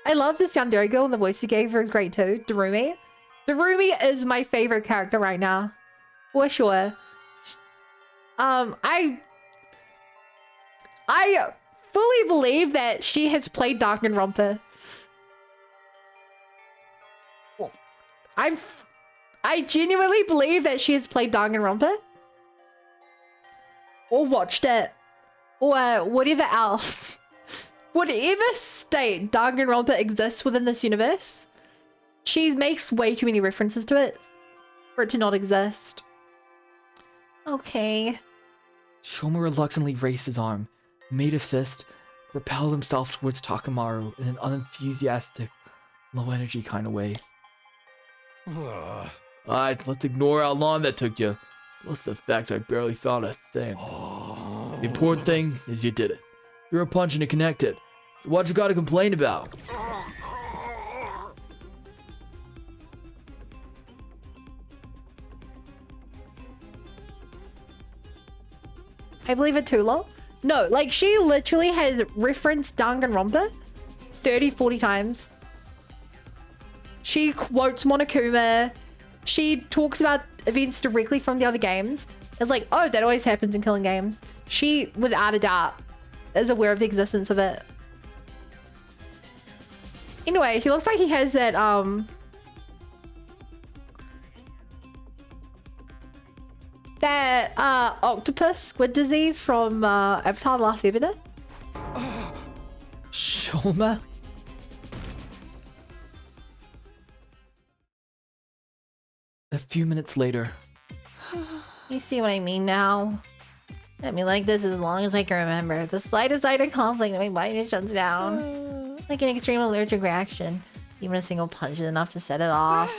I love this yandere girl and the voice you gave her is great too. Darumi. Darumi is my favorite character right now. For sure. I fully believe that she has played Danganronpa. I genuinely believe that she has played Danganronpa. Or watched it. Or whatever else. Whatever state Danganronpa exists within this universe, she makes way too many references to it for it to not exist. Okay. Shoma reluctantly raised his arm, made a fist, propelled himself towards Takamaru in an unenthusiastic, low-energy kind of way. Alright, let's ignore how long that took you. Plus the fact I barely found a thing. The important thing is you did it. You're a punch and it connected. So what you gotta complain about? I believe it too long. No, like she literally has referenced Danganronpa 30-40 times. She quotes Monokuma. She talks about events directly from the other games. It's like, oh, that always happens in killing games. She, without a doubt, is aware of the existence of it. Anyway, he looks like he has that, octopus squid disease from Avatar: The Last Airbender. Shoma? A few minutes later. You see what I mean now? I mean, like this as long as I can remember. The slightest sign of conflict and my body just shuts down. Like an extreme allergic reaction. Even a single punch is enough to set it off.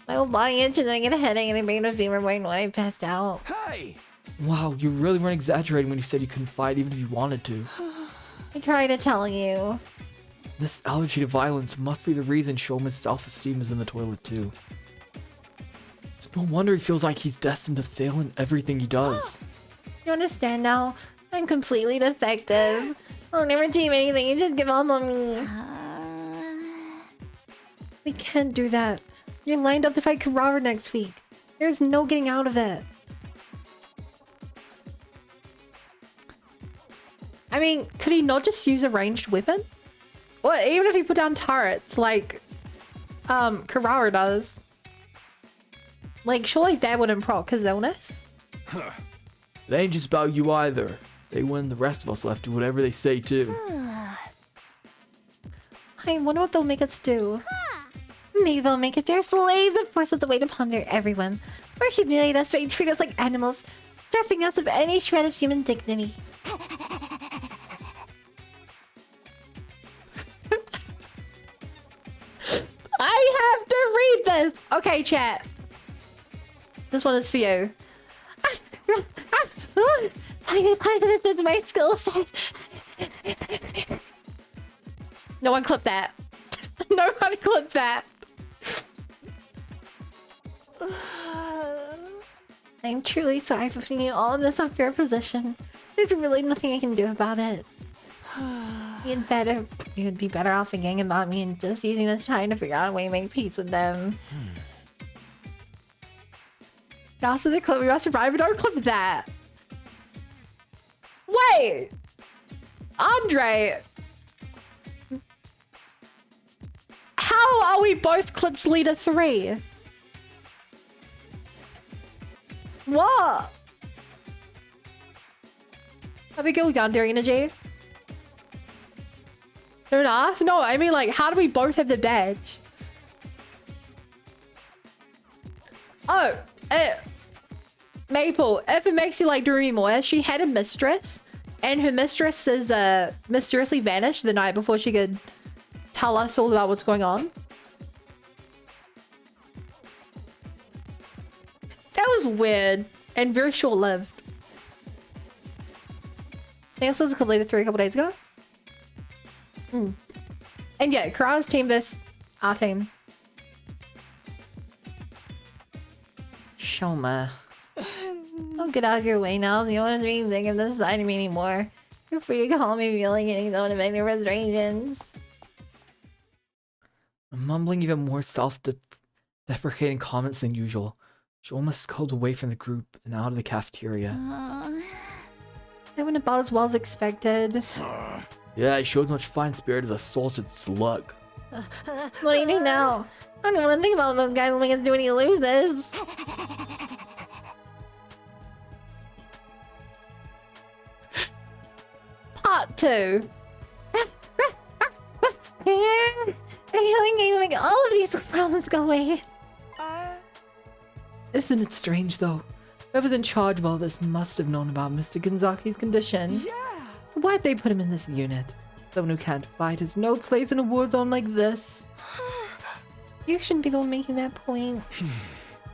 My whole body itches and I get a headache and I bring a fever more than when I passed out. Hey! Wow, you really weren't exaggerating when you said you couldn't fight even if you wanted to. I tried to tell you. This allergy to violence must be the reason Shoma's self-esteem is in the toilet too. It's no wonder he feels like he's destined to fail in everything he does. You understand now? I'm completely defective. I'll never achieve anything, you just give up on me. We can't do that. You're lined up to fight Kirara next week. There's no getting out of it. I mean, could he not just use a ranged weapon? Or even if he put down turrets like Kirara does. Like, surely that wouldn't proc his illness. It ain't just about you either. They win, the rest of us left do whatever they say too. I wonder what they'll make us do. Maybe they'll make it their slave that forces the weight upon their everyone. Or humiliate us by treat us like animals, stripping us of any shred of human dignity. I have to read this! Okay, chat. This one is for you. My skill set. No one clip that. No one clip that. I'm truly sorry for putting you all in this unfair position. There's really nothing I can do about it. You'd be better off forgetting about me and just using this time to figure out a way to make peace with them. Gas is a clip. We must survive, but don't clip that. Wait! Andre! How are we both clips leader 3? What? Abigail Yandere energy? Don't ask? No, I mean like, how do we both have the badge? Oh, Maple, if it makes you like Doremi more, she had a mistress, and her mistress is mysteriously vanished the night before she could tell us all about what's going on. That was weird and very short-lived. I think this was completed a couple days ago. And yeah, Kirara's team versus our team. Shoma. Don't get out of your way now. You don't want to be thinking of this side of me anymore. Feel free to call me feeling any zone of any frustrations. Mumbling even more self-deprecating comments than usual, Shoma sculled away from the group and out of the cafeteria. That went about as well as expected. Yeah, he showed as much fine spirit as a salted slug. What do you do now? I don't want to think about those guys when he do when he loses. Part 2. I really can't make all of these problems go away. Isn't it strange though? Whoever's in charge of all this must have known about Mr. Gonzaki's condition. Yeah. So why'd they put him in this unit? Someone who can't fight has no place in a war zone like this. You shouldn't be the one making that point.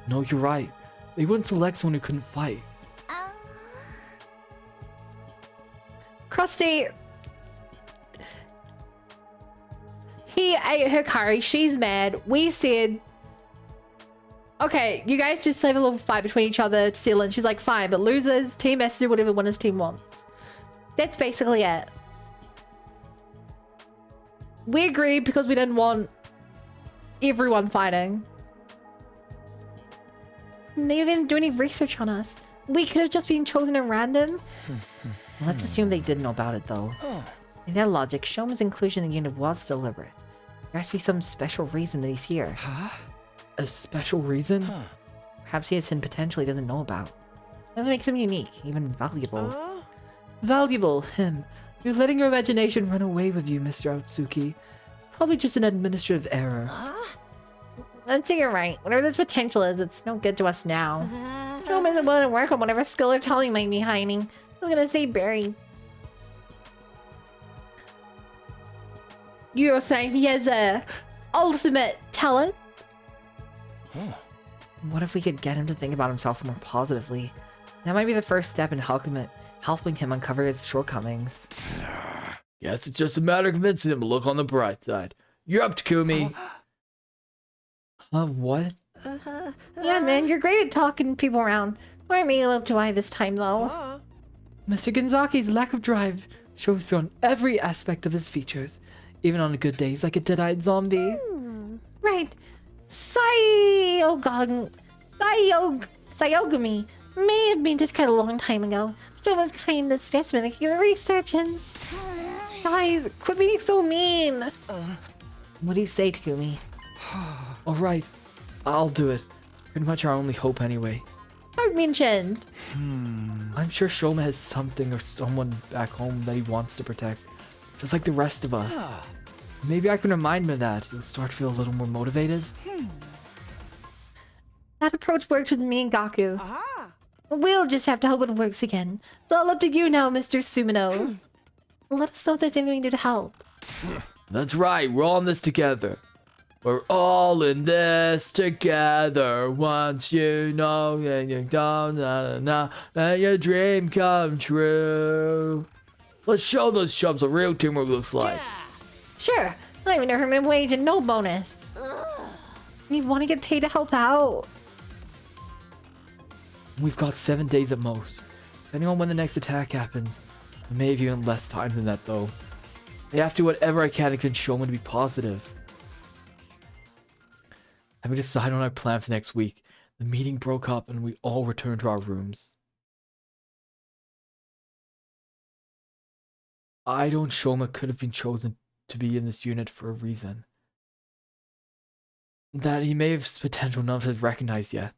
No, you're right. They wouldn't select someone who couldn't fight. Krusty. He ate her curry. She's mad. We said, okay, you guys just have a little fight between each other to settle in. She's like, fine, but losers, team has to do whatever winner's team wants. That's basically it. We agreed because we didn't want everyone fighting. Maybe they didn't do any research on us. We could have just been chosen at random. Let's assume they did know about it, though. In that logic, Shoma's inclusion in the unit was deliberate. There has to be some special reason that he's here. Huh? A special reason? Perhaps he has hidden potential he doesn't know about. That makes him unique, even valuable. Valuable, him. You're letting your imagination run away with you, Mr. Otsuki. Probably just an administrative error. Let's say you're right. Whatever this potential is, it's no good to us now. Shoma isn't willing to work on whatever skill or talent might be hiding. I was gonna say buried. You're saying he has a ultimate talent? What if we could get him to think about himself more positively? That might be the first step in helping him uncover his shortcomings. Guess it's just a matter of convincing him to look on the bright side. You're up, Takumi. What? Yeah, man, you're great at talking people around. Why me a little too high this time, though? Mr. Genzaki's lack of drive shows through on every aspect of his features, even on good days like a dead-eyed zombie. Right. Sayogami may have been discredited a long time ago. Shoma's kind of specimen of human researchers. Guys, quit being so mean! What do you say, Takumi? Alright, I'll do it. Pretty much our only hope anyway. I mentioned. I'm sure Shoma has something or someone back home that he wants to protect. Just like the rest of us. Maybe I can remind him of that. He'll start to feel a little more motivated. That approach worked with me and Gaku. We'll just have to hope it works again. It's all up to you now, Mr. Sumino. Let us know if there's anything we can do to help. That's right, we're all in this together. We're all in this together. Once you know and you don't know, and your dream come true. Let's show those chumps what real teamwork looks like. Sure. I even earn minimum wage and no bonus. You want to get paid to help out? We've got 7 days at most. Depending on when the next attack happens. Maybe even less time than that though. I have to do whatever I can to convince Shoma to be positive. Having decided on our plan for next week, the meeting broke up and we all returned to our rooms. Shoma could have been chosen to be in this unit for a reason. That he may have potential none of us has recognized yet.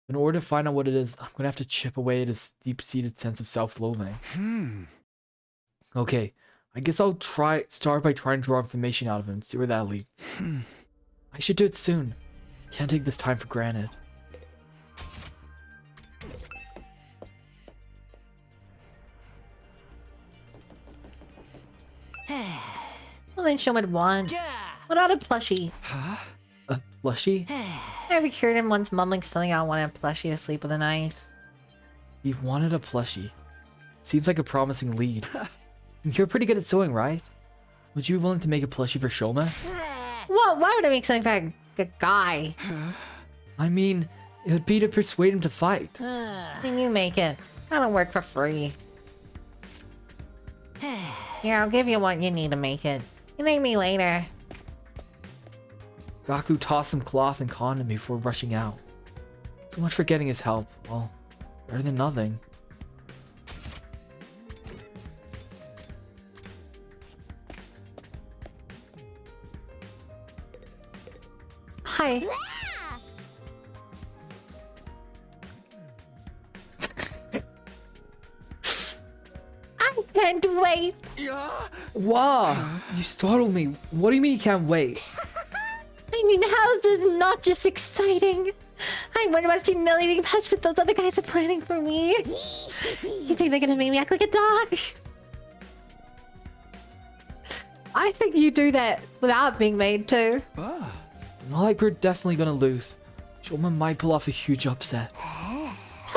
In order to find out what it is, I'm gonna have to chip away at his deep-seated sense of self-loathing. Okay, I guess I'll start by trying to draw information out of him, see where that leads. I should do it soon. Can't take this time for granted. Well, then Shoma would want. What about a plushie? A plushie? I overheard him once mumbling something I wanted a plushie to sleep with the night. He wanted a plushie. Seems like a promising lead. You're pretty good at sewing, right? Would you be willing to make a plushie for Shoma? Well, why would I make something for a guy? I mean, it would be to persuade him to fight. Then you make it. I don't work for free. Here, I'll give you what you need to make it. You make me later. Gaku tossed some cloth and condom before rushing out. So much for getting his help. Well, better than nothing. Hi. I can't wait. Wow, you startled me. What do you mean you can't wait? I mean, how's this not just exciting? I wonder what humiliating punishment those other guys are planning for me. You think they're gonna make me act like a dog? I think you do that without being made to. Not like we're definitely gonna lose. Shoma might pull off a huge upset.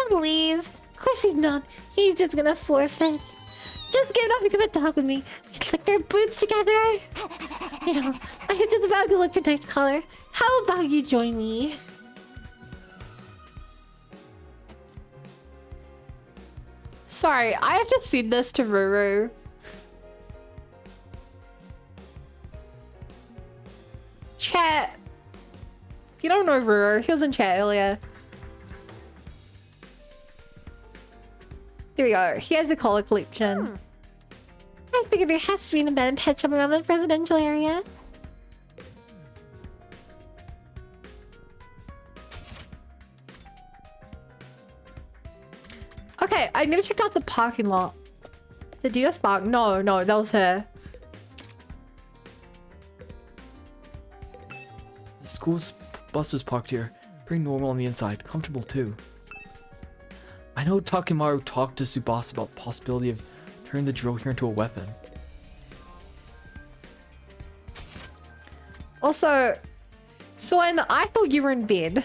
Please. Of course he's not. He's just gonna forfeit. Just give it up and come and talk with me. We can lick their boots together. You know, I was just about to go look for a nice color. How about you join me? Sorry, I have to send this to Ruru. Chat. If you don't know Ruru, he was in chat earlier. There we go. He has a collar collection. I figured there has to be an abandoned pet shop around the residential area. Okay, I never checked out the parking lot. Did you just park? No, that was her. The school's Buster's parked here. Pretty normal on the inside. Comfortable too. I know Takimaru talked to Tsubasa about the possibility of turning the drill here into a weapon. Also, Swen, I thought you were in bed.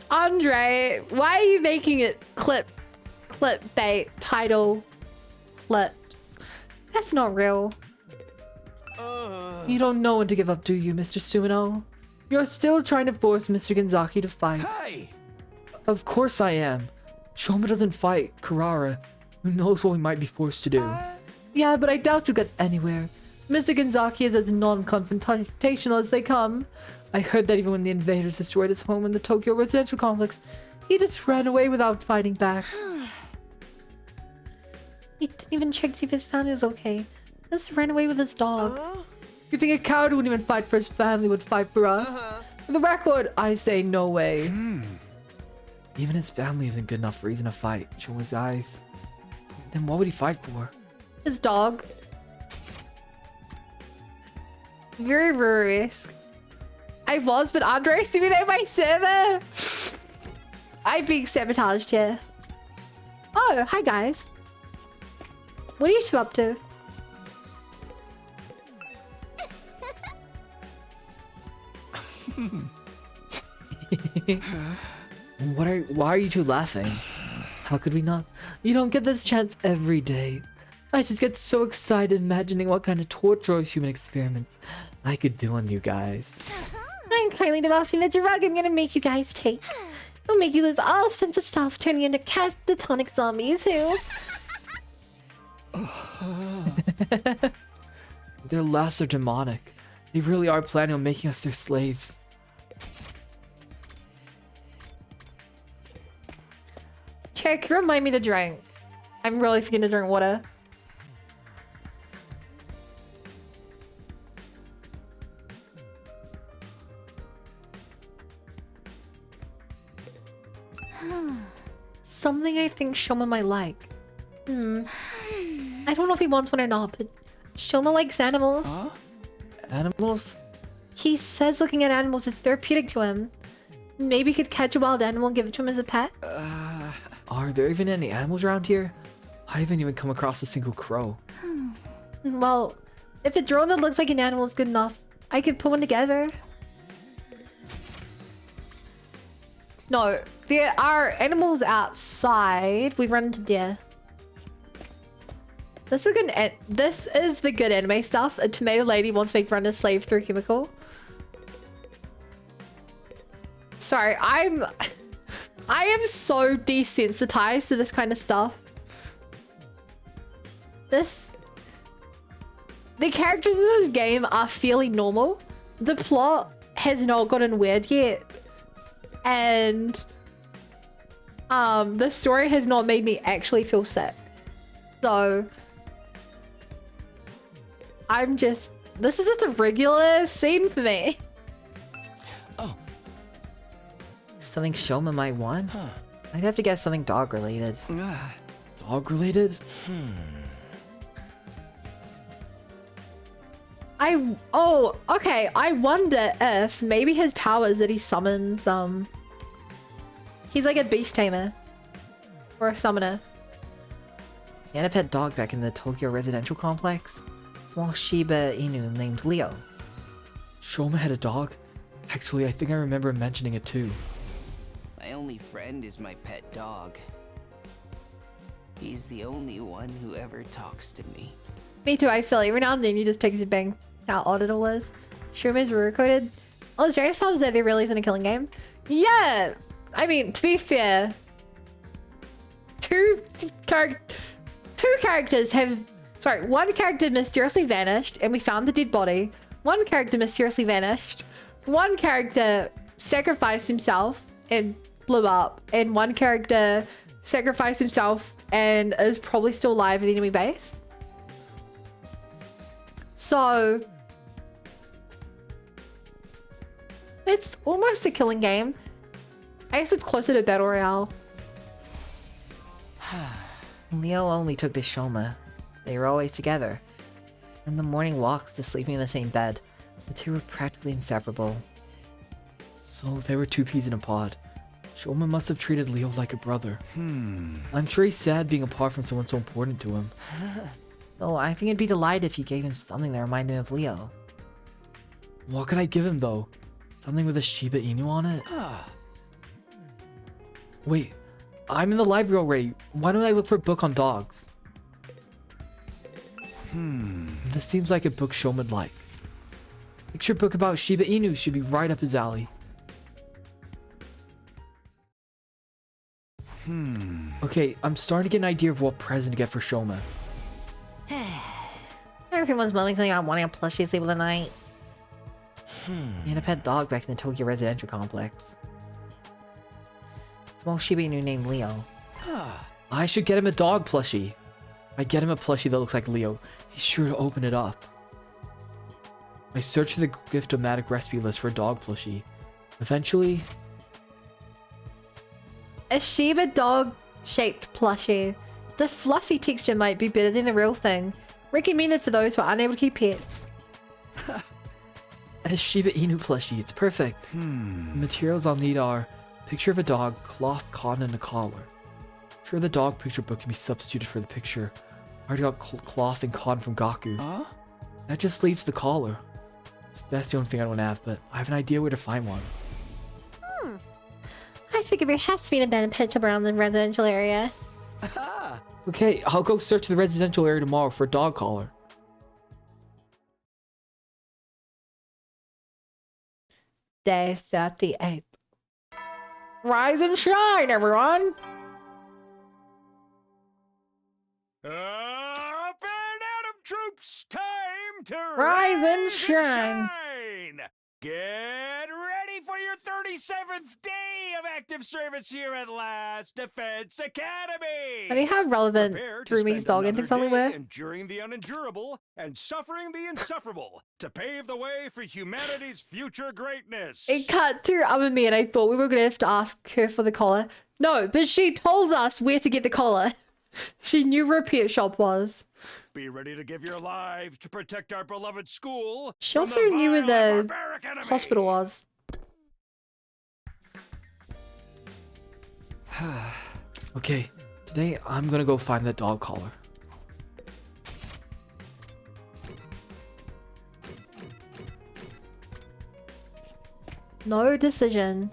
Andre, why are you making it clickbait title clips? That's not real. You don't know when to give up, do you, Mr. Sumino? You're still trying to force Mr. Genzaki to fight. Hey! Of course I am. Shoma doesn't fight Kurara. Who knows what we might be forced to do? Yeah, but I doubt you'll get anywhere. Mr. Genzaki is as non-confrontational as they come. I heard that even when the invaders destroyed his home in the Tokyo residential complex, he just ran away without fighting back. He didn't even check to see if his family was okay. Just ran away with his dog. You think a coward who wouldn't even fight for his family would fight for us? For the record, I say no way. Even his family isn't good enough reason to fight. Show his eyes. Then what would he fight for? His dog. Very risk. I was, but Andre simulated my server. I'm being sabotaged here. Oh, hi guys. What are you two up to? Why are you two laughing? How could we not? You don't get this chance every day. I just get so excited imagining what kind of torture or human experiments I could do on you guys. I'm kindly developing the drug I'm gonna make you guys take. It'll make you lose all sense of self, turning into catatonic zombies who... Their laughs are demonic. They really are planning on making us their slaves. Check, remind me to drink. I'm really forgetting to drink water. Something I think Shoma might like. I don't know if he wants one or not, but Shoma likes animals. Huh? Animals? He says looking at animals is therapeutic to him. Maybe he could catch a wild animal and give it to him as a pet. Are there even any animals around here? I haven't even come across a single crow. Well, if a drone that looks like an animal is good enough, I could put one together. No, there are animals outside. We run into deer. This is good. This is the good anime stuff. A tomato lady wants to make run a slave through chemical. Sorry, I am so desensitized to this kind of stuff. The characters in this game are fairly normal. The plot has not gotten weird yet. And the story has not made me actually feel sick. So I'm just, this is just a regular scene for me. Oh. Something Shoma might want? I'd have to guess something dog related. Dog related? Oh, okay. I wonder if maybe his power is that he summons, he's like a beast tamer. Or a summoner. He had a pet dog back in the Tokyo residential complex. Small Shiba Inu named Leo. Shoma had a dog? Actually, I think I remember mentioning it too. My only friend is my pet dog. He's the only one who ever talks to me. Me too, I feel every now and then you just takes your bang how odd it all is. Shuma's recorded. Oh, it's very fun that there really isn't a killing game. Yeah! I mean, to be fair, one character mysteriously vanished and we found the dead body. One character mysteriously vanished. One character sacrificed himself and blew up. And one character sacrificed himself and is probably still alive at the enemy base. So it's almost a killing game. I guess it's closer to Battle Royale. Leo only took to Shoma. They were always together. From the morning walks to sleeping in the same bed, the two were practically inseparable. So they were two peas in a pod. Shoma must have treated Leo like a brother. I'm sure he's sad being apart from someone so important to him. Oh, I think he'd be delighted if you gave him something that reminded him of Leo. What could I give him though? Something with a Shiba Inu on it? Wait, I'm in the library already. Why don't I look for a book on dogs? This seems like a book Shoma'd like. Picture book about Shiba Inu should be right up his alley. Okay, I'm starting to get an idea of what present to get for Shoma. Everyone's mumbling something about wanting a plushie to sleep with the night. And a pet dog back in the Tokyo residential complex. Small Shiba Inu named Leo. I should get him a dog plushie. If I get him a plushie that looks like Leo, he's sure to open it up. I searched the Gift-O-Matic recipe list for a dog plushie. Eventually, A Shiba dog shaped plushie. The fluffy texture might be better than the real thing. Recommended for those who are unable to keep pets. a Shiba Inu plushie, it's perfect. The materials I'll need are picture of a dog, cloth, cotton, and a collar. Sure, the dog picture book can be substituted for the picture. I already got cloth and cotton from Gaku. That just leaves the collar. So that's the only thing I don't have, but I have an idea where to find one. I figure there has to be an abandoned pet shop around the residential area. Okay, I'll go search the residential area tomorrow for a dog collar. Day 38. Rise and shine, everyone! Up and Adam troops, time to Rise and shine. Get ready for your 37th day of active service here at Last Defense Academy. Do you have relevant Prepare to Droomies spend dog another antics day somewhere? enduring the unendurable and suffering the insufferable to pave the way for humanity's future greatness. It cut to other me and I thought we were going to have to ask her for the collar. No, but she told us where to get the collar. She knew where a pet shop was. Be ready to give your lives to protect our beloved school. She from also the knew where vile and the barbaric enemy. hospital was. Okay, today I'm gonna go find that dog collar. No decision.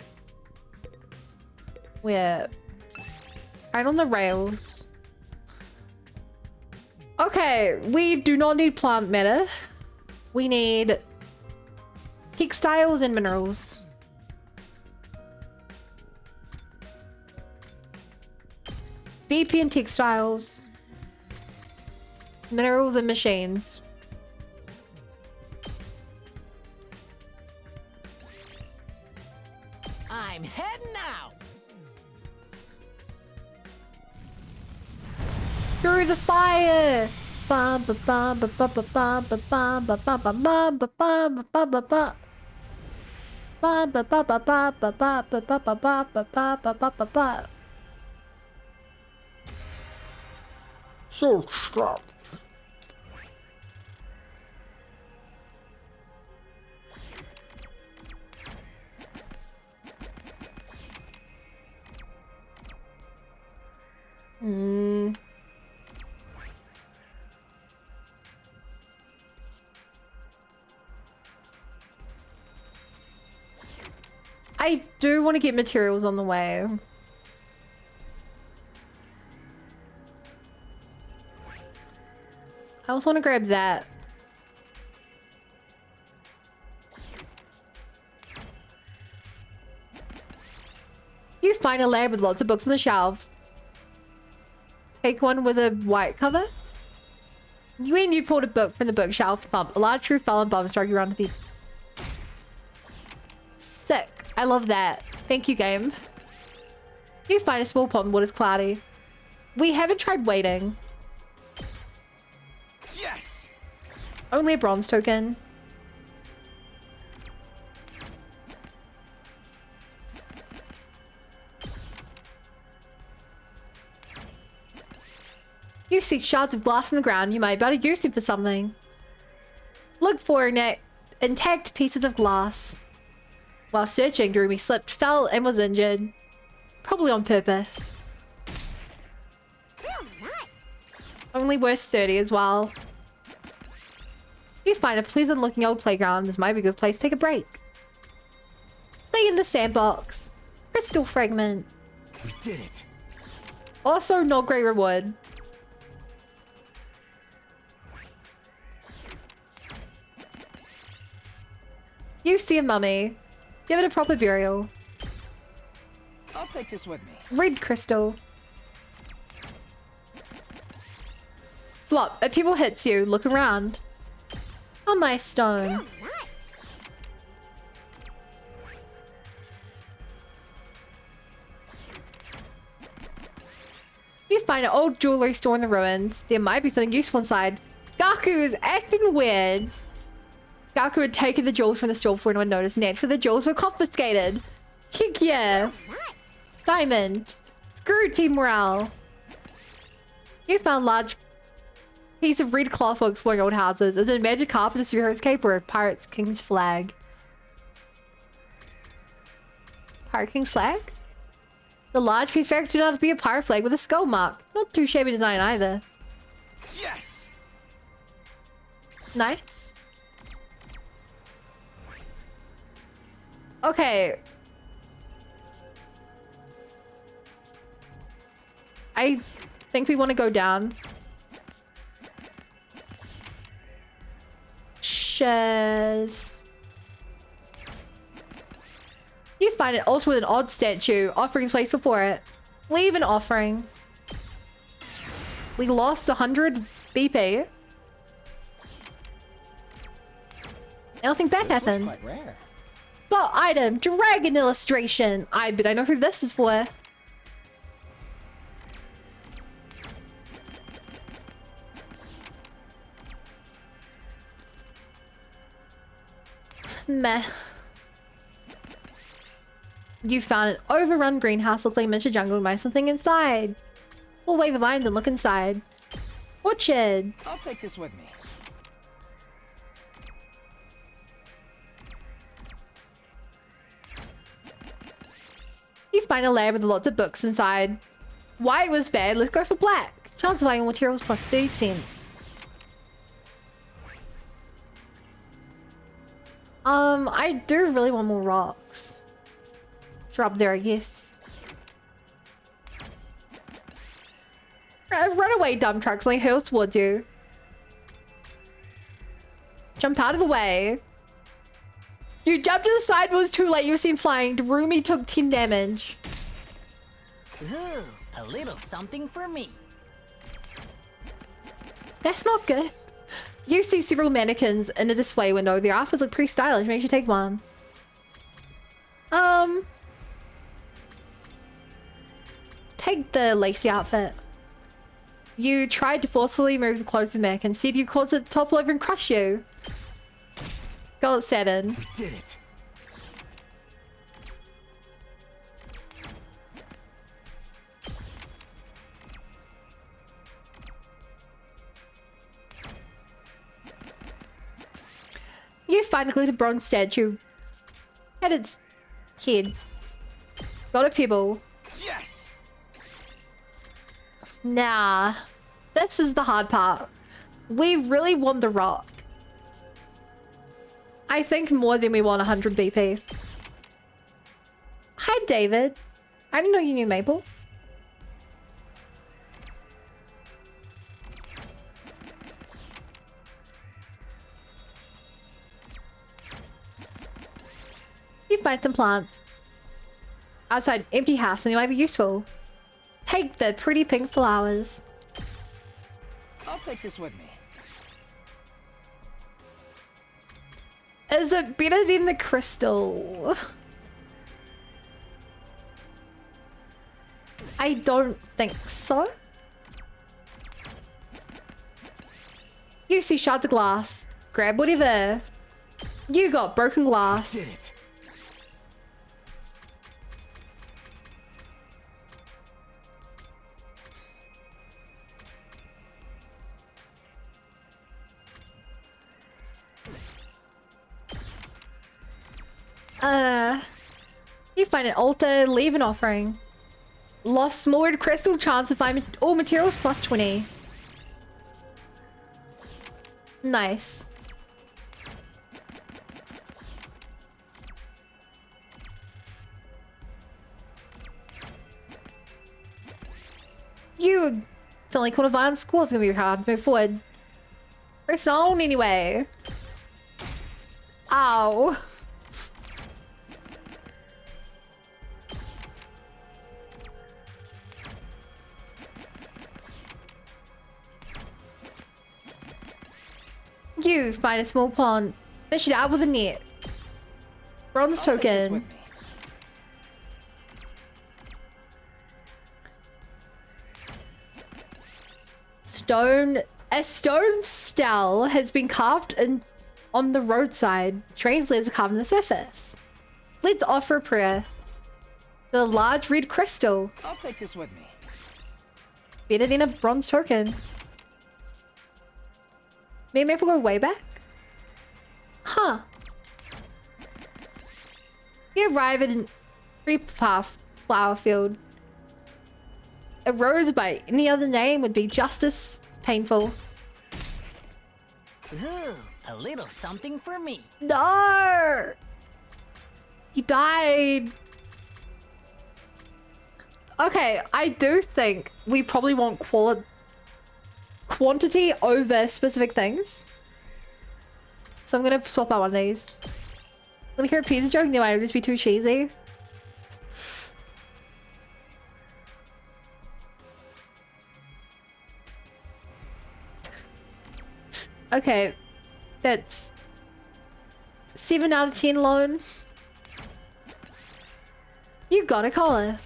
We're right on the rails. Okay, we do not need plant matter. We need textiles and minerals. BP and textiles. Minerals and machines. I'm heading out. Through the fire. Bum ba bum ba ba ba bum ba bum ba bum ba bum ba bum ba bum ba bum. Bum ba ba ba ba ba ba ba ba ba ba ba ba ba ba ba ba. So stop. I do want to get materials on the way. I also want to grab that. You find a lab with lots of books on the shelves. Take one with a white cover. You pulled a book from the bookshelf. Thump. A large true felon bum struck you around the feet. Sick. I love that. Thank you, game. You find a small pond in water's cloudy. We haven't tried waiting. Yes. Only a bronze token. You see shards of glass on the ground. You might be able to use them for something. Look for intact pieces of glass. While searching, Darumi slipped, fell, and was injured. Probably on purpose. Nice. Only worth 30 as well. You find a pleasant looking old playground. This might be a good place to take a break. Play in the sandbox. Crystal fragment. We did it. Also, not great reward. You see a mummy. Give it a proper burial. I'll take this with me. Red crystal. Swap. If people hits you, look around. On my stone. Nice. You find an old jewelry store in the ruins. There might be something useful inside. Gaku is acting weird. Gaku had taken the jewels from the store before anyone noticed. Naturally, the jewels were confiscated. Heck yeah. Nice. Diamond. Screw team morale. You found large piece of red cloth while exploring old houses. Is it a magic carpet, a superhero's cape, or a pirate's king's flag? Pirate king's flag? The large piece fact turned out to be a pirate flag with a skull mark. Not too shabby design either. Yes. Nice. Okay. I think we want to go down. Shares. You find an altar with an odd statue. Offerings placed before it. Leave an offering. We lost 100 BP. Nothing bad happened. Quite rare. Got item. Dragon illustration. I bet I know who this is for. Meh. You found an overrun greenhouse. Looks like a miniature jungle. Might something inside. We'll wave a mind and look inside. Orchard. I'll take this with me. You find a lab with lots of books inside. White was bad. Let's go for black. Chance of finding materials plus 30%. I do really want more rocks. Drop there, I guess. Run away, dump trucks. Like hurls towards you. Jump out of the way. You jumped to the side, but it was too late. You were seen flying. Darumi took 10 damage. Ooh, a little something for me. That's not good. You see several mannequins in a display window. Their outfits look pretty stylish. Make sure you take one. Take the lacy outfit. You tried to forcefully move the clothes of the mannequin. Instead, you caused it to topple over and crush you. Got 7. We did it. You find a glitter bronze statue. At its head. Got a pebble. Yes. Nah. This is the hard part. We really want the rock. I think more than we want 100 BP. Hi, David. I didn't know you knew Maple. You find some plants. Outside an empty house and they might be useful. Take the pretty pink flowers. I'll take this with me. Is it better than the crystal? I don't think so. You see shards of glass. Grab whatever. You got broken glass. Did it. find an altar, leave an offering. Lost smoldering crystal, chance to find all materials plus 20. Nice. You... It's only called a violent score. It's gonna be hard to move forward. Press on anyway. Ow. You find a small pond. Fish it out with a net. Bronze token. A stone stele has been carved on the roadside. Strange letters are carved on the surface. Let's offer a prayer. The large red crystal. I'll take this with me. Better than a bronze token. Maybe if we go way back? Huh. You arrive at a pretty path flower field. A rose by any other name would be just as painful. Ooh, a little something for me. No! You died. Okay, I do think we probably want quantity over specific things. So I'm gonna swap out one of these. Wanna hear a pizza joke? No, I would just be too cheesy. Okay, that's 7 out of 10 loans. You got a collar.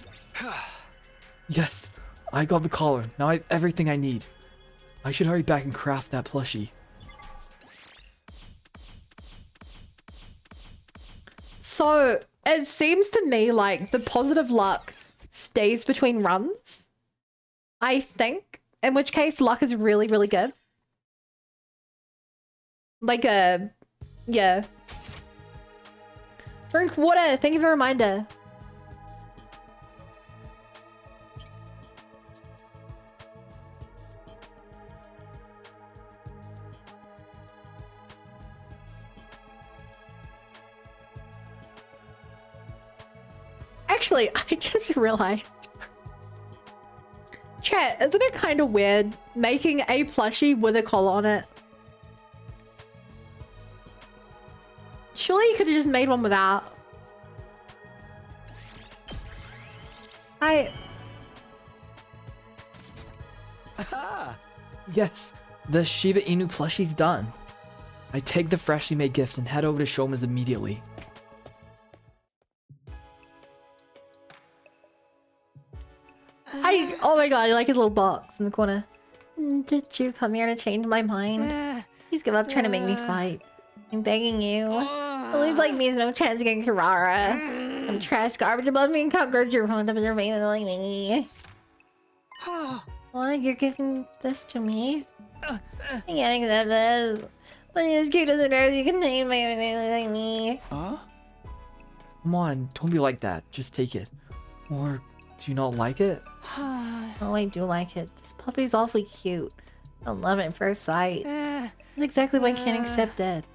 Yes, I got the collar. Now I have everything I need. I should hurry back and craft that plushie. So, it seems to me like the positive luck stays between runs. I think. In which case, luck is really, really good. Like yeah. Drink water. Thank you for the reminder. Actually, I just realized. Chat, isn't it kind of weird making a plushie with a collar on it? Surely you could have just made one without. Aha! Yes, the Shiba Inu plushie's done. I take the freshly made gift and head over to Shoma's immediately. Oh my god, I like his little box in the corner. Did you come here to change my mind? Please give up trying to make me fight. I'm begging you. Believe like me has no chance against Kirara. I'm trash, garbage above me, and cockroach. You're fond of your famous like me. What? You're giving this to me? I can't accept this. But as cute as it is, you can name my family like me. Huh? Come on, don't be like that. Just take it. Or do you not like it? Oh, I do like it. This puppy's awfully cute. I love it at first sight. That's exactly why I can't accept it.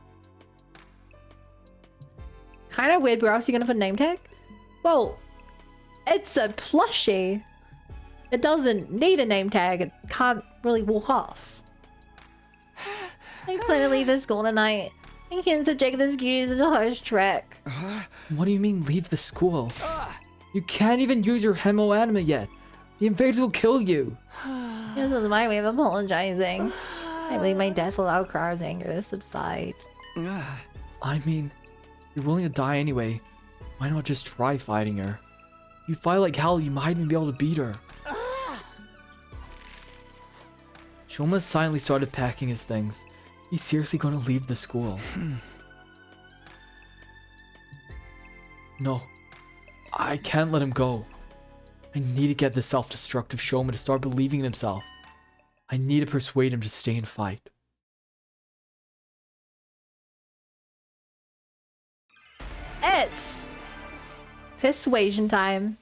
Kind of weird, but else you gonna put a name tag? Well, it's a plushie. It doesn't need a name tag. It can't really walk off. I plan to leave this school tonight. I can't subject this cutie to a harsh trek. What do you mean leave the school? You can't even use your Hemo anima yet. The invaders will kill you. This is my way of apologizing. I believe my death will allow Kara's anger to subside. I mean, you're willing to die anyway. Why not just try fighting her? You fight like hell, you might even be able to beat her. Shoma silently started packing his things. He's seriously going to leave the school. No, I can't let him go. I need to get the self-destructive Shoma to start believing in himself. I need to persuade him to stay and fight. It's Persuasion time.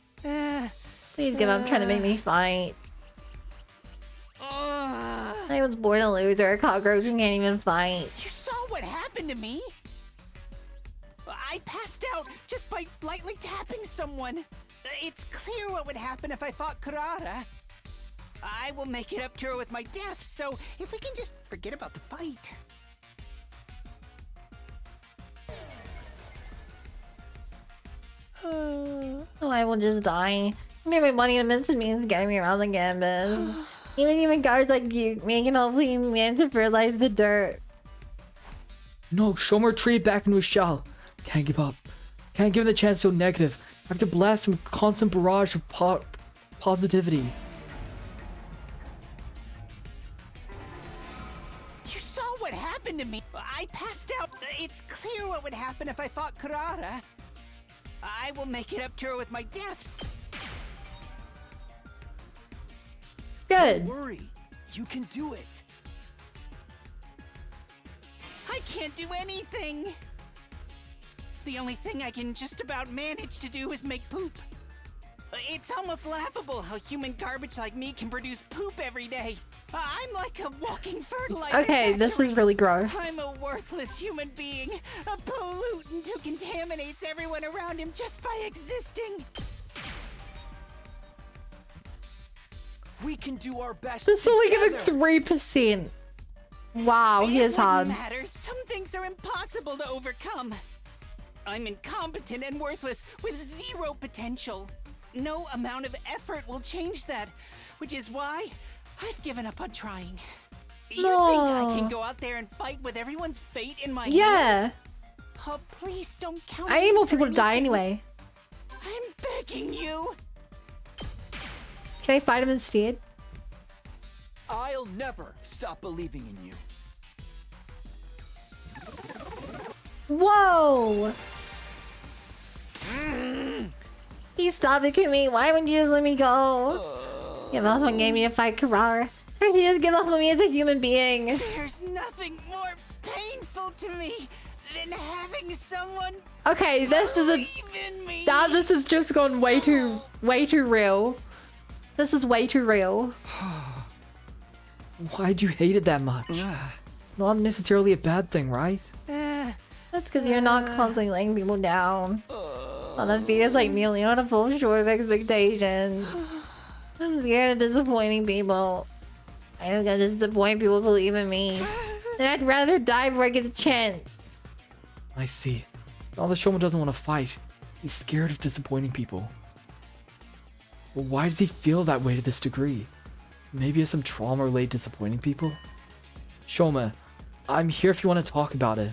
Please give up trying to make me fight. I was born a loser, a cockroach who can't even fight. You saw what happened to me? I passed out just by lightly tapping someone. It's clear what would happen if I fought Kurara. I will make it up to her with my death, so if we can just forget about the fight. Oh, I will just die. Everybody admits to me and getting me around the campus. Even guards like you, me can hopefully manage to fertilize the dirt. No, Shoma retreated back into his shell. Can't give up. Can't give him the chance to go negative. I have to blast him with constant barrage of positivity. You saw what happened to me. I passed out. It's clear what would happen if I fought Kurara. I will make it up to her with my deaths. Good. Don't worry. You can do it. I can't do anything. The only thing I can just about manage to do is make poop. It's almost laughable how human garbage like me can produce poop every day. I'm like a walking fertilizer Okay, this factory. is really gross. I'm a worthless human being, a pollutant who contaminates everyone around him just by existing. We can do our best. This is only giving together. 3%. Wow, he is It hard. wouldn't matter. Some things are impossible to overcome. I'm incompetent and worthless with zero potential. No amount of effort will change that, which is why I've given up on trying. You think I can go out there and fight with everyone's fate in my Yeah. hands? Oh, please don't count I on need me more for people to die anything. anyway. I'm begging you. Can I fight him instead? I'll never stop believing in you. Whoa! He stopped it, me. Why wouldn't you just let me go? Give up on gaming to fight Kurara. How could you just give up on me as a human being? There's nothing more painful to me than having someone Okay, this is a... believe in me. Now this has just gone way too real. This is way too real. Why'd you hate it that much? It's not necessarily a bad thing, right? That's because you're not constantly letting people down. On a fetus like me, only know how to fall short of expectations. I'm scared of disappointing people. I just gotta disappoint people who believe in me. And I'd rather die before I get a chance. I see. Now the Shoma doesn't want to fight. He's scared of disappointing people. Well, why does he feel that way to this degree? Maybe it's some trauma related to disappointing people? Shoma, I'm here if you want to talk about it.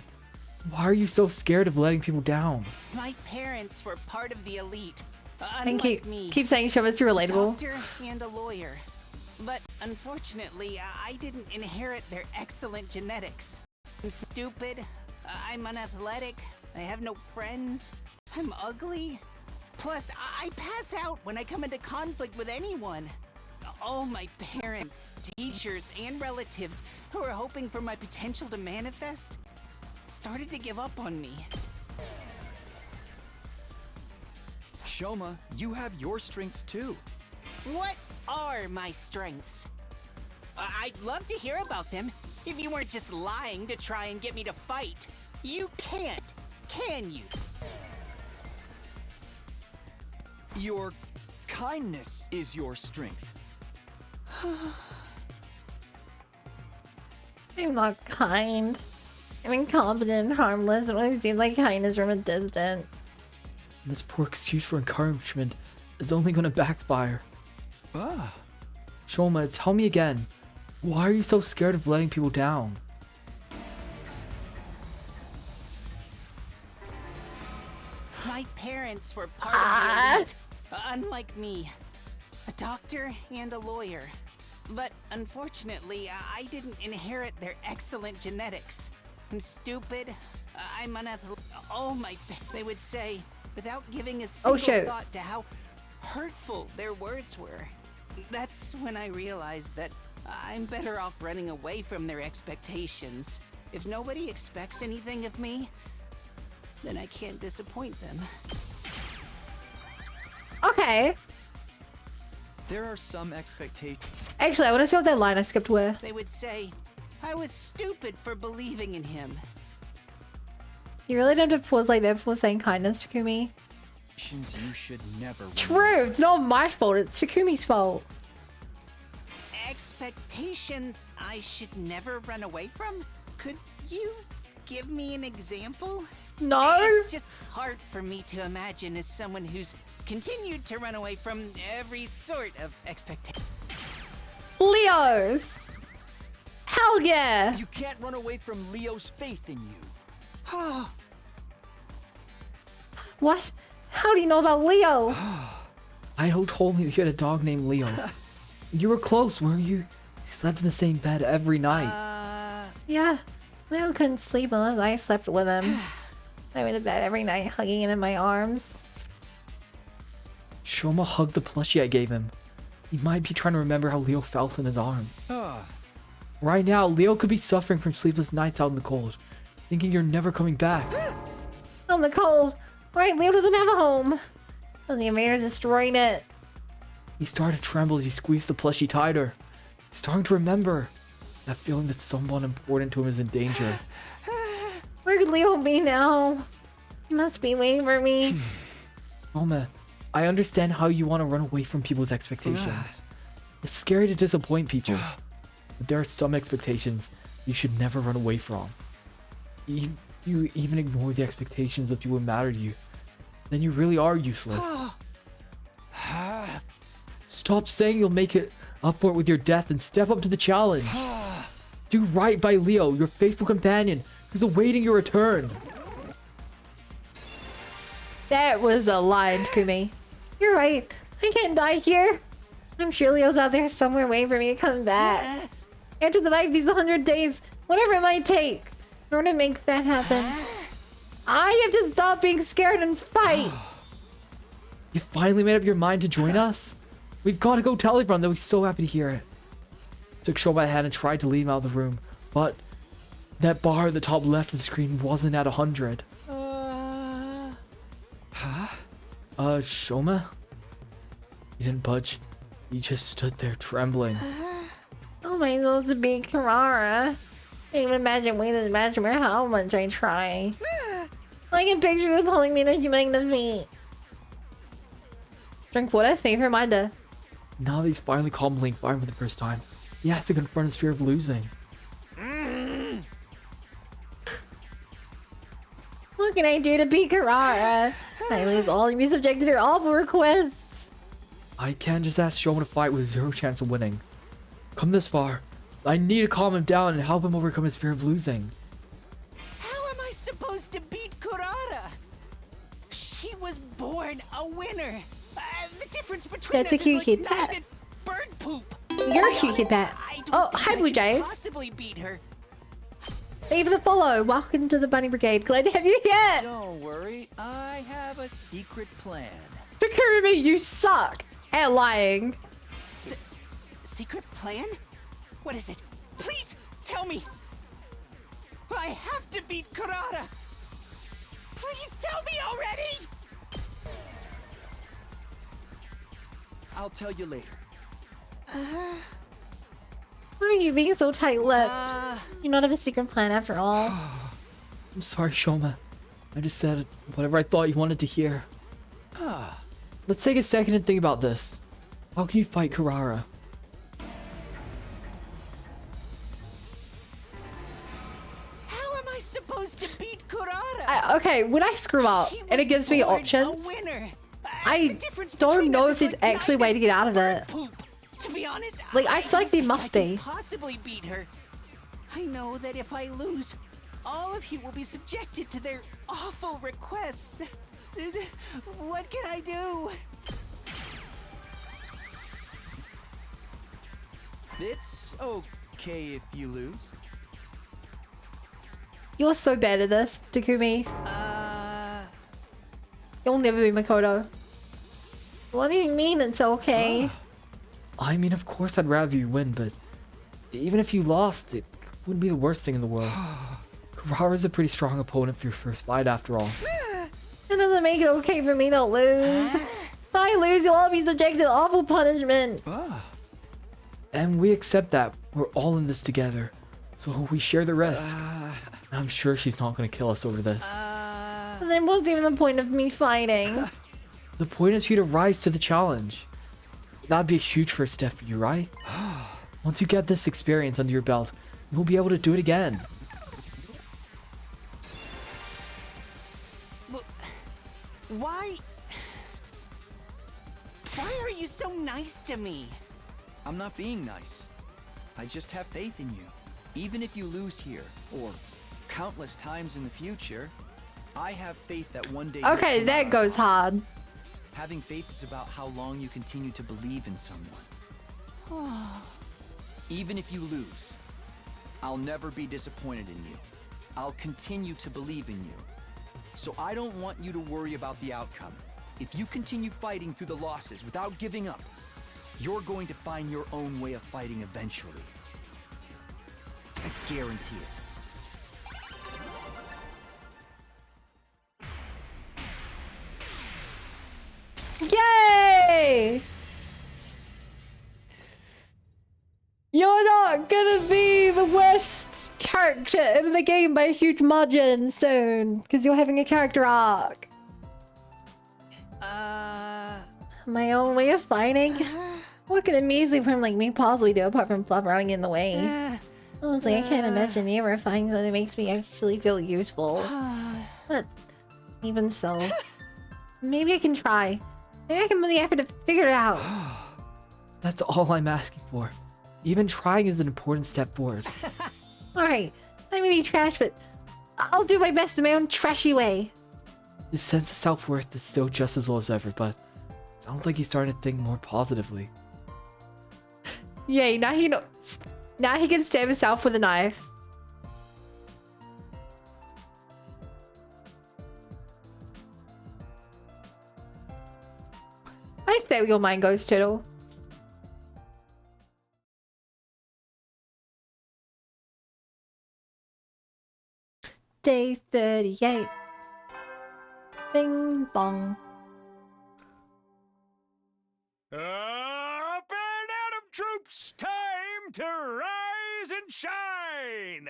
Why are you so scared of letting people down? My parents were part of the elite, Thank you. unlike me. Keep saying Shoma's too relatable. Doctor and a lawyer. But unfortunately, I didn't inherit their excellent genetics. I'm stupid, I'm unathletic, I have no friends, I'm ugly. Plus, I pass out when I come into conflict with anyone. All my parents, teachers, and relatives who are hoping for my potential to manifest started to give up on me. Shoma, you have your strengths too. What are my strengths? I'd love to hear about them if you weren't just lying to try and get me to fight. You can't, can you? Your kindness is your strength. I'm not kind. I'm incompetent and harmless. It only seems like kindness from a distance. This poor excuse for encouragement is only going to backfire. Ah. Shoma, tell me again. Why are you so scared of letting people down? My parents were part of the elite, unlike me. A doctor and a lawyer. But unfortunately, I didn't inherit their excellent genetics. I'm stupid, I'm unathletic. Oh my, they would say, without giving a single shoot. thought to how hurtful their words were. That's when I realized that I'm better off running away from their expectations. If nobody expects anything of me, then I can't disappoint them. okay. There are some expectations. Actually, I want to see what that line I skipped were. They would say, I was stupid for believing in him. You really don't have to pause like that before saying kindness, Takumi. You should never. True, it's not my fault, it's Takumi's fault. Expectations I should never run away from? Could you give me an example? No. It's just hard for me to imagine as someone who's continued to run away from every sort of expectation. Leo's. Hell yeah. You can't run away from Leo's faith in you. What? How do you know about Leo? Ido told me that you had a dog named Leo. You were close, weren't you? You slept in the same bed every night. Yeah. Leo couldn't sleep unless I slept with him. I went to bed every night hugging it in my arms. Shoma hugged the plushie I gave him. He might be trying to remember how Leo felt in his arms. Right now, Leo could be suffering from sleepless nights out in the cold, thinking you're never coming back. Out in the cold. Right, Leo doesn't have a home. So the invaders destroying it. He started to tremble as he squeezed the plushie tighter. He's starting to remember that feeling that someone important to him is in danger. Where could Leo be now? He must be waiting for me. Shoma, I understand how you want to run away from people's expectations. It's scary to disappoint people, but there are some expectations you should never run away from. If you even ignore the expectations of people who matter to you, then you really are useless. Stop saying you'll make it up for it with your death and step up to the challenge. Do right by Leo, your faithful companion, who's awaiting your return. That was a line, Takumi. You're right. I can't die here. I'm sure Leo's out there somewhere waiting for me to come back. After the fight, these 100 days, whatever it might take, in order to make that happen. I have to stop being scared and fight. You finally made up your mind to join us? We've got to go tell everyone that we're so happy to hear it. Took Shoma by the hand and tried to lead him out of the room, but that bar at the top left of the screen wasn't at 100. Shoma? He didn't budge. He just stood there trembling. How am I supposed to be Karara? I can't even imagine winning this match no matter how much I try. I can picture them pulling me to humiliating the feet. Drink water, save your reminder. Now that he's finally calmly firing for the first time, he has to confront his fear of losing. What can I do to beat Karara? I lose all and be subjected to their awful requests. I can't just ask Shoma to fight with zero chance of winning. Come this far, I need to calm him down and help him overcome his fear of losing. How am I supposed to beat Kurata? She was born a winner. The difference between That's a us cute is kid like pet. night and bird poop. You're a cute kid pet. Oh, hi Blue Jays. Possibly beat her. Thank you for the follow. Welcome to the Bunny Brigade. Glad to have you here. Don't worry, I have a secret plan. Takumi, you suck at lying. Secret plan? What is it? Please tell me. I have to beat Kurata. Please tell me already. I'll tell you later. Why are you being so tight-lipped? You don't have a secret plan after all. I'm sorry, Shoma. I just said whatever I thought you wanted to hear. Let's take a second and think about this. How can you fight Karara? How am I supposed to beat Kurata? Okay, when I screw up and it gives me options, I don't know if there's actually a way to get out of it. To be honest, Like, I feel like there must I can be. possibly beat her. I know that if I lose, all of you will be subjected to their awful requests. What can I do? It's okay if you lose. You're so bad at this, Takumi. You'll never be Makoto. What do you mean it's okay? I mean, of course I'd rather you win, but even if you lost, it wouldn't be the worst thing in the world. Karara's a pretty strong opponent for your first fight after all. It doesn't make it okay for me to lose. If I lose, you'll all be subjected to awful punishment. And we accept that. We're all in this together. So we share the risk. I'm sure she's not going to kill us over this. Then what's even the point of me fighting? The point is for you to rise to the challenge. That'd be a huge first step for you, right? Once you get this experience under your belt, you'll be able to do it again. Why are you so nice to me? I'm not being nice. I just have faith in you. Even if you lose here, or countless times in the future, I have faith that one day. Okay, that goes hard. Having faith is about how long you continue to believe in someone. Even if you lose, I'll never be disappointed in you. I'll continue to believe in you. So I don't want you to worry about the outcome. If you continue fighting through the losses without giving up, you're going to find your own way of fighting eventually. I guarantee it. Yay! You're not gonna be the worst character in the game by a huge margin soon, because you're having a character arc. My own way of fighting? What can a measly person like me possibly do apart from Fluff running in the way? Honestly, I can't imagine ever finding something that makes me actually feel useful. But even so, maybe I can try. Maybe I can put the effort to figure it out. That's all I'm asking for. Even trying is an important step forward. Alright, I may be trash, but I'll do my best in my own trashy way. His sense of self-worth is still just as low as ever, but sounds like he's starting to think more positively. Yay, now he knows. Now he can stab himself with a knife. I say where your mind goes, Turtle. Day 38. Bing bong. Up and at 'em, troops! Time to rise and shine!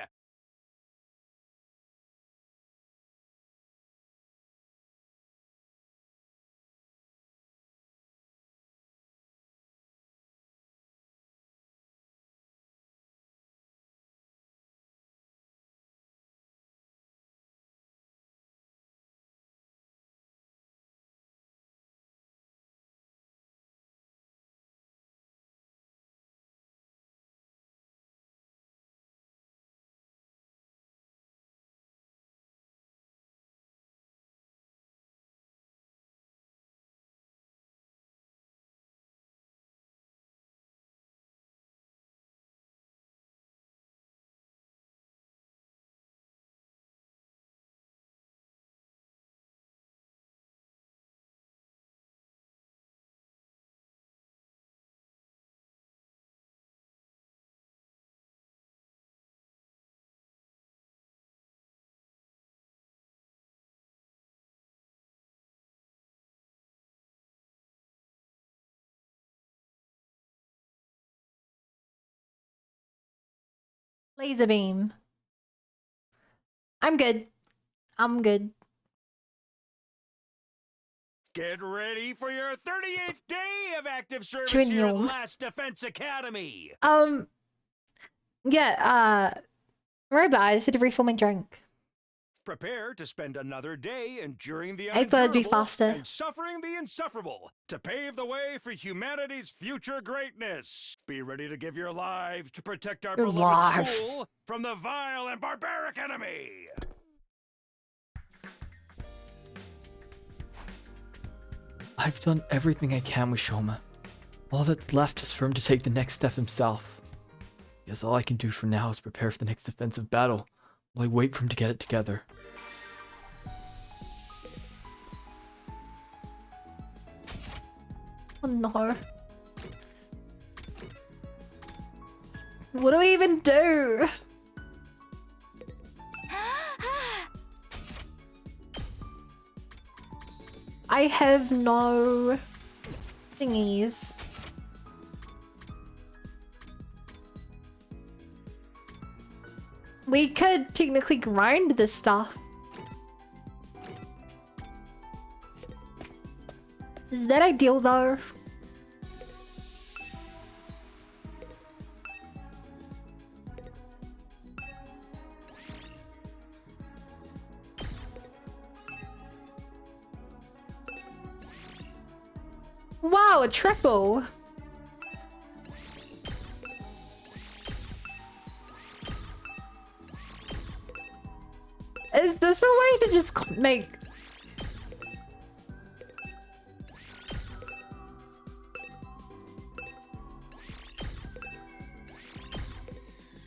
Laser beam. I'm good. I'm good. Get ready for your 38th day of active service Twin here at Gnome. Last Defense Academy. Yeah, Robot, I just had to refill my drink. Prepare to spend another day enduring the I thought it'd be unendurable faster. and suffering the insufferable to pave the way for humanity's future greatness. Be ready to give your lives to protect our Your beloved lives. school from the vile and barbaric enemy. I've done everything I can with Shoma. All that's left is for him to take the next step himself. Guess all I can do for now is prepare for the next defensive battle while I wait for him to get it together. Oh no. What do we even do? I have no thingies. We could technically grind this stuff. Is that ideal though? Wow, a triple! Is this a way to just make...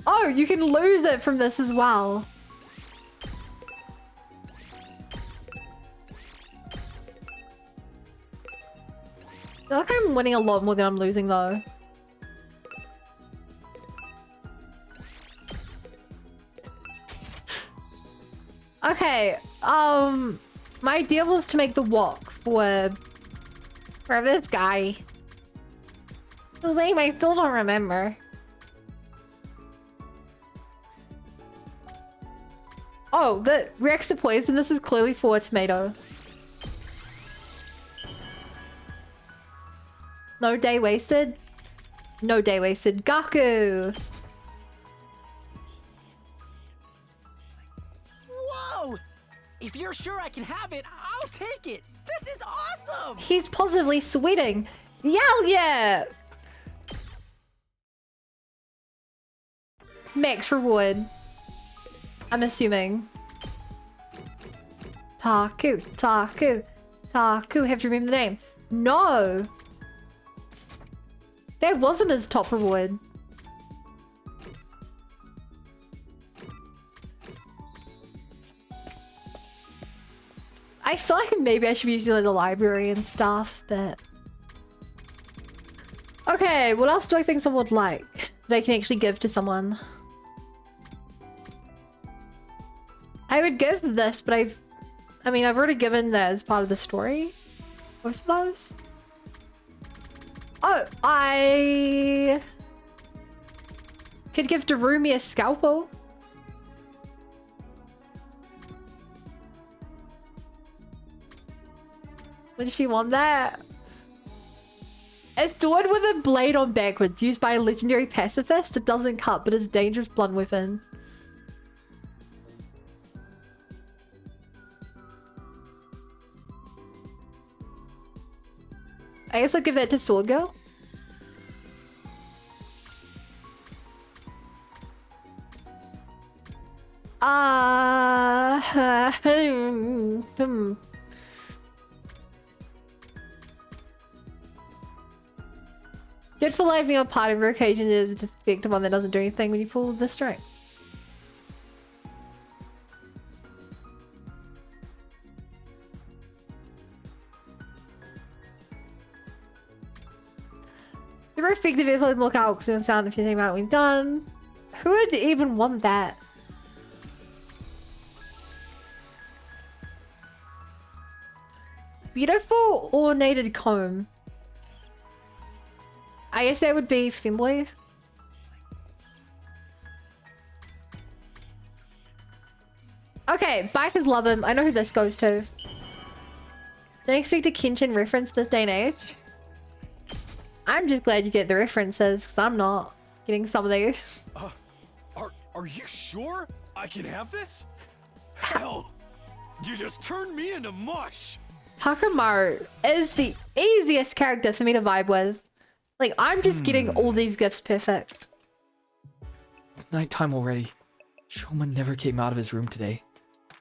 Oh, you can lose it from this as well. I feel like I'm winning a lot more than I'm losing though. Okay, my idea was to make the walk for this guy. Whose name I still don't remember. Oh, the Rex to poison. This is clearly for a tomato. No day wasted. No day wasted. Gaku. Whoa! If you're sure I can have it, I'll take it. This is awesome. He's positively sweating. Yell yeah! Max reward. I'm assuming. Taku. Taku. Taku. Have to remember the name. No! That wasn't his top reward. I feel like maybe I should be using like the library and stuff, but... Okay, what else do I think someone would like that I can actually give to someone? I would give this, but I've already given that as part of the story. Both of those. Oh, I could give Darumi a scalpel. Would she want that? A sword with a blade on backwards, used by a legendary pacifist. It doesn't cut, but is a dangerous blunt weapon. I guess I'll give that to Sword Girl. Good for livening up party for occasion is just effective one that doesn't do anything when you pull the string. Super effective if it look out soon sound if you think about what we've done. Who would even want that? Beautiful ornated comb. I guess that would be Femboy. Okay, bikers love him. I know who this goes to. Don't expect a Kenshin reference this day and age. I'm just glad you get the references, because I'm not getting some of these. Are you sure I can have this? Hell, you just turned me into mush. Takamaru is the easiest character for me to vibe with. Like, I'm just getting all these gifts perfect. It's nighttime already. Shoma never came out of his room today.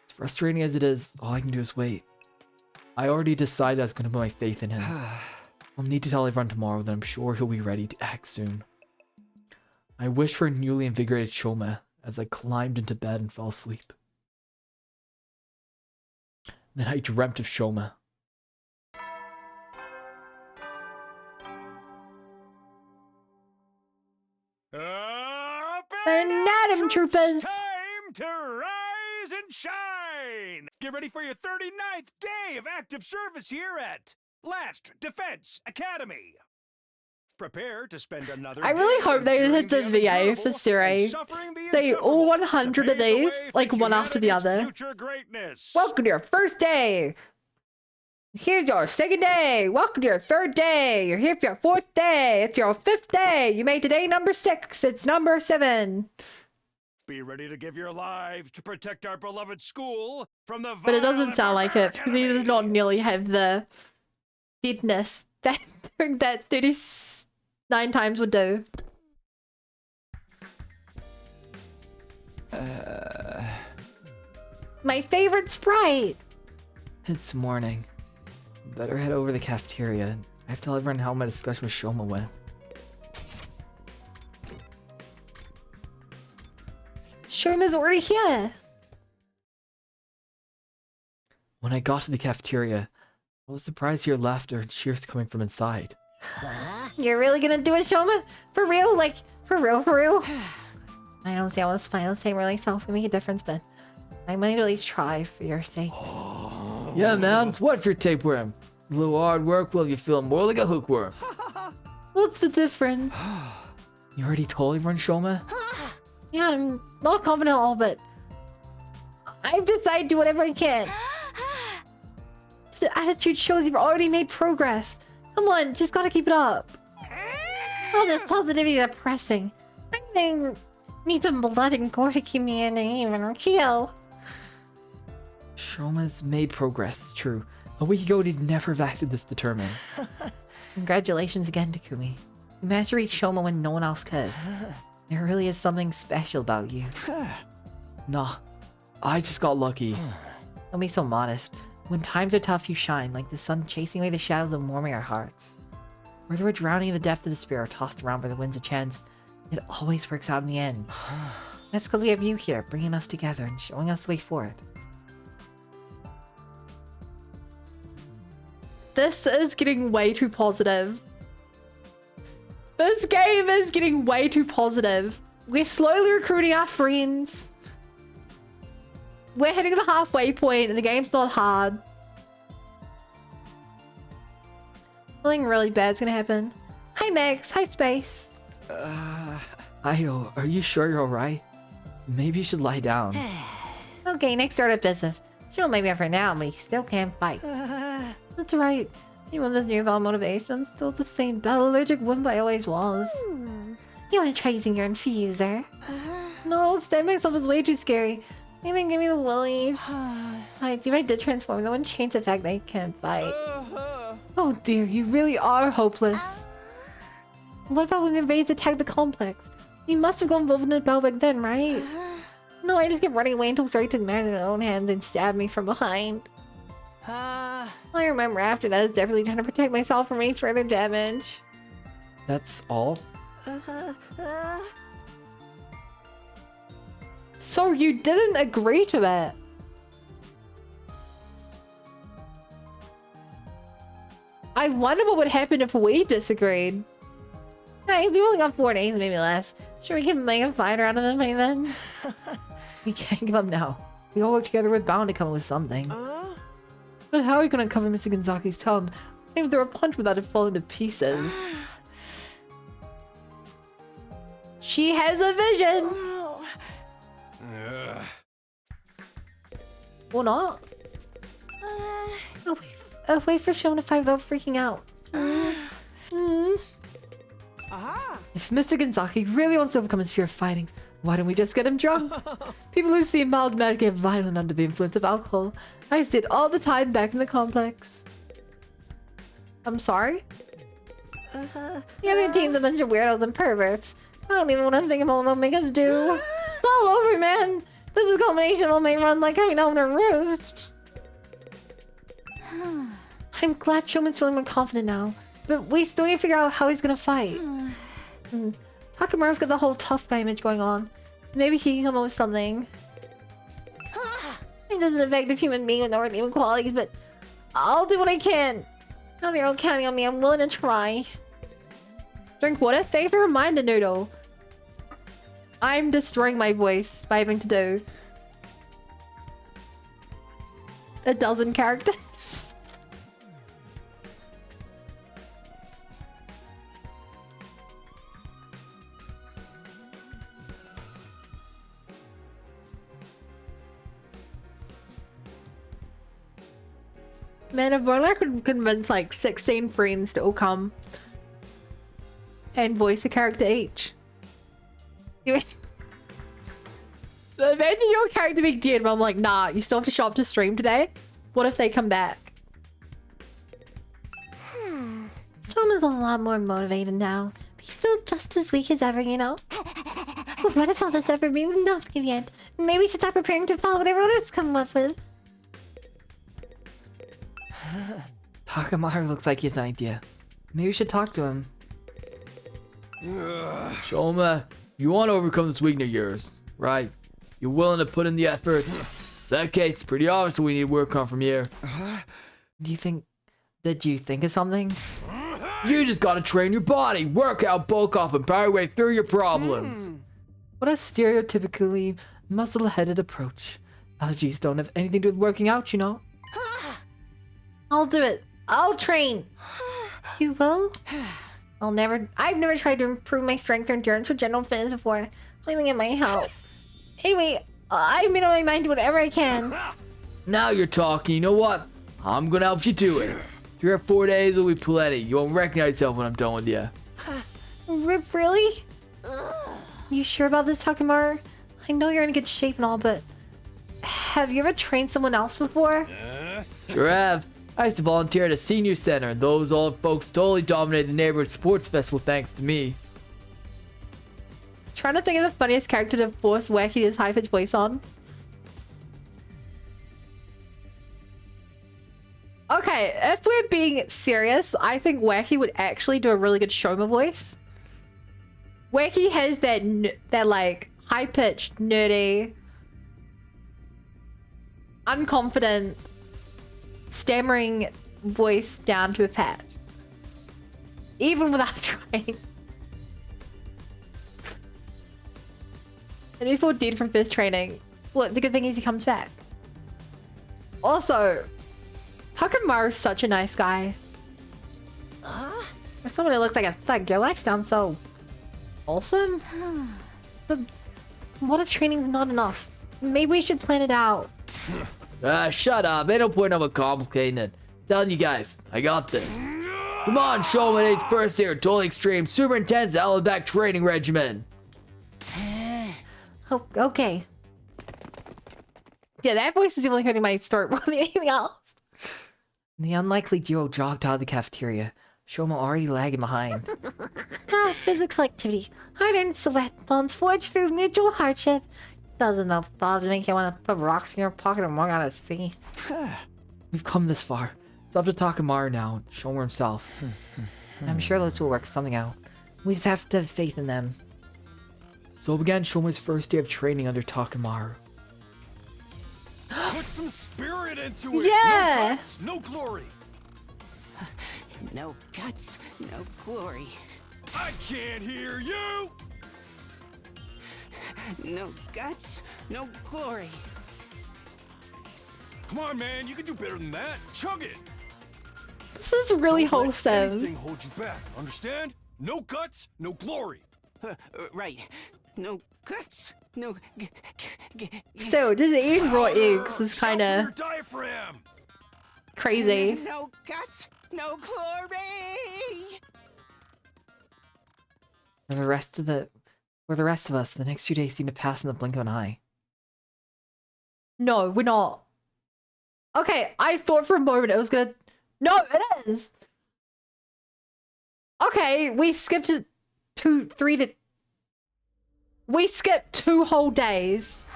As frustrating as it is, all I can do is wait. I already decided I was going to put my faith in him. I'll need to tell everyone tomorrow that I'm sure he'll be ready to act soon. I wished for a newly invigorated Shoma as I climbed into bed and fell asleep. Then I dreamt of Shoma. Anatomy troopers! Time to rise and shine! Get ready for your 39th day of active service here at Last Defense Academy. Prepare to spend another I really day hope they just hit the enduring the VA unendurable for and Siri. suffering the Say all insufferable 100 to of pave the these, way like for one after the humanity's other. future greatness. Welcome to your first day. Here's your second day. Welcome to your third day. You're here for your fourth day. It's your fifth day. You made today number 6. It's number 7. Be ready to give your lives to protect our beloved school from the But it vile doesn't and sound like it, barbaric because he does enemy. not nearly have the deadness that, that 39 times would do. My favorite sprite! It's morning. Better head over to the cafeteria. I have to tell everyone how my discussion with Shoma went. Sherman's already here! When I got to the cafeteria, I was surprised to hear laughter and cheers coming from inside. You're really gonna do it, Shoma? For real? Like, for real, for real? I don't see how this final say really self can make a difference, but I might at least try for your sakes. Yeah, man, it's what for your tapeworm? A little hard work will you feel more like a hookworm. What's the difference? You already told everyone, Shoma? Yeah, I'm not confident at all, but I've decided to do whatever I can. The attitude shows you've already made progress. Come on, just gotta keep it up. All this positivity is depressing. I think need some blood and gore to keep me in and even keel. Shoma's made progress, it's true. A week ago, he'd never have acted this determined. Congratulations again, Takumi. You managed to reach Shoma when no one else could. There really is something special about you. Nah, I just got lucky. Don't be so modest. When times are tough, you shine, like the sun chasing away the shadows and warming our hearts. Whether we're drowning in the depth of despair or tossed around by the winds of chance, it always works out in the end. That's because we have you here, bringing us together and showing us the way forward. This is getting way too positive. This game is getting way too positive. We're slowly recruiting our friends. We're hitting the halfway point and the game's not hard. Something really bad's gonna happen. Hi Max, hi Space. Ido, are you sure you're alright? Maybe you should lie down. Okay, next order of business. She'll make me up for now, but he still can't fight. That's right. Even with this newfound motivation, I'm still the same battle-allergic wimp I always was. You wanna try using your infuser? No, stab myself is way too scary. Even give me the willies. I do I did transform though and change the fact that I can't fight. Oh dear, you really are hopeless. What about when the invaders attacked the complex? You must have gone involved in a battle back then, right? No, I just kept running away until Sari took matters in her own hands and stabbed me from behind. I remember after that I was definitely trying to protect myself from any further damage. That's all? So you didn't agree to it? I wonder what would happen if we disagreed. Guys, we only got 4 days, maybe less. Sure, we can make a fighter out of him by then. We can't give up now. We all work together, we're bound to come up with something. But how are we gonna cover Mr. Gonzaki's town? If there were a punch without it falling to pieces. She has a vision! Or not. A way for Shona to fight without freaking out. If Mr. Gonzaki really wants to overcome his fear of fighting, why don't we just get him drunk? People who seem mild-mannered get violent under the influence of alcohol. I used it all the time back in the complex. I'm sorry? The other team's a bunch of weirdos and perverts. I don't even want to think about what they'll make us do. It's all over, man. This is a culmination of what may run like coming home to roost. I'm glad Shoman's feeling more confident now. But we still need to figure out how he's gonna fight. Hakamura's got the whole tough guy image going on. Maybe he can come up with something. I'm just an effective human being with no redeeming qualities, but I'll do what I can. Now if you're all counting on me, I'm willing to try. Drink water? Thank you for reminder, Noodle. I'm destroying my voice by having to do a dozen characters. Man, if only I could convince like 16 friends to all come and voice a character each. You imagine your character being dead, but I'm like, nah, you still have to show up to stream today. What if they come back? Tom is a lot more motivated now. But he's still just as weak as ever, you know? What if all this ever means nothing yet? Maybe we should start preparing to follow what everyone else come up with. Takamaru looks like he has an idea. Maybe we should talk to him. Shoma, you want to overcome this weakness of yours, right? You're willing to put in the effort. In that case, it's pretty obvious what we need to work on from here. Do you think... Did you think of something? You just gotta train your body, work out, bulk off, and power your way through your problems. What a stereotypically muscle-headed approach. Allergies don't have anything to do with working out, you know? I'll do it. I'll train. You will? I've never tried to improve my strength or endurance or general fitness before, so I think it might help. Anyway, I've made up my mind to whatever I can. Now you're talking. You know what? I'm gonna help you do it. 3 or 4 days will be plenty. You won't recognize yourself when I'm done with you. Really? You sure about this, Takamaru? I know you're in good shape and all, but have you ever trained someone else before? Sure have. I used to volunteer at a senior center, and those old folks totally dominated the neighborhood sports festival thanks to me. Trying to think of the funniest character to force Wacky his high-pitched voice on. Okay, if we're being serious, I think Wacky would actually do a really good Shoma voice. Wacky has that like high-pitched, nerdy, unconfident, stammering voice down to a pat. Even without trying. And before dead from first training. Well, the good thing is he comes back. Also, Takamaru's such a nice guy. For someone who looks like a thug, your life sounds so wholesome. But what if training's not enough? Maybe we should plan it out. Shut up. Ain't no point of complicating it. Telling you guys, I got this. Come on, Shoma needs first year, totally extreme, super intense Allenback training regimen. Oh, okay. Yeah, that voice is only hurting my throat more than anything else. The unlikely duo jogged out of the cafeteria. Shoma already lagging behind. Physical activity. Hard earned sweat bonds forged through mutual hardship. Doesn't enough thoughts make you want to put rocks in your pocket and walk out at sea. We've come this far. It's up to Takamaru now, Shoma himself. I'm sure those two will work something out. We just have to have faith in them. So began Shoma's first day of training under Takamaru. Put some spirit into it. Yeah. No guts, no glory. No guts, no glory. I can't hear you. No guts, no glory. Come on, man. You can do better than that. Chug it. This is really Don't let wholesome. anything hold you back. Understand? No guts, no glory. Right. No guts, no. So, just eating raw eggs is kind Shuffle of your diaphragm. crazy. No guts, no glory. For the rest of us, the next few days seem to pass in the blink of an eye. No, we're not. Okay, I thought for a moment it was gonna... No, it is! Okay, we skipped it we skipped 2 whole days.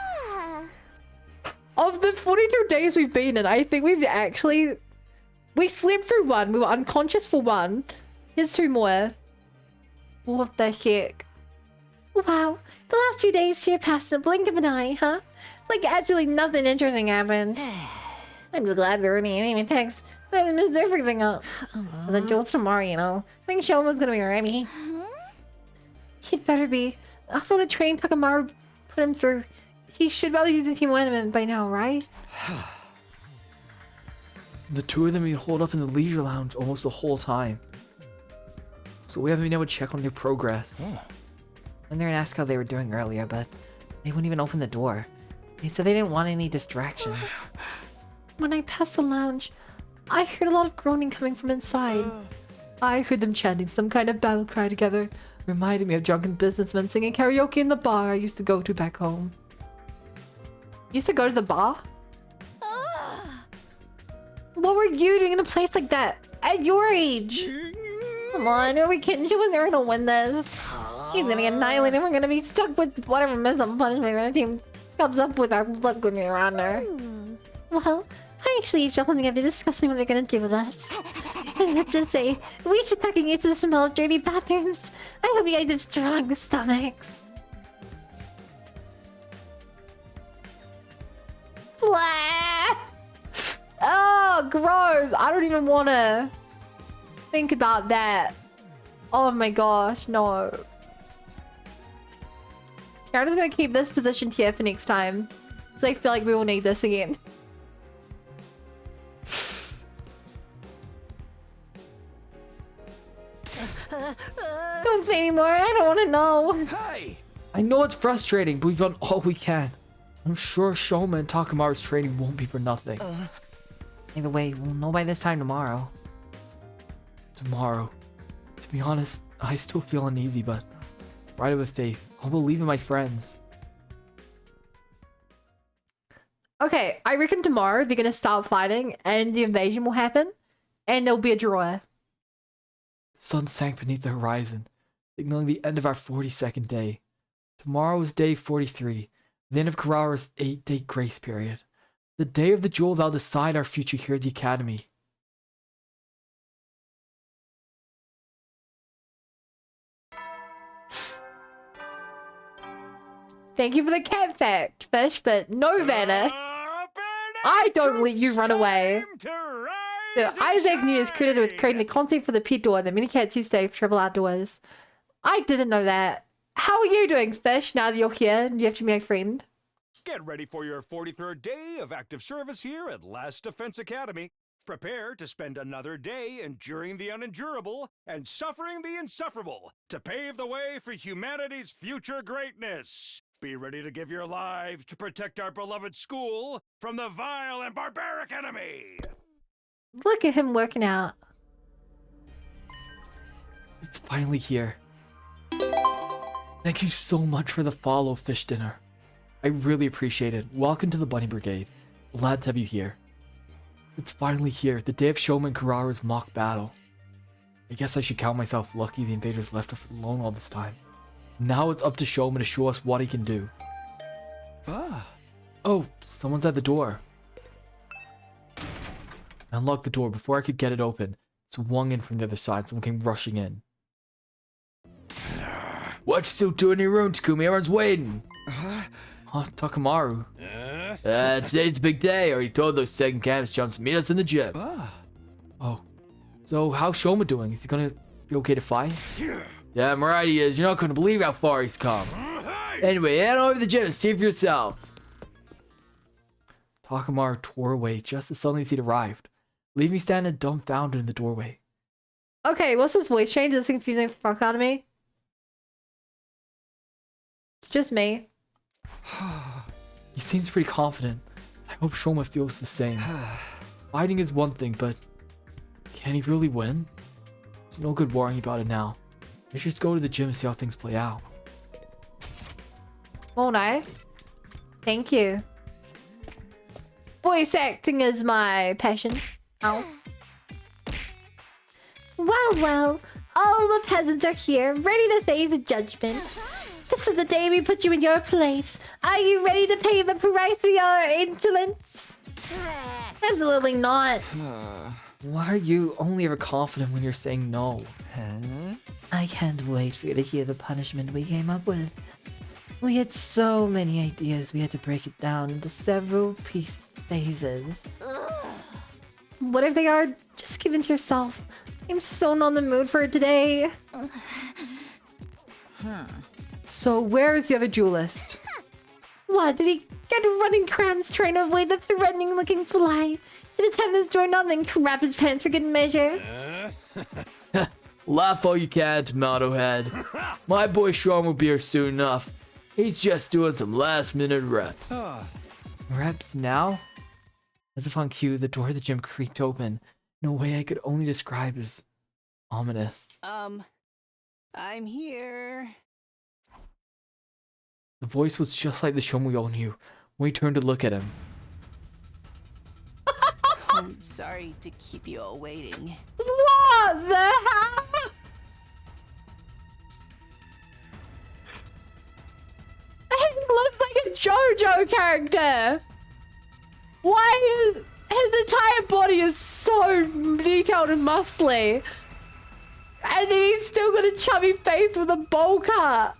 Of the 42 days we've been in, I think we've actually... We slept through 1, we were unconscious for 1. Here's 2 more. What the heck? Wow, the last 2 days here passed in the blink of an eye, huh? Like absolutely nothing interesting happened. I'm just glad there weren't any enemy attacks. I messed everything up. But the duel's tomorrow, you know. I think Shoma's gonna be ready. He'd better be. After all the training Takamaru put him through, he should be able to use the team element by now, right? The two of them have been holed up in the leisure lounge almost the whole time. So we haven't been able to check on their progress. When they were asked how they were doing earlier, but they wouldn't even open the door. They said they didn't want any distractions. When I passed the lounge, I heard a lot of groaning coming from inside. I heard them chanting some kind of battle cry together, reminding me of drunken businessmen singing karaoke in the bar I used to go to back home. You used to go to the bar? What were you doing in a place like that? At your age? Come on, are we kidding? She was never gonna win this. He's gonna get annihilated and we're gonna be stuck with whatever messed-up punishment our team comes up with our luck when we're around her. Well, I actually eavesdropped when they're discussing what they're gonna do with us. And let's just say, we should start getting used to the smell of dirty bathrooms. I hope you guys have strong stomachs. Blah! Oh, gross! I don't even want to think about that. Oh my gosh, no. I'm just gonna keep this positioned here for next time, because I feel like we will need this again. Don't say anymore, I don't want to know. Hey! I know it's frustrating, but we've done all we can. I'm sure Shoma and Takamaru's training won't be for nothing. Either way, we'll know by this time tomorrow. Tomorrow. To be honest, I still feel uneasy, but ride it with faith. I'll believe in my friends. Okay, I reckon tomorrow they're gonna start fighting and the invasion will happen and there'll be a draw. The sun sank beneath the horizon, signaling the end of our 42nd day. Tomorrow is day 43, the end of Kurara's 8-day grace period. The day of the duel that'll decide our future here at the Academy. Thank you for the cat fact, Fish, but no Vanna. I don't let you run away. So Isaac New is credited with creating the concept for the pet door, the mini cats who stay travel outdoors. I didn't know that. How are you doing, Fish, now that you're here and you have to be my friend? Get ready for your 43rd day of active service here at Last Defense Academy. Prepare to spend another day enduring the unendurable and suffering the insufferable to pave the way for humanity's future greatness. Be ready to give your lives to protect our beloved school from the vile and barbaric enemy. Look at him working out. It's finally here. Thank you so much for the follow, Fish Dinner. I really appreciate it. Welcome to the Bunny Brigade. Glad to have you here. It's finally here, the day of Shoma and Kurara's mock battle. I guess I should count myself lucky the invaders left us alone all this time. Now it's up to Shoma to show us what he can do. Oh, someone's at the door. I unlocked the door. Before I could get it open, swung in from the other side. Someone came rushing in. What you still doing in your room, Takumi? Everyone's waiting. Oh, Takamaru. Today's a big day. I already told those second camps jumps to meet us in the gym. Oh. So, how's Shoma doing? Is he gonna be okay to fight? Damn right he is. You're not gonna believe how far he's come. Anyway, head over to the gym and see for yourselves. Takamaru tore away just as suddenly as he'd arrived, leaving me standing dumbfounded in the doorway. Okay, what's this voice change? Is this confusing the fuck out of me? It's just me. He seems pretty confident. I hope Shoma feels the same. Fighting is one thing, but can he really win? It's no good worrying about it now. I should just go to the gym and see how things play out. Oh, nice. Thank you. Voice acting is my passion. Ow. Well, all the peasants are here, ready to face the judgment. This is the day we put you in your place. Are you ready to pay the price for your insolence? Absolutely not. Why are you only ever confident when you're saying no? I can't wait for you to hear the punishment we came up with. We had so many ideas, we had to break it down into several phases. What if they are? Just give in to yourself. I'm so not in the mood for it today. So where is the other duelist? What, did he get running cramps trying to avoid the threatening looking fly? Did the tenants doing nothing crap his pants for good measure? Laugh all you can, Tomato Head. My boy Sean will be here soon enough. He's just doing some last minute reps. Reps now? As if on cue, the door of the gym creaked open, in a way I could only describe as ominous. I'm here. The voice was just like the Shom we all knew when we turned to look at him. I'm sorry to keep you all waiting. What the hell? He looks like a JoJo character. Why is his entire body is so detailed and muscly, and then he's still got a chubby face with a bowl cut.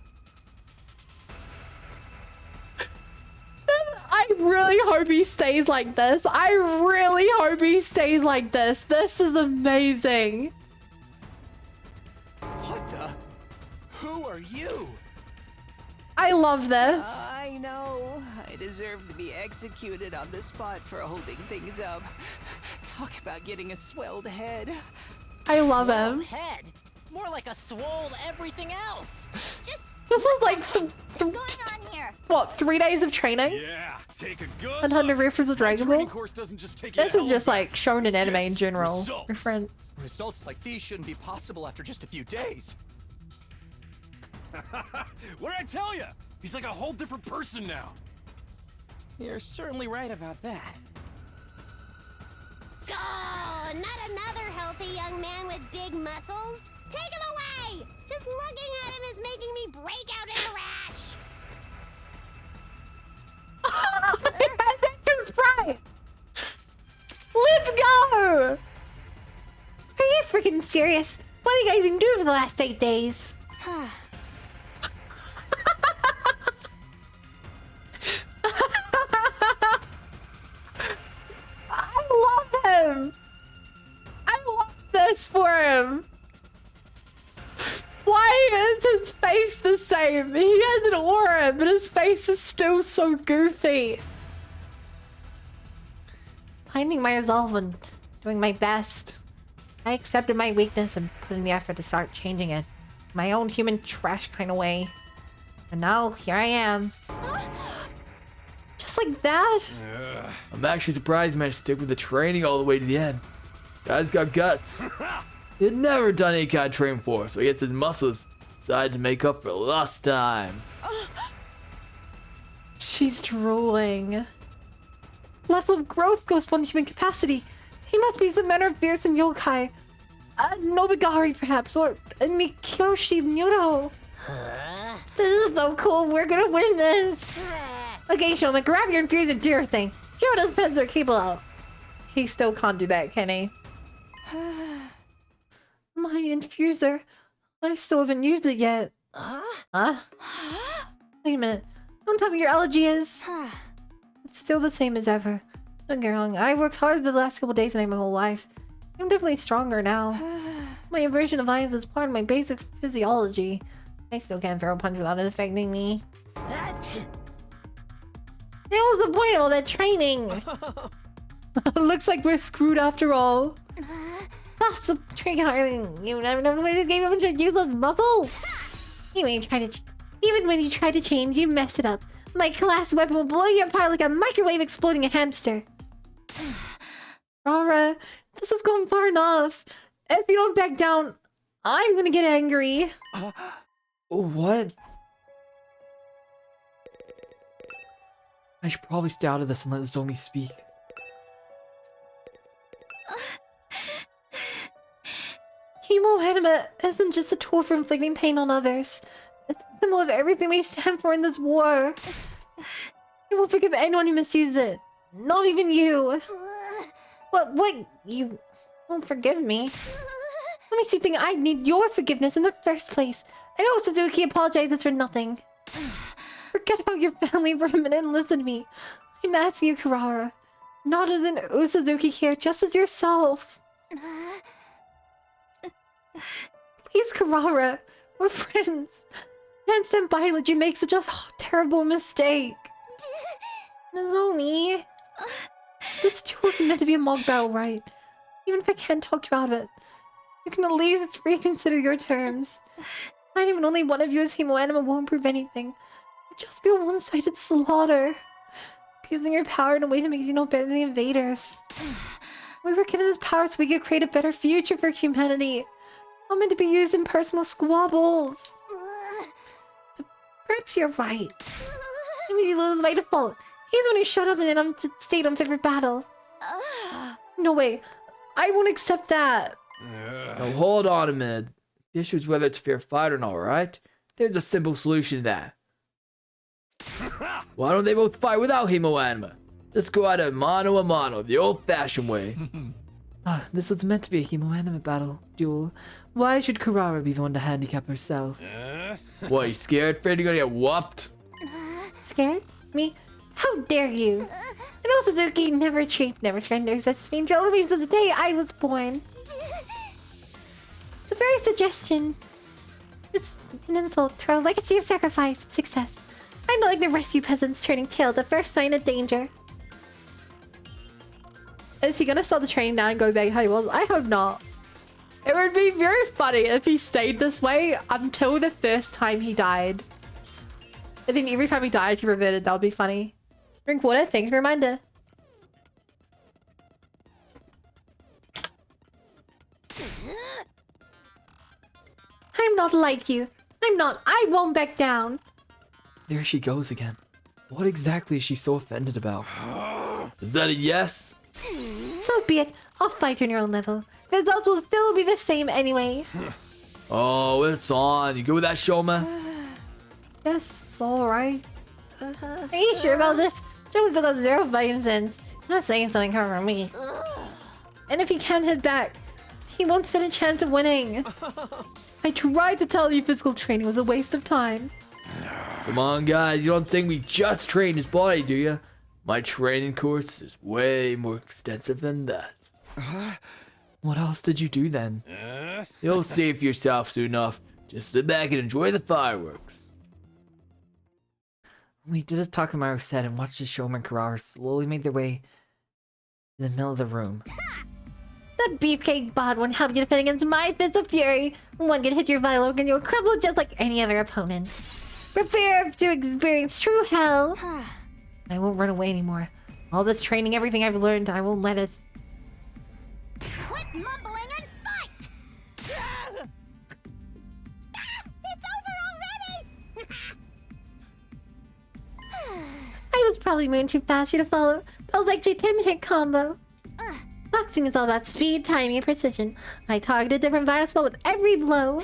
I really hope he stays like this. I really hope he stays like this. This is amazing. What the? Who are you? I love this. I know. I deserve to be executed on the spot for holding things up. Talk about getting a swelled head. I love him. Head. More like a swole everything else. Just This is like what's going on here? what, 3 days of training? Yeah, take a good And 100 look. reference with My Dragon training Ball. course doesn't just take you This to is just hell like shown in anime in Gets general. results. Reference. Results like these shouldn't be possible after just a few days. What did I tell you? He's like a whole different person now. You're certainly right about that. Oh, not another healthy young man with big muscles. Take him away! Just looking at him is making me break out in a rash. That's right. Let's go. Are you freaking serious? What have you guys been doing for the last 8 days? I love him. I love this for him. Why is his face the same? He has an aura, but his face is still so goofy. Finding my resolve and doing my best. I accepted my weakness and put in the effort to start changing it. My own human trash kind of way. And now, here I am. Just like that. I'm actually surprised he managed to stick with the training all the way to the end. Guy's got guts. He had never done any kind of training before, so he gets his muscles, decided to make up for lost time. She's drooling. Level of growth goes beyond human capacity. He must be some manner of fearsome yokai. Nobigari, perhaps, or Mikoshi Muro. This is so cool. We're gonna win this. Okay, Shoma, grab your infuser and do your thing. Show what those pens are capable of. He still can't do that, can he? My infuser. I still haven't used it yet. Huh? Wait a minute. Don't tell me your allergy is. It's still the same as ever. Don't get me wrong. I worked hard the last couple days and my whole life. I'm definitely stronger now. My aversion of ions is part of my basic physiology. I still can't throw a punch without it affecting me. That was the point of all that training. Looks like we're screwed after all. That's the trick. You never know when you gave up and use those muscles. Even when you try to change, you mess it up. My class weapon will blow you apart like a microwave exploding a hamster. Rara, this has gone far enough. If you don't back down, I'm gonna get angry. What? I should probably stay out of this and let Zomi speak. Hemo Anima isn't just a tool for inflicting pain on others. It's a symbol of everything we stand for in this war. I won't forgive anyone who misuses it. Not even you. What? You won't forgive me? What makes you think I need your forgiveness in the first place? I know Suzuki apologizes for nothing. Forget about your family for a minute and listen to me. I'm asking you, Karara. Not as an Usuzuki here, just as yourself. Please, Karara. We're friends. I can't stand by and let you make such a terrible mistake. Nozomi. This duel isn't meant to be a mock battle, right? Even if I can't talk you out of it, you can at least reconsider your terms. Finding when only one of you is Hemo Anima won't prove anything. It'll just be a one-sided slaughter. Abusing your power in a way that makes you no better than the invaders. We were given this power so we could create a better future for humanity. Not meant to be used in personal squabbles. Perhaps you're right. Maybe lose by default. He's the one who showed up in an state unfit for battle. No way. I won't accept that. Now hold on a minute. The issue is whether it's fair fight or not, right? There's a simple solution to that. Why don't they both fight without Hemoanima? Just go at it mano a mano, the old-fashioned way. This was meant to be a Hemoanima battle duel. Why should Kurara be the one to handicap herself? What, you scared? Afraid you're gonna get whooped? Scared? Me? How dare you? And also, Suzuki never changed, never surrenders. That's been me since the day I was born. The very suggestion. It's an insult to our legacy of sacrifice and success. I'm not like the rest of you peasants turning tail at the first sign of danger. Is he gonna start the training now and go back how he was? I hope not. It would be very funny if he stayed this way until the first time he died. I think every time he died, he reverted. That would be funny. Drink water. Thanks for the reminder. I'm not like you. I'm not. I won't back down. There she goes again. What exactly is she so offended about? Is that a yes? So be it. I'll fight on your own level. The results will still be the same anyway. Oh, it's on. You go with that, Shoma? Yes, alright. Are you sure about this? Shoma's got zero fighting sense. Not saying something come from me. And if he can't head back, he won't stand a chance of winning. I tried to tell you physical training was a waste of time. Come on, guys. You don't think we just trained his body, do you? My training course is way more extensive than that. What else did you do then? You'll see for yourself soon enough. Just sit back and enjoy the fireworks. We did as Takamaru said and watched as Shoma and Kurara slowly made their way in the middle of the room. The beefcake bod won't help you defend against my fist of fury. One can hit your vital organ, you'll crumble just like any other opponent. Prepare to experience true hell. I won't run away anymore. All this training, everything I've learned, I won't let it. Quit mumbling and fight! It's over already! I was probably moving too fast for you to follow. That was actually a 10-hit combo. Boxing is all about speed, timing, and precision. I targeted different vital spots with every blow.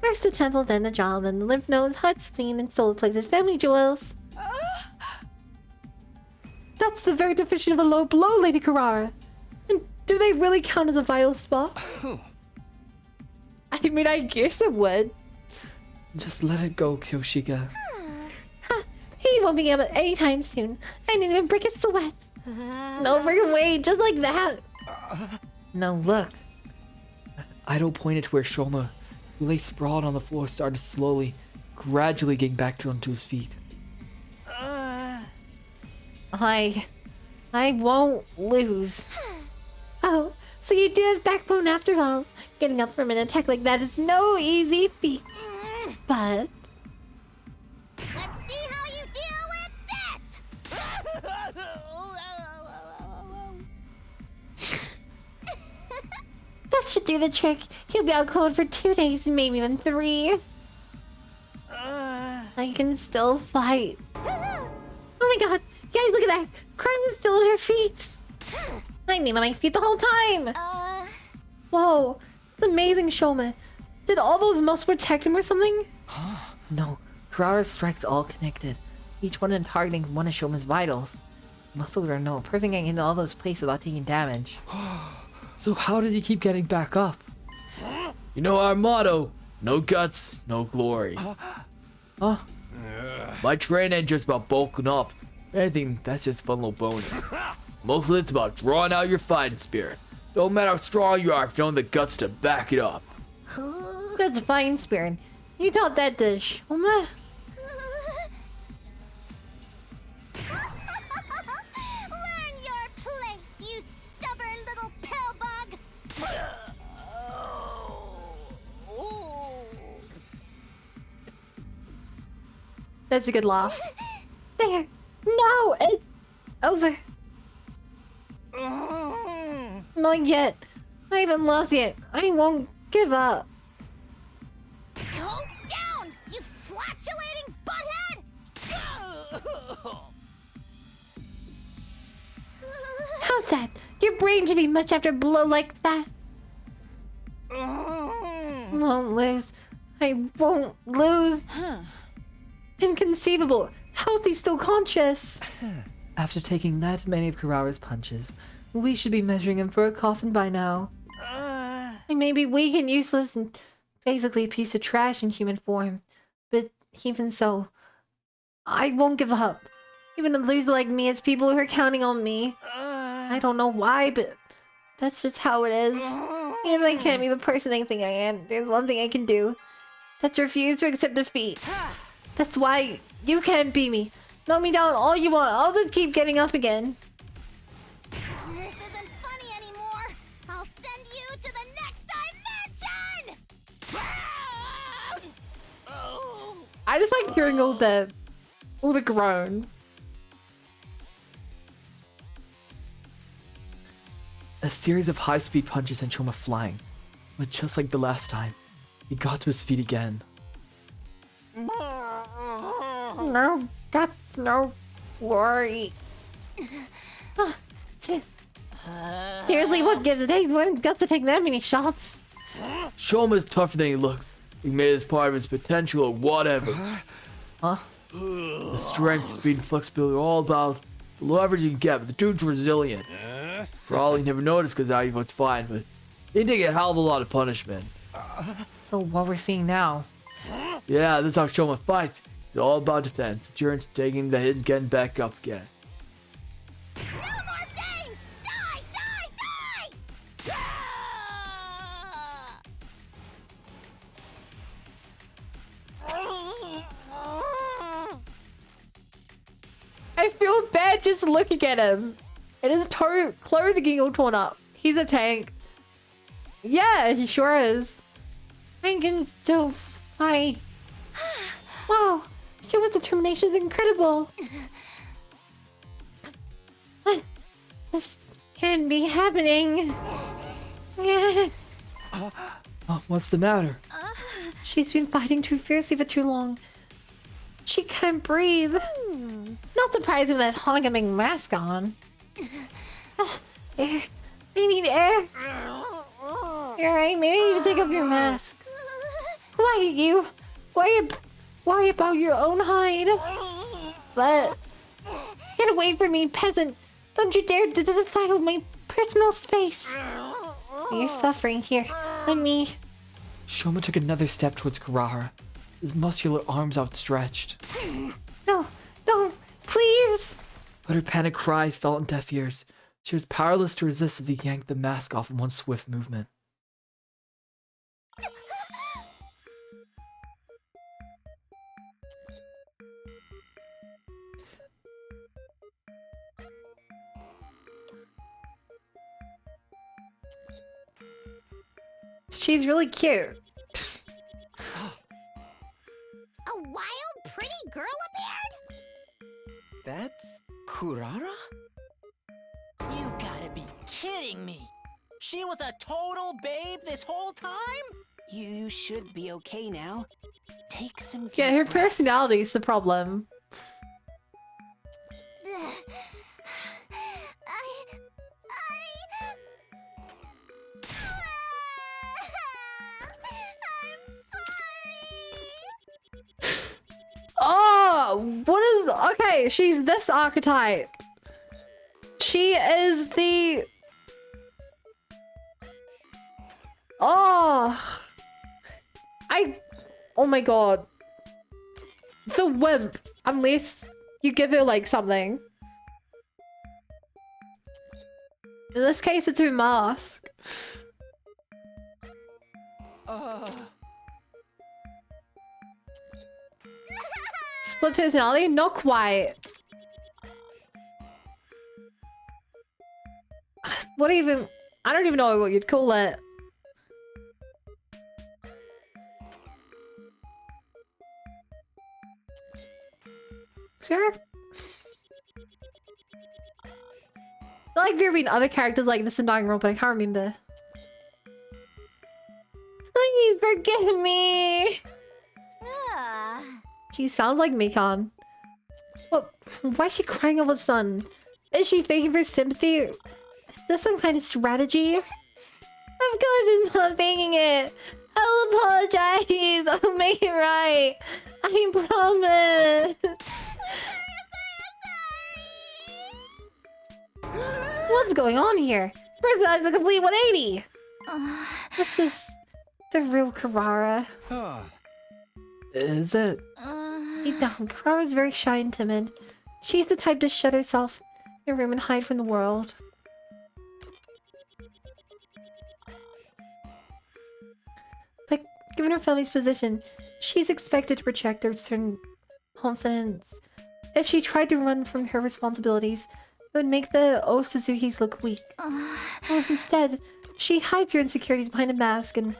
First the temple, then the jaw, then the lymph nodes, heart, spleen, and solar plexus, family jewels. That's the very definition of a low blow, Lady Kurara. And do they really count as a vital spot? I mean, I guess it would. Just let it go, Kyoshika. He won't be able anytime soon. I didn't even break a sweat. No freaking way, just like that. No, look. Idol pointed to where Shoma, who lay sprawled on the floor, started slowly, gradually getting back onto his feet. I won't lose. Oh, so you do have backbone after all. Getting up from an attack like that is no easy feat. But Let's see how you deal with this! that should do the trick. He'll be out cold for 2 days, maybe even 3. I can still fight. Oh my god, guys, look at that! Crime is still at her feet. I mean, on my feet the whole time. Whoa, it's amazing, Shoma. Did all those muscles protect him or something? No, Kurara's strikes all connected. Each one of them targeting one of Shoma's vitals. Muscles are no. A person getting into all those places without taking damage. So how did he keep getting back up? You know our motto, no guts, no glory. Huh? My training ain't just about bulking up. If anything, that's just fun little bonus. Mostly it's about drawing out your fighting spirit. Don't matter how strong you are if you don't have the guts to back it up. That's fine, Spirit. You taught that to Shoma? Learn your place, you stubborn little pillbug! That's a good laugh. There. No, it's over. Not yet. I haven't lost yet. I won't give up. Go down, you flatulating butthead! How's that? Your brain should be much after a blow like that. Won't lose. I won't lose. Inconceivable. How's he still conscious? After taking that many of Kurara's punches, we should be measuring him for a coffin by now. I may be weak and useless and basically a piece of trash in human form. But even so, I won't give up. Even a loser like me has people who are counting on me. I don't know why, but that's just how it is. Even if I can't be the person I think I am, there's one thing I can do. That's refuse to accept defeat. That's why you can't beat me. Knock me down all you want. I'll just keep getting up again. This isn't funny anymore. I'll send you to the next dimension! I just like hearing all the groan. A series of high-speed punches sent Choma flying, but just like the last time, he got to his feet again. No guts, no worry. Seriously, what gives it? Hey, what guts to take that many shots? Shoma's tougher than he looks. He made us part of his potential or whatever. Huh? The strength, speed, and flexibility are all about the low average you can get, but the dude's resilient. Probably never noticed because he was fine, but he did get a hell of a lot of punishment. So what we're seeing now? Yeah, this is how Shoma fights. It's all about defense, endurance, taking the hit and getting back up again. No more things! Die! Die! Die! I feel bad just looking at him. And his clothing all torn up. He's a tank. Yeah, he sure is. I can still fight. Wow, Shoma's determination is incredible. This can't be happening. Oh, what's the matter? She's been fighting too fiercely for too long. She can't breathe. Not surprised with that homecoming mask on. Air. I need air. Alright, maybe you should take off your mask. Why you? Worry about your own hide. But get away from me, peasant. Don't you dare to defile my personal space. You're suffering here. Let me. Shoma took another step towards Kurara, his muscular arms outstretched. No, don't, please. But her panic cries fell on deaf ears. She was powerless to resist as he yanked the mask off in one swift movement. She's really cute. A wild, pretty girl appeared? That's Kurara? You gotta be kidding me! She was a total babe this whole time? You should be okay now. Take some Yeah, deep her breaths. personality is the problem. Oh, what is... Okay, she's this archetype. She is the... Oh. Oh my god. The wimp. Unless you give her like something. In this case, it's her mask. Split personality? Not quite. What even... I don't even know what you'd call it. Sure. like there have been other characters like this in Danganronpa, but I can't remember. Please forgive me. She sounds like Mikan. Well, why is she crying over the sun? Is she faking for sympathy? Is there some kind of strategy? Of course I'm not faking it. I'll apologize. I'll make it right. I promise. What's going on here? First that's a complete 180. This is the real Karara. Is it? No, Karara's very shy and timid. She's the type to shut herself in a room and hide from the world. But given her family's position, she's expected to project a certain confidence. If she tried to run from her responsibilities, it would make the Osuzukis look weak. Well, instead, she hides her insecurities behind a mask and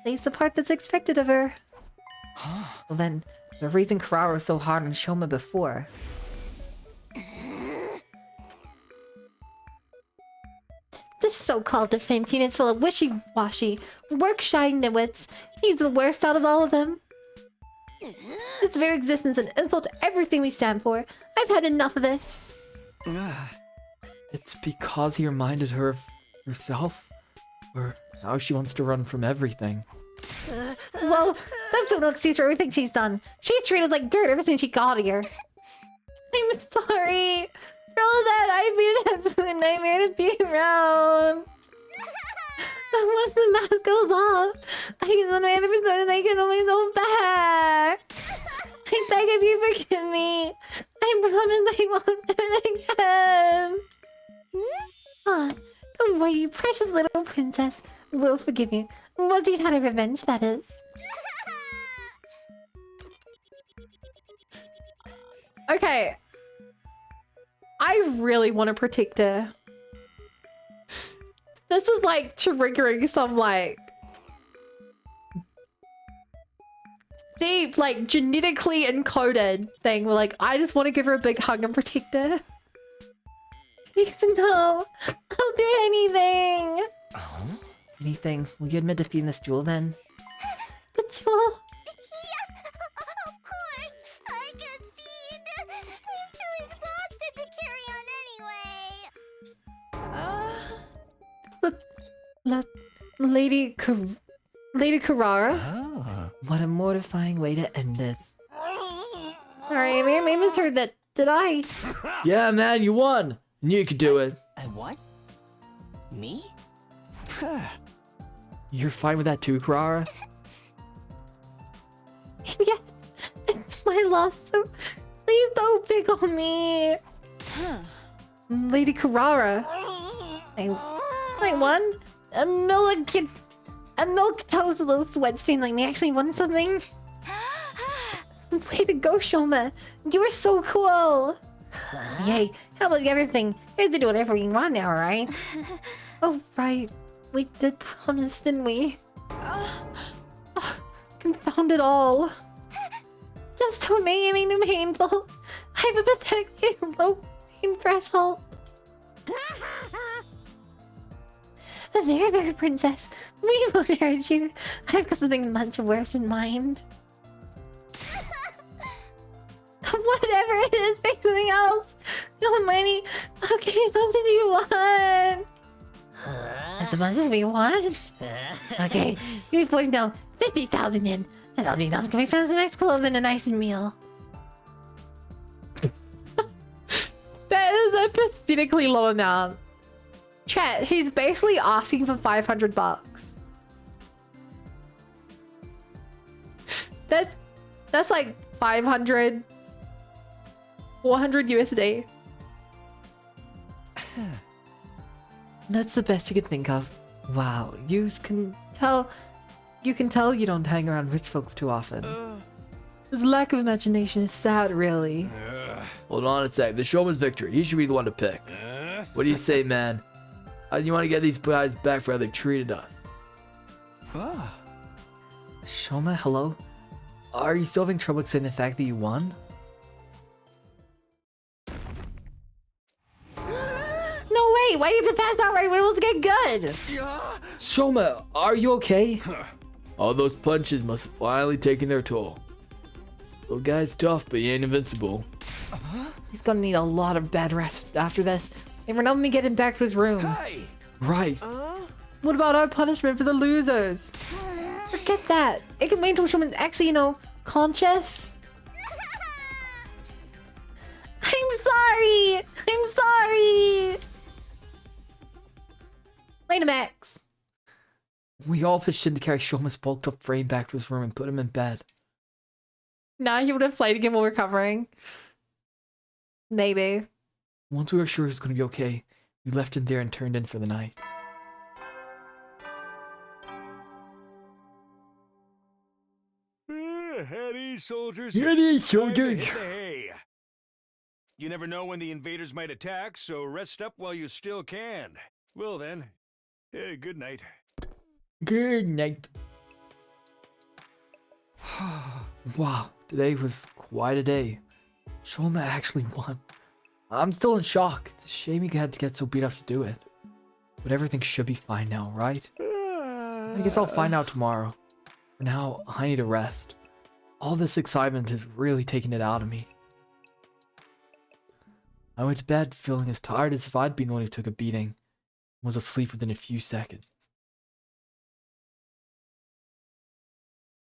plays the part that's expected of her. Well then, the reason Karara was so hard on Shoma before. This so-called defense unit's full of wishy-washy, work-shy nitwits. He's the worst out of all of them. Its very existence is an insult to everything we stand for. I've had enough of it. It's because he reminded her of herself? Or how she wants to run from everything? Well, that's no excuse for everything she's done. She's treated us like dirt ever since she got here. I'm sorry. For all that, I've been an absolute nightmare to be around. Once the mask goes off, I can run away every persona and I can hold myself back. I beg of you, forgive me. I promise I won't do it again. Don't worry, you precious little princess. We'll forgive you. Once you've had a revenge, that is. Okay. I really want to protect her. This is like triggering some like deep, like genetically encoded thing where like I just want to give her a big hug and protect her. Please no, I'll do anything. Anything? Will you admit defeating this duel then? The duel? Yes, of course. I concede. I'm too exhausted to carry on anyway. Lady Karara? What a mortifying way to end this. Alright, maybe misheard that. Did I? Yeah, man, you won! Knew you could do it. What? Me? You're fine with that too, Karara? Yes, it's my loss, so please don't pick on me. Lady Karara. I won? A milk toast little sweat stain like me actually won something? Way to go, Shoma. You were so cool. Yay, how about everything? Here's to do whatever you want now, right? Oh, right. We did promise, didn't we? Confound it all. Just don't make it too painful. I have a pathetically low pain threshold. There, princess. We won't hurt you. I've got something much worse in mind. Whatever it is, pick something else. No, Hermione. Okay, what did you want? As much as we want? Okay, give me 40, no, 50,000 yen. That'll be enough. Can we find some nice clothes and a nice meal? That is a pathetically low amount. Chat, he's basically asking for 500 bucks. That's like 500, 400 USD. That's the best you could think of. Wow, you can tell you don't hang around rich folks too often. His lack of imagination is sad, really. Hold on a sec. The Shoma's victory. He should be the one to pick. What do you say, man? How do you want to get these guys back for how they've treated us? Shoma, hello? Are you still having trouble accepting the fact that you won? No way, Wait, why did you pass out right when it was getting good? Shoma, are you okay? All those punches must have finally taken their toll. Little guy's tough, but he ain't invincible. He's gonna need a lot of bed rest after this. And we're not gonna get him back to his room. Hey! Right. What about our punishment for the losers? Forget that. It can wait until someone's actually, you know, conscious. I'm sorry. I'm sorry. Later, Max. We all pitched in to carry Shoma's bulked up frame back to his room and put him in bed. Nah, he would have played again while recovering. Maybe. Once we were sure he was going to be okay, we left him there and turned in for the night. Heady soldiers. Heady Time to soldiers. hit the hay. You never know when the invaders might attack, so rest up while you still can. Well then, good night. Good night. Wow, today was quite a day. Shoma actually won. I'm still in shock. It's a shame he had to get so beat up to do it. But everything should be fine now, right? I guess I'll find out tomorrow. For now, I need a rest. All this excitement has really taken it out of me. I went to bed feeling as tired as if I'd been the one who took a beating and was asleep within a few seconds.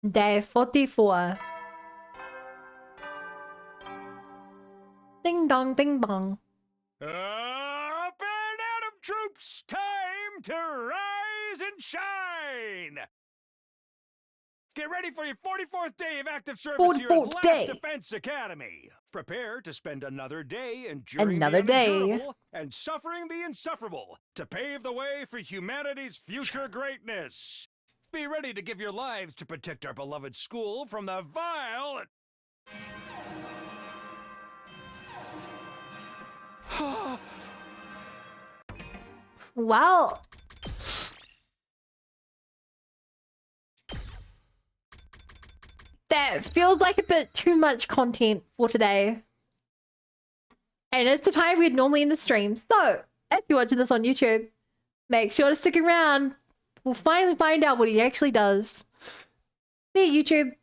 Day 44. Ding dong, bing bong. Up and at 'em, troops! Time to rise and shine! Get ready for your 44th day of active service here at 44th Last day. Defense Academy. Prepare to spend another day enduring Another the day. unendurable and suffering the insufferable to pave the way for humanity's future greatness. Be ready to give your lives to protect our beloved school from the vile Well, that feels like a bit too much content for today. And it's the time we'd normally end the stream. So, if you're watching this on YouTube, make sure to stick around. We'll finally find out what he actually does. See you, YouTube.